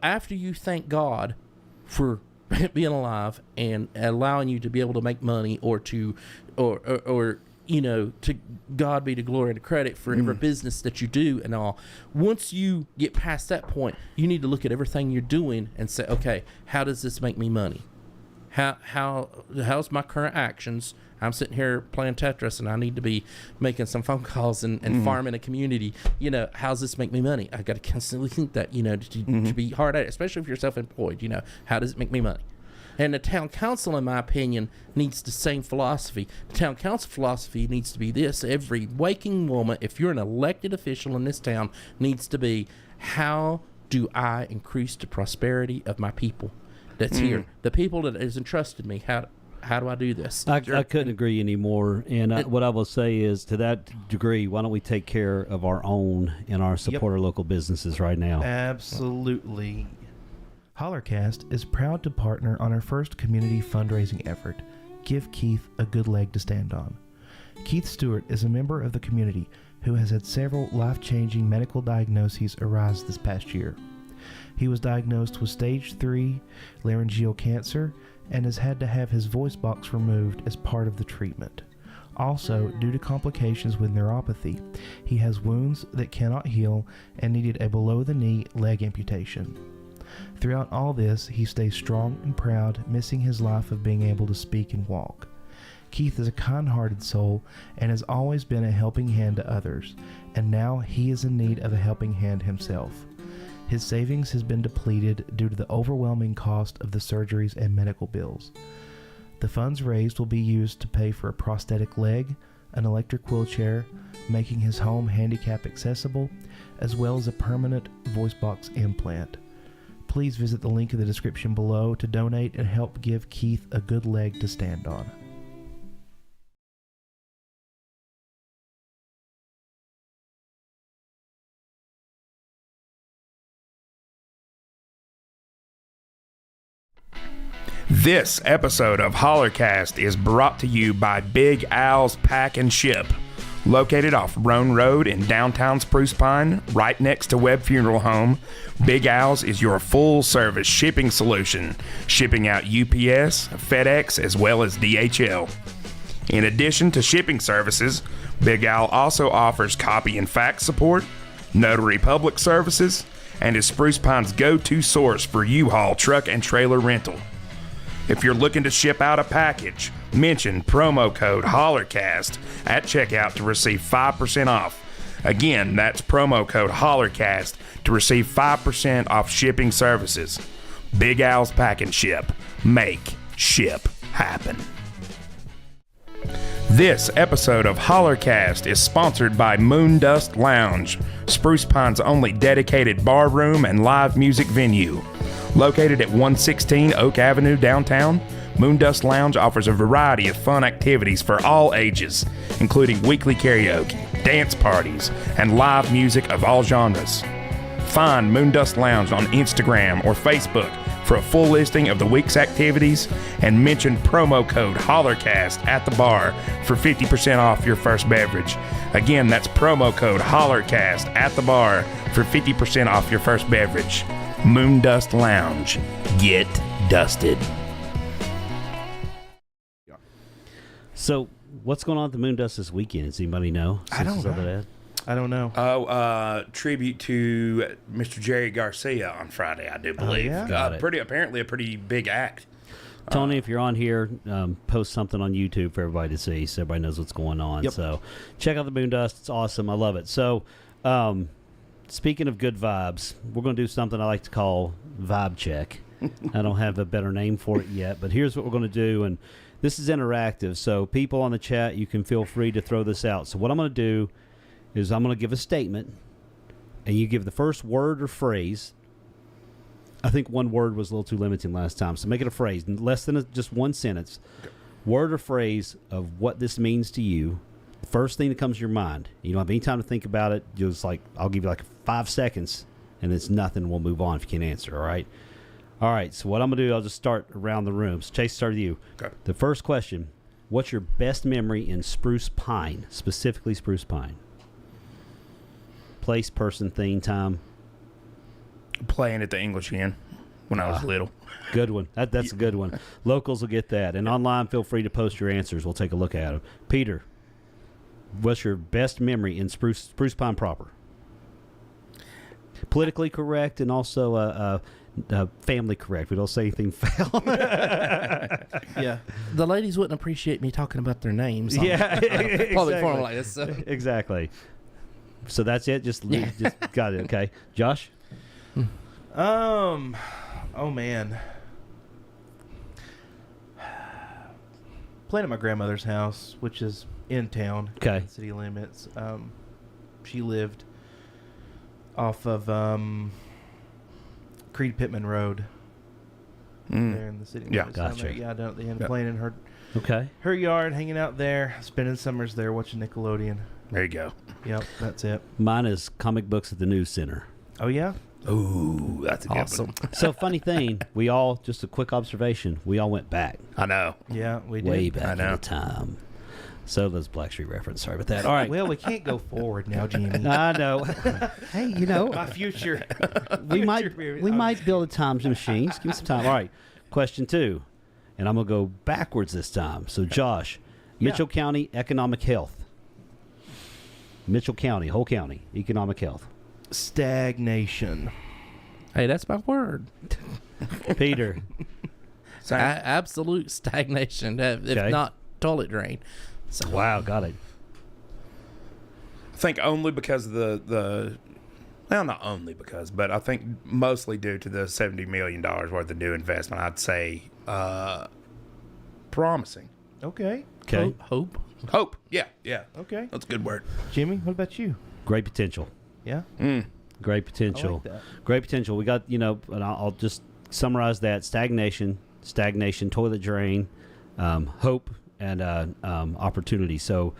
after you thank God for being alive and allowing you to be able to make money or to to God be the glory and the credit for every business that you do and all. Once you get past that point, you need to look at everything you're doing and say, okay, how does this make me money? How's my current actions? I'm sitting here playing Tetris and I need to be making some phone calls and farming a community. How's this make me money? I got to constantly think that, to be hard at it, especially if you're self-employed. How does it make me money? And the town council, in my opinion, needs the same philosophy. The town council philosophy needs to be this. Every waking moment, if you're an elected official in this town, needs to be, how do I increase the prosperity of my people that's here? The people that has entrusted me, how do I do this? I couldn't agree anymore. And what I will say is, to that degree, why don't we take care of our own and our support our local businesses right now? Absolutely. HollerCast is proud to partner on our first community fundraising effort, Give Keith a Good Leg to Stand On. Keith Stewart is a member of the community who has had several life-changing medical diagnoses arise this past year. He was diagnosed with stage 3 laryngeal cancer and has had to have his voice box removed as part of the treatment. Also, due to complications with neuropathy, he has wounds that cannot heal and needed a below-the-knee leg amputation. Throughout all this, he stays strong and proud, missing his life of being able to speak and walk. Keith is a kind-hearted soul and has always been a helping hand to others, and now he is in need of a helping hand himself. His savings has been depleted due to the overwhelming cost of the surgeries and medical bills. The funds raised will be used to pay for a prosthetic leg, an electric wheelchair, making his home handicap accessible, as well as a permanent voice box implant. Please visit the link in the description below to donate and help give Keith a good leg to stand on. This episode of HollerCast is brought to you by Big Al's Pack and Ship. Located off Roan Road in downtown Spruce Pine, right next to Webb Funeral Home, Big Al's is your full-service shipping solution, shipping out UPS, FedEx, as well as DHL. In addition to shipping services, Big Al also offers copy and fax support, notary public services, and is Spruce Pine's go-to source for U-Haul truck and trailer rental. If you're looking to ship out a package, mention promo code HollerCast at checkout to receive 5% off. Again, that's promo code HollerCast to receive 5% off shipping services. Big Al's Pack and Ship. Make ship happen. This episode of HollerCast is sponsored by Moondust Lounge, Spruce Pine's only dedicated bar room and live music venue. Located at 116 Oak Avenue downtown, Moondust Lounge offers a variety of fun activities for all ages, including weekly karaoke, dance parties, and live music of all genres. Find Moondust Lounge on Instagram or Facebook for a full listing of the week's activities, and mention promo code HollerCast at the bar for 50% off your first beverage. Again, that's promo code HollerCast at the bar for 50% off your first beverage. Moondust Lounge. Get dusted. So, what's going on at the Moondust this weekend? Does anybody know? I don't know. Tribute to Mr. Jerry Garcia on Friday, I do believe. yeah? Got it. Apparently a pretty big act. Tony, if you're on here, post something on YouTube for everybody to see so everybody knows what's going on. Yep. So, check out the Moondust. It's awesome. I love it. So, speaking of good vibes, we're going to do something I like to call vibe check. I don't have a better name for it yet, but here's what we're going to do. And this is interactive, so people on the chat, you can feel free to throw this out. So what I'm going to do is I'm going to give a statement, and you give the first word or phrase. I think one word was a little too limiting last time, so make it a phrase, less than just one sentence. Okay. Word or phrase of what this means to you. First thing that comes to your mind. You don't have any time to think about it. You'll just I'll give you 5 seconds, and it's nothing. We'll move on if you can't answer, all right? All right, so what I'm going to do, I'll just start around the room. So Chase, start with you. Okay. The first question, what's your best memory in Spruce Pine, specifically Spruce Pine? Place, person, thing, time? Playing at the English Inn when I was little. Good one. That's a good one. Locals will get that. And online, feel free to post your answers. We'll take a look at them. Peter, what's your best memory in Spruce Pine proper? Politically correct and also family correct. We don't say anything foul. Yeah. The ladies wouldn't appreciate me talking about their names. Yeah, Public forum like this. So. Exactly. So that's it. Just got it. Okay, Josh. Oh man. Playing at my grandmother's house, which is in town, Okay. in city limits. She lived off of Creed Pittman Road there in the city Yeah, limits. Down gotcha. there. Yeah, down at the end, Yep. playing in her Okay. yard, hanging out there, spending summers there, watching Nickelodeon. There you go. Yep, that's it. Mine is comic books at the news center. Oh yeah. Ooh, that's a good Awesome. one. So funny thing, just a quick observation. We all went back I know. Yeah, we did. way I back in know. the time. So there's Blackstreet reference. Sorry about that. All right. Well, we can't go forward now, Jimmy. I know. Hey, My future. we future- might build a time machine. Just give me some time. All right. Question 2, and I'm gonna go backwards this time. So, Josh, Mitchell County economic health. Mitchell County, whole county, economic health. Stagnation. Hey, that's my word. Peter. Absolute stagnation, if Okay. not toilet drain. So, Wow, got it. I think only because of the well, not only because, but I think mostly due to the $70 million worth of new investment, I'd say promising. Okay. Okay. Hope. Hope. Yeah, yeah. Okay. That's a good word. Jimmy, what about you? Great potential. Yeah. Great I potential. like that. Great potential. We got, and I'll just summarize that: stagnation, toilet drain, hope, and opportunity. So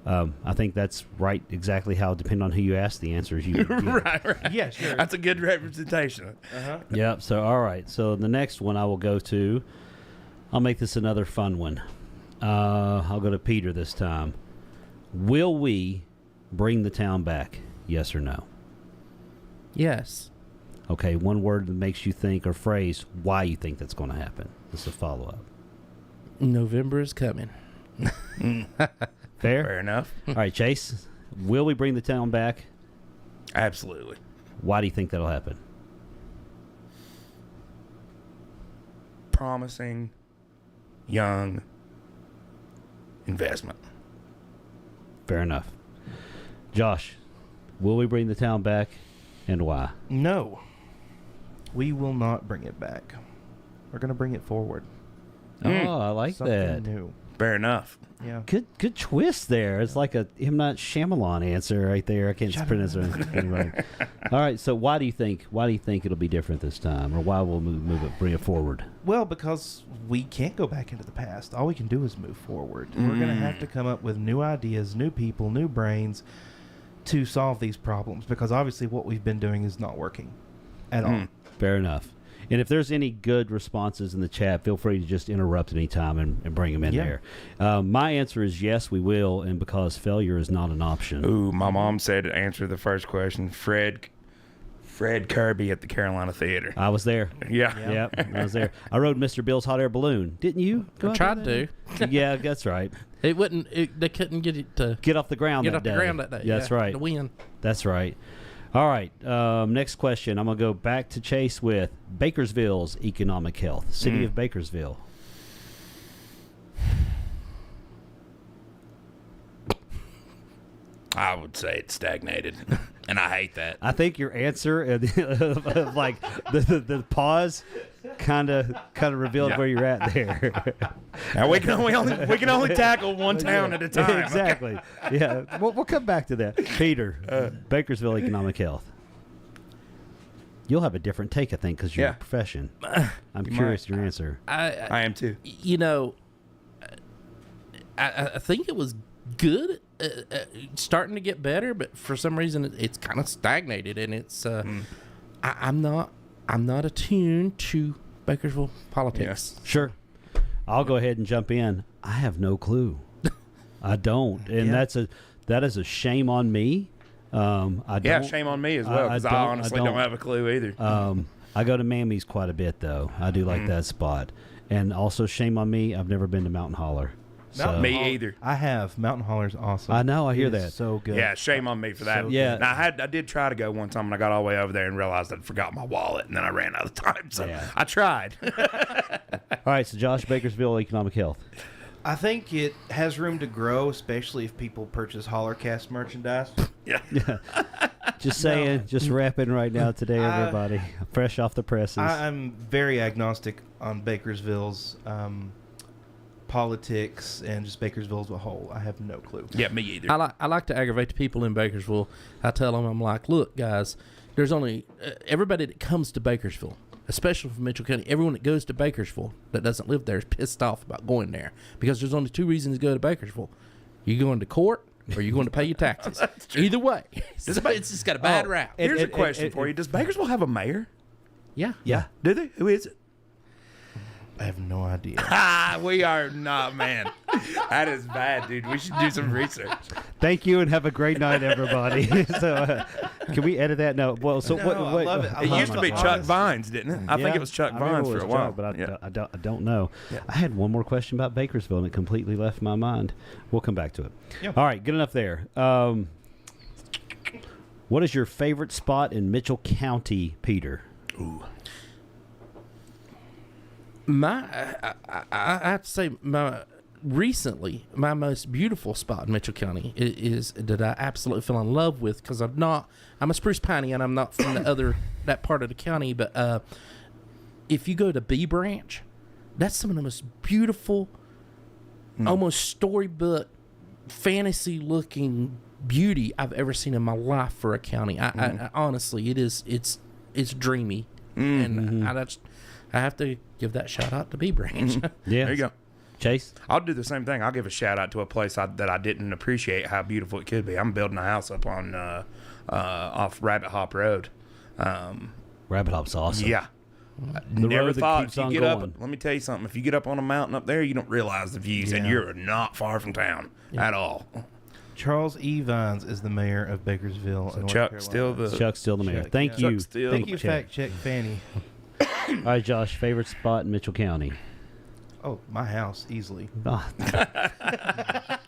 I think that's right. Exactly how, depending on who you ask, the answer is you. Right. Yeah, sure. That's a good representation. Uh-huh. Yep. So all right. So the next one I will go to. I'll make this another fun one. I'll go to Peter this time. Will we bring the town back? Yes or no? Yes. Okay. One word that makes you think, or phrase, why you think that's going to happen. This is a follow up. November is coming. Fair. Fair enough. All right, Chase. Will we bring the town back? Absolutely. Why do you think that'll happen? Promising young investment. Fair enough. Josh, will we bring the town back, and why? No. We will not bring it back. We're going to bring it forward. Oh, I like Something that. new. Fair enough. Yeah. Good twist there. It's like a M. Night Shyamalan answer right there. I can't pronounce it right. All right. So why do you think it'll be different this time, or why we'll bring it forward? Well, because we can't go back into the past. All we can do is move forward. We're going to have to come up with new ideas, new people, new brains to solve these problems, because obviously what we've been doing is not working at all. Fair enough. And if there's any good responses in the chat, feel free to just interrupt any time and bring them in there. My answer is yes, we will, and because failure is not an option. Ooh, my mom said to answer the first question, Fred Kirby at the Carolina Theater. I was there. Yeah. Yep, I was there. I rode Mr. Bill's hot air balloon. Didn't you? I tried to. Yeah, that's right. They couldn't get it to Get off the ground get that off day. the ground that day. That's Yeah, right. to win. That's right. All right. Next question. I'm going to go back to Chase with Bakersville's economic health. City of Bakersville. I would say it's stagnated, and I hate that. I think your answer, of like the pause, kind of revealed where you're at there. Now we can only tackle one town at a time. Exactly. Yeah. We'll come back to that. Peter, Bakersville economic health. You'll have a different take, I think, because you're a profession. I'm curious your answer. I am too. You know, I think it was good, starting to get better, but for some reason it's kind of stagnated, and it's I'm not attuned to Bakersville politics. Yes. Sure. I'll go ahead and jump in. I have no clue. I don't, and that is a shame on me. I don't. Yeah, shame on me as well, because I honestly don't have a clue either. I go to Mammy's quite a bit, though. I do like that spot. And also, shame on me, I've never been to Mountain Holler. So. Me either. I have. Mountain Holler's awesome. I know. I hear It is that. so good. Yeah, shame on me for that. So Yeah. Now, I did try to go one time, and I got all the way over there and realized I'd forgot my wallet, and then I ran out of time. So Yeah. I tried. All right, so Josh, Bakersville Economic Health. I think it has room to grow, especially if people purchase HollerCast merchandise. Yeah. Just saying, just rapping right now today, everybody. Fresh off the presses. I'm very agnostic on Bakersville's politics and just Bakersville as a whole. I have no clue. Yeah, me either. I like to aggravate the people in Bakersville. I tell them, I'm like, look, guys, there's only everybody that comes to Bakersville, especially from Mitchell County. Everyone that goes to Bakersville that doesn't live there is pissed off about going there because there's only two reasons to go to Bakersville: you going to court or you're going to pay your taxes. Either way, it's just got a bad rap. Here's a question for you. Does Bakersville have a mayor? Yeah. yeah. Do they? Who is it? I have no idea. We are not, man. That is bad, dude. We should do some research. Thank you and have a great night, everybody. So, can we edit that? No. Well, so No, what? I what love it. I It love used to be my Chuck honesty. Vines, didn't it? I think it was Chuck I remember Vines it for a was while. Chuck, but Yeah. I don't know. I had one more question about Bakersville, and it completely left my mind. We'll come back to it. Yeah. All right, good enough there. What is your favorite spot in Mitchell County, Peter? Ooh. I have to say, recently, my most beautiful spot in Mitchell County is that I absolutely fell in love with because I'm a Spruce Piney and I'm not from that part of the county. But if you go to B Branch, that's some of the most beautiful, almost storybook, fantasy looking beauty I've ever seen in my life for a county. I honestly, it's dreamy, and I have to give that shout out to B Branch. Yeah. There you go. Chase? I'll do the same thing. I'll give a shout out to a place that I didn't appreciate how beautiful it could be. I'm building a house up on off Rabbit Hop Road. Rabbit Hop's awesome. Yeah. The Never road that thought keeps if you on get going. up. Let me tell you something. If you get up on a mountain up there, you don't realize the views, and you're not far from town at all. Charles E. Vines is the mayor of Bakersville. So North Chuck's still Carolina. the Chuck's still the mayor. Chuck, Thank yeah. you. Chuck's still Thank the you, Chuck. fact check Fanny. All right, Josh, favorite spot in Mitchell County? Oh, my house, easily. Ah.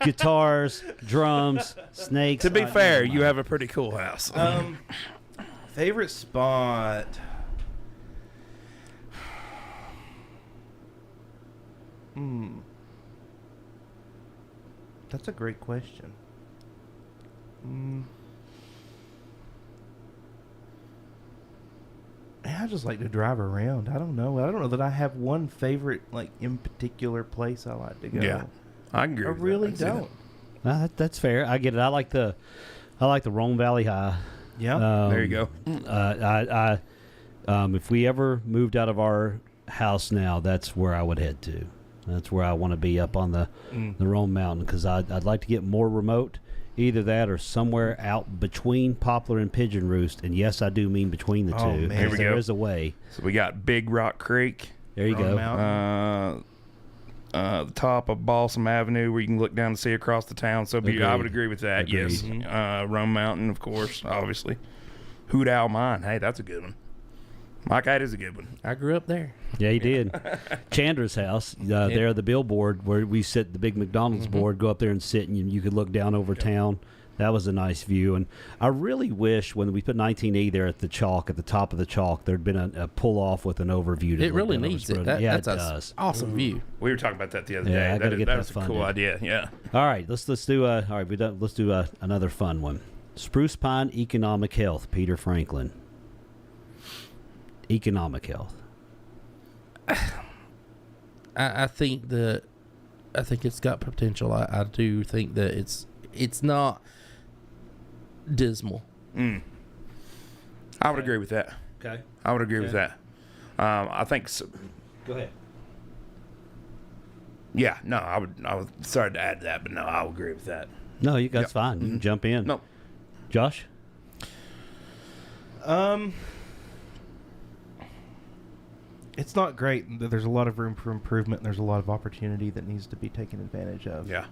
Guitars, drums, snakes. To be I- fair, you have a pretty cool house. Favorite spot. That's a great question. I just like to drive around. I don't know. I don't know that I have one favorite, like, in particular place I like to go. Yeah. I agree. I with that. really can see that. don't. That's fair. I get it. I like the Rome Valley High. Yeah. There you go. If we ever moved out of our house now, that's where I would head to. That's where I want to be, up on the Rome Mountain, because I'd like to get more remote. Either that or somewhere out between Poplar and Pigeon Roost. And yes, I do mean between the Oh, two. man. Here we There go. is a way. So we got Big Rock Creek. There you Rome go. Mountain. The top of Balsam Avenue, where you can look down and see across the town. So I Agreed. would agree with that. Yes. Agreed. Rome Mountain, of course, obviously. Hoot Owl Mine. Hey, that's a good one. Mike, that is a good one. I grew up there. Yeah, he did. Chandler's house, there at the billboard where we sit, the big McDonald's board, go up there and sit, and you could look down over town. That was a nice view. And I really wish when we put 19E there at the chalk, at the top of the chalk, there'd been a pull-off with an overview. To It look really down over needs Spruce. it. Yeah, That's it an does. awesome view. We were talking about that the other Yeah, I day. gotta get That that was a cool funded. idea. Yeah. All right, let's do another fun one. Spruce Pine Economic Health, Peter Franklin. Economic health. I think it's got potential. I do think that it's not dismal. I would agree with that. Okay. I would agree with that. I think so. Go ahead. Yeah, no, I was sorry to add to that, but no, I would agree with that. No, that's fine. You can jump in. No. Josh? It's not great. There's a lot of room for improvement, and there's a lot of opportunity that needs to be taken advantage of. Yeah.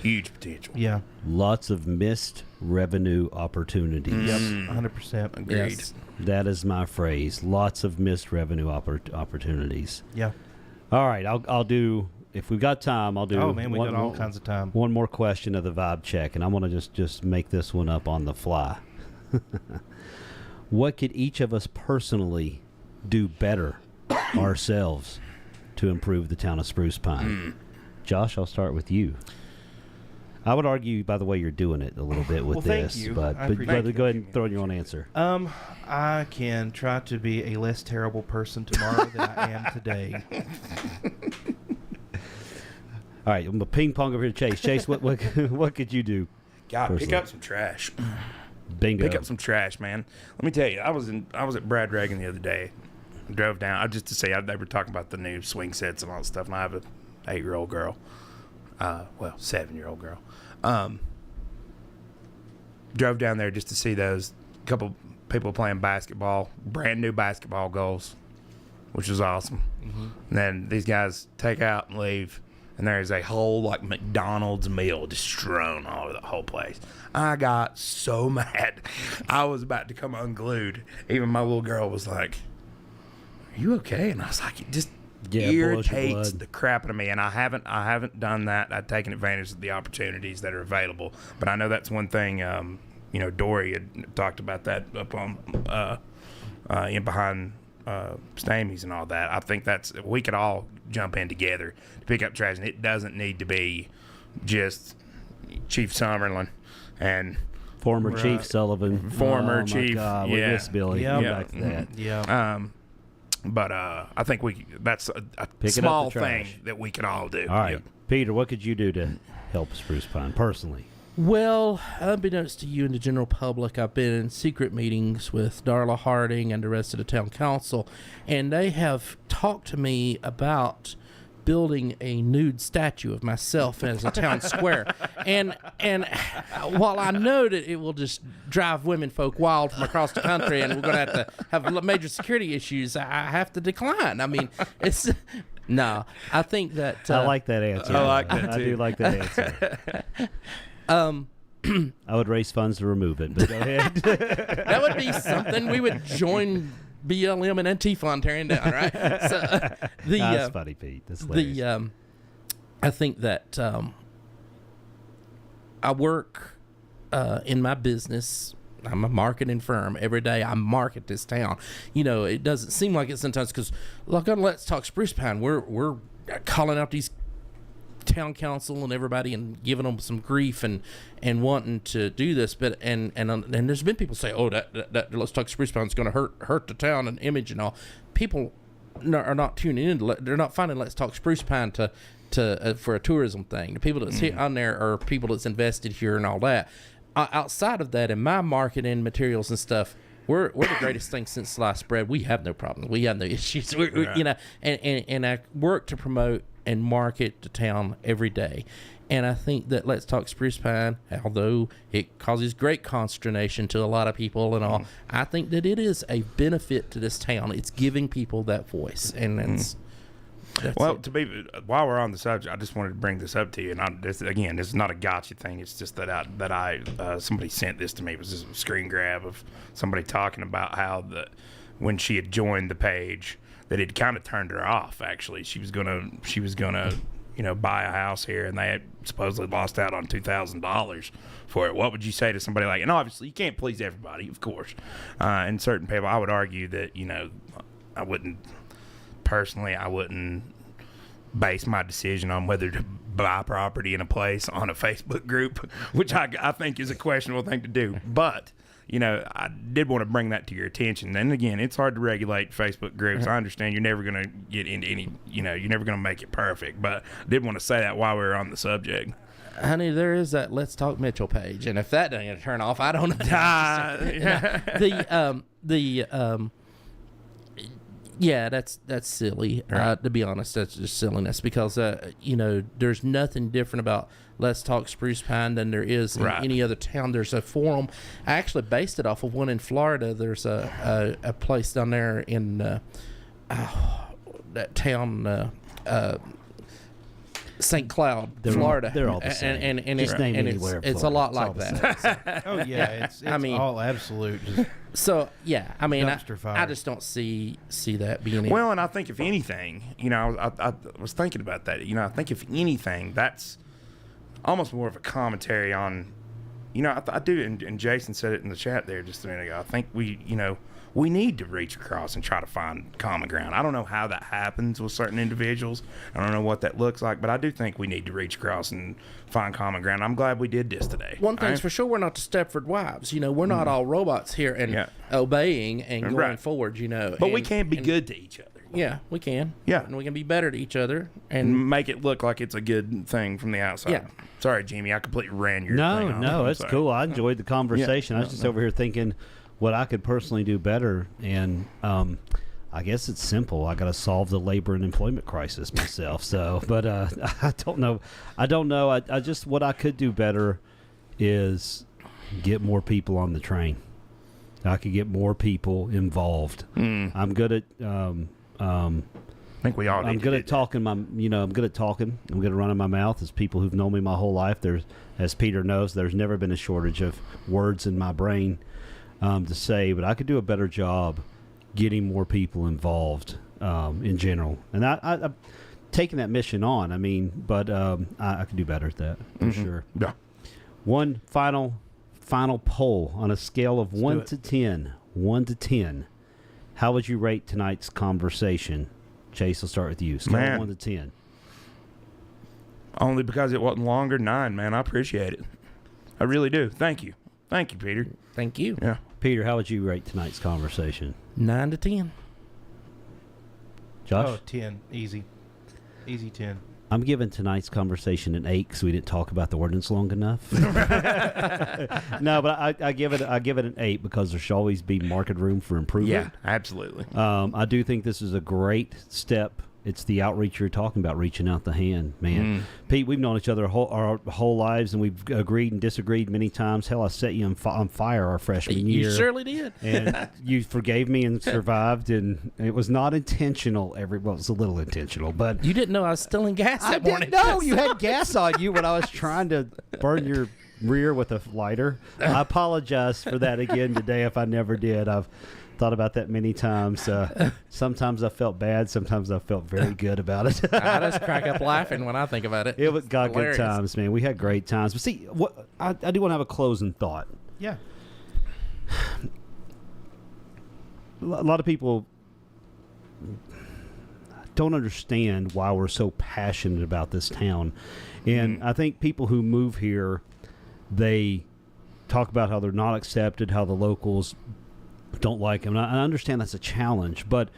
Huge potential. Yeah. Lots of missed revenue opportunities. Yep. 100%. Agreed. Yes. That is my phrase. Lots of missed revenue opportunities. Yeah. All right, I'll do. If we've got time, I'll do. Oh man, we got all kinds of time. One more question of the vibe check, and I'm gonna just make this one up on the fly. What could each of us personally do better ourselves to improve the town of Spruce Pine? Josh, I'll start with you. I would argue, by the way, you're doing it a little bit with Well, thank this, you. but I go appreciate ahead it. and throw in your own answer. I can try to be a less terrible person tomorrow than I am today. All right, I'm gonna ping pong over here to Chase. Chase, what could you do? God, pick Personally. up some trash. Bingo. Pick up some trash, man. Let me tell you, I was at Brad Reagan the other day. Drove down. Just to say, they were talking about the new swing sets and all that stuff. And I have a 8-year-old girl. 7-year-old girl. Drove down there just to see those couple people playing basketball, brand new basketball goals, which was awesome. Mm-hmm. And then these guys take out and leave, and there's a whole like McDonald's meal just strewn all over the whole place. I got so mad. I was about to come unglued. Even my little girl was like, "Are you okay?" And I was like, "It just irritates the crap out of me." And I haven't done that. I've taken advantage of the opportunities that are available. But I know that's one thing. Dory had talked about that up on in behind Stamey's and all that. I think we could all jump in together to pick up trash, and it doesn't need to be just Chief Summerlin and Former Chief Sullivan. Former my Chief, God, we yeah. miss Billy. Yeah. Go back to that. Yeah. But I think that's a Picking small up the trash. thing that we can all do. All right, Yep. Peter, what could you do to help Spruce Pine personally? Well, unbeknownst to you and the general public, I've been in secret meetings with Darla Harding and the rest of the town council, and they have talked to me about building a nude statue of myself as a town square. And while I know that it will just drive women folk wild from across the country and we're going to have major security issues, I have to decline. I mean, it's... No, I think that... I like that answer. I like that, I too. do like that answer. I would raise funds to remove it, but go ahead. That would be something. We would join BLM and Antifa on tearing down, right? So That's funny, Pete. That's hilarious. I think that I work in my business. I'm a marketing firm. Every day I market this town. You know, it doesn't seem like it sometimes because, like on Let's Talk Spruce Pine, we're calling out these town council and everybody and giving them some grief and wanting to do this, but and there's been people say, oh, that Let's Talk Spruce Pine is going to hurt the town and image and all. People are not tuning in. They're not finding Let's Talk Spruce Pine to for a tourism thing. The people that's here on there are people that's invested here and all that. Outside of that, in my marketing materials and stuff, we're the greatest thing since sliced bread. We have no problems. We have no issues. And I work to promote and market the town every day. And I think that Let's Talk Spruce Pine, although it causes great consternation to a lot of people and all, I think that it is a benefit to this town. It's giving people that voice, and that's Well, it. while we're on the subject, I just wanted to bring this up to you. And this is not a gotcha thing. It's just that somebody sent this to me. It was just a screen grab of somebody talking about how when she had joined the page, that it kind of turned her off. Actually, she was gonna buy a house here, and they had supposedly lost out on $2,000 for it. What would you say to somebody like? And obviously, you can't please everybody, of course. And certain people, I would argue that I wouldn't base my decision on whether to buy property in a place on a Facebook group, which I think is a questionable thing to do. But I did want to bring that to your attention. And again, it's hard to regulate Facebook groups. I understand you're never going to get into any, you're never going to make it perfect. But I did want to say that while we were on the subject. Honey, there is that Let's Talk Mitchell page, and if that doesn't turn off, I don't know. Yeah, that's silly. Right. To be honest, that's just silliness because there's nothing different about Let's Talk Spruce Pine than there is in any other town. There's a forum. I actually based it off of one in Florida. There's a place down there in that town. St. Cloud, They're all- Florida. they're all the same. And Just name anywhere in it's a Florida. lot It's like all the that. Oh yeah, it's I mean- all absolute. Just So yeah, I mean, Dumpster fire. I just don't see that being. Well, and I think if anything, I was thinking about that. I think if anything, that's almost more of a commentary on, I do, and Jason said it in the chat there just a minute ago. I think we need to reach across and try to find common ground. I don't know how that happens with certain individuals. I don't know what that looks like, but I do think we need to reach across and find common ground. I'm glad we did this today. One thing's for sure, we're not the Stepford wives. We're not all robots here and obeying and going Right. forward. But we can be good to each other. Yeah, we can. Yeah. And we can be better to each other. And Make it look like it's a good thing from the outside. Yeah. Sorry, Jimmy, I completely ran your thing No, off. no, I'm it's sorry. cool. I enjoyed the conversation. I was just over here thinking what I could personally do better, and I guess it's simple. I got to solve the labor and employment crisis myself. So, but I don't know. I just what I could do better is get more people on the train. I could get more people involved. I'm good at. I think we all. I'm good at talking. I'm good at talking. I'm good at running my mouth. As people who've known me my whole life, as Peter knows, there's never been a shortage of words in my brain to say. But I could do a better job getting more people involved in general. And I'm taking that mission on. I mean, but I could do better at that for sure. Yeah. One final poll on a scale of 1 do it. to 10. 1 to 10. How would you rate tonight's conversation? Chase, I'll start with you. Scale Man. of 1 to 10. Only because it wasn't longer than 9, man. I appreciate it. I really do. Thank you. Thank you, Peter. thank you. Yeah. Peter, how would you rate tonight's conversation? 9 to 10. Josh? oh 10, easy 10. I'm giving tonight's conversation an 8 because we didn't talk about the ordinance long enough. No, but I give it an 8 because there should always be market room for improvement. Yeah, absolutely. I do think this is a great step. It's the outreach you're talking about, reaching out the hand, man. Pete, we've known each other our whole lives, and we've agreed and disagreed many times. Hell, I set you on fire our freshman year. You surely did. And you forgave me and survived, and it was not intentional. Well, it was a little intentional, but You didn't know I was stealing gas that morning. no, you had gas on you when I was trying to burn your rear with a lighter. I apologize for that again today if I never did. I've thought about that many times. Sometimes I felt bad. Sometimes I felt very good about it. I just crack up laughing when I think about it. It was got Hilarious. good times, man. We had great times. But see, what I do want to have a closing thought. Yeah. A lot of people don't understand why we're so passionate about this town. And I think people who move here, they talk about how they're not accepted, how the locals don't like them. And I understand that's a challenge, but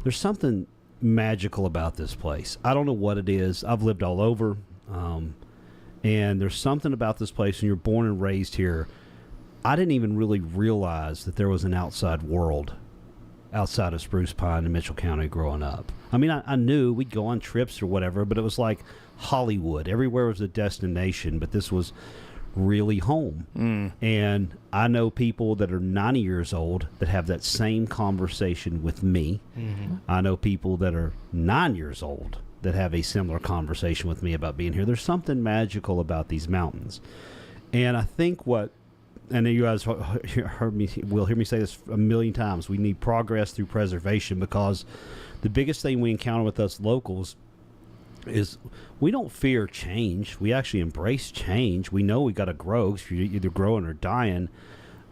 there's something magical about this place. I don't know what it is. I've lived all over, and there's something about this place when you're born and raised here. I didn't even really realize that there was an outside world outside of Spruce Pine and Mitchell County growing up. I mean, I knew we'd go on trips or whatever, but it was like Hollywood. Everywhere was a destination, but this was really home. And I know people that are 90 years old that have that same conversation with me. I know people that are 9 years old that have a similar conversation with me about being here. There's something magical about these mountains. And I think and you guys will hear me say this a million times, we need progress through preservation, because the biggest thing we encounter with us locals is we don't fear change. We actually embrace change. We know we got to grow, because you're either growing or dying.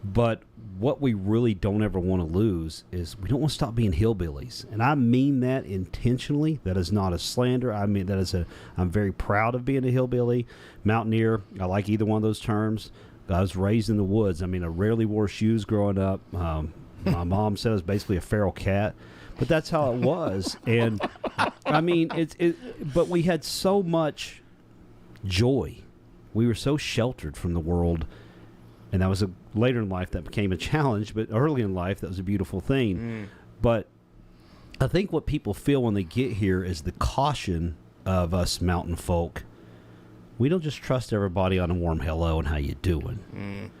But what we really don't ever want to lose is we don't want to stop being hillbillies. And I mean that intentionally. That is not a slander. I mean, I'm very proud of being a hillbilly, mountaineer. I like either one of those terms. I was raised in the woods. I mean, I rarely wore shoes growing up. My mom said I was basically a feral cat. But that's how it was. And I mean, but we had so much joy. We were so sheltered from the world. And that was later in life that became a challenge, but early in life, that was a beautiful thing. But I think what people feel when they get here is the caution of us mountain folk. We don't just trust everybody on a warm hello and how you doing.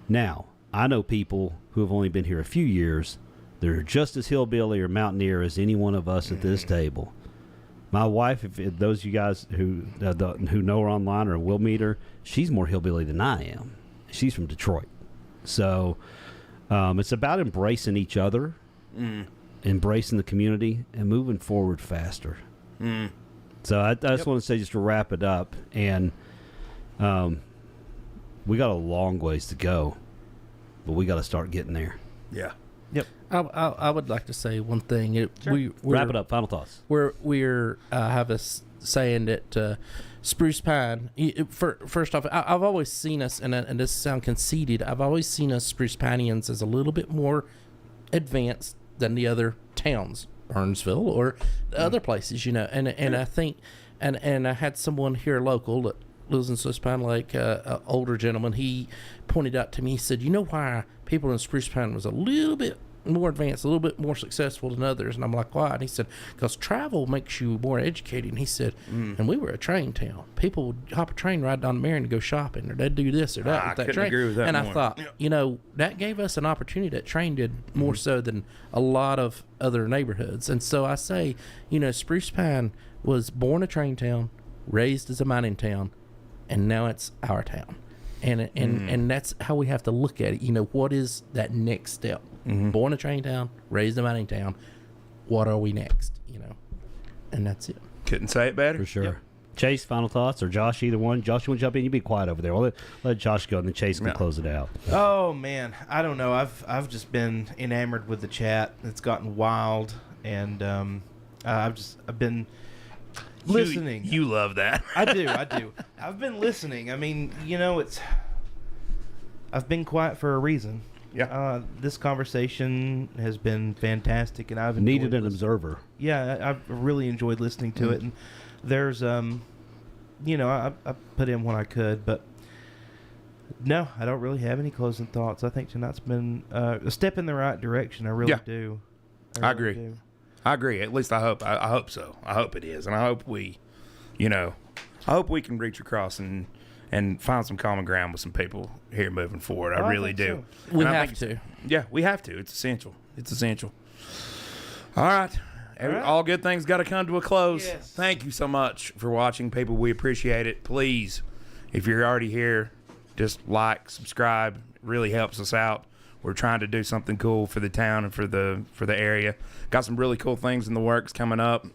Now, I know people who have only been here a few years. They're just as hillbilly or mountaineer as any one of us at this table. My wife, if those of you guys who know her online or will meet her, she's more hillbilly than I am. She's from Detroit. So it's about embracing each other, embracing the community, and moving forward faster. So I just want to say, just to wrap it up, and we got a long ways to go, but we got to start getting there. Yeah. Yep. I would like to say one thing. Wrap it up. Final thoughts. We're have a saying that spruce pine. First off, I've always seen us, and this sound conceited, I've always seen us spruce pineians as a little bit more advanced than the other towns, Burnsville or other places, you know. And I think, and I had someone here local that lives in Spruce Pine Lake, an older gentleman. He pointed out to me, he said, you know why people in Spruce Pine was a little bit more advanced, a little bit more successful than others? And I'm like, why? And he said, because travel makes you more educated. And he said, and we were a train town. People would hop a train ride down to Marion to go shopping, or they'd do this or that with that couldn't train. agree with that and more. I thought, you know, that gave us an opportunity. That train did more so than a lot of other neighborhoods. And so I say, you know, Spruce Pine was born a train town, raised as a mining town, and now it's our town. And that's how we have to look at it. You know, what is that next step? Born a train town, raised a mining town. What are we next? You know, and that's it. Couldn't say it better. For sure. Yep. Chase, final thoughts, or Josh, either one. Josh, you want to jump in? You be quiet over there. We'll let Josh go, and then Chase can close it out. Oh man, I don't know. I've just been enamored with the chat. It's gotten wild, and I've been listening. You love that. I do. I've been listening. I mean, you know, I've been quiet for a reason. Yeah. This conversation has been fantastic, and I've Needed an listening. observer. Yeah, I've really enjoyed listening to it, and there's you know, I put in what I could, but no, I don't really have any closing thoughts. I think tonight's been a step in the right direction. I really do. I agree. I agree. At least I hope. I hope so. I hope it is, and I hope we, you know, I hope we can reach across and find some common ground with some people here moving forward. I really do. So. We And I have think to. Yeah, we have to. It's essential. It's essential. All right. All good things got to come to a close. Yes. Thank you so much for watching, people. We appreciate it. Please, if you're already here, just like, subscribe. It really helps us out. We're trying to do something cool for the town and for the area. Got some really cool things in the works coming up.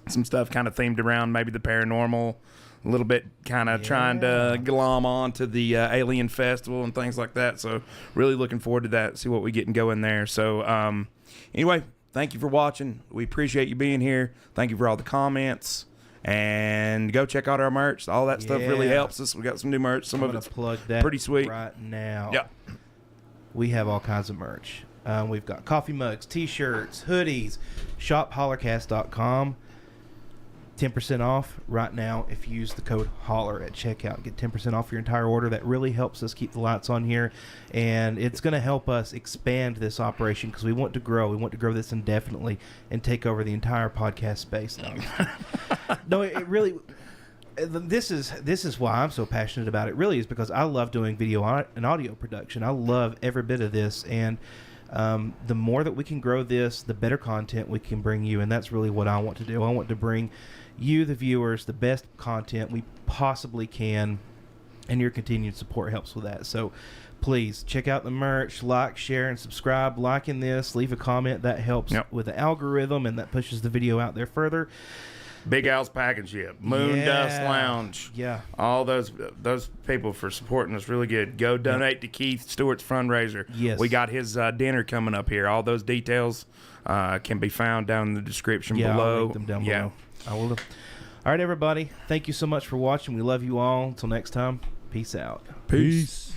Some stuff kind of themed around maybe the paranormal, a little bit kind of trying to glom on to the Alien Festival and things like that. So really looking forward to that, see what we get and go in there. So anyway, thank you for watching. We appreciate you being here. Thank you for all the comments. And go check out our merch. All that stuff really helps us. We got some new merch. Some of it's plug that pretty sweet right now. Yeah. We have all kinds of merch. We've got coffee mugs, T-shirts, hoodies. Shop HollerCast.com. 10% off right now if you use the code HOLLER at checkout. Get 10% off your entire order. That really helps us keep the lights on here, and it's going to help us expand this operation because we want to grow. We want to grow this indefinitely and take over the entire podcast space. No, it really. This is why I'm so passionate about it. Really, is because I love doing video and audio production. I love every bit of this, and the more that we can grow this, the better content we can bring you, and that's really what I want to do. I want to bring you, the viewers, the best content we possibly can, and your continued support helps with that. So please check out the merch, like, share, and subscribe. Liking this, leave a comment. That helps with the algorithm, and that pushes the video out there further. Big Al's Package Ship, Moon Dust Lounge. Yeah. All those people for supporting us really good. Go donate to Keith Stewart's fundraiser. Yes. We got his dinner coming up here. All those details can be found down in the description below. I'll link them down below. I will. All right, everybody. Thank you so much for watching. We love you all. Until next time, peace out. Peace.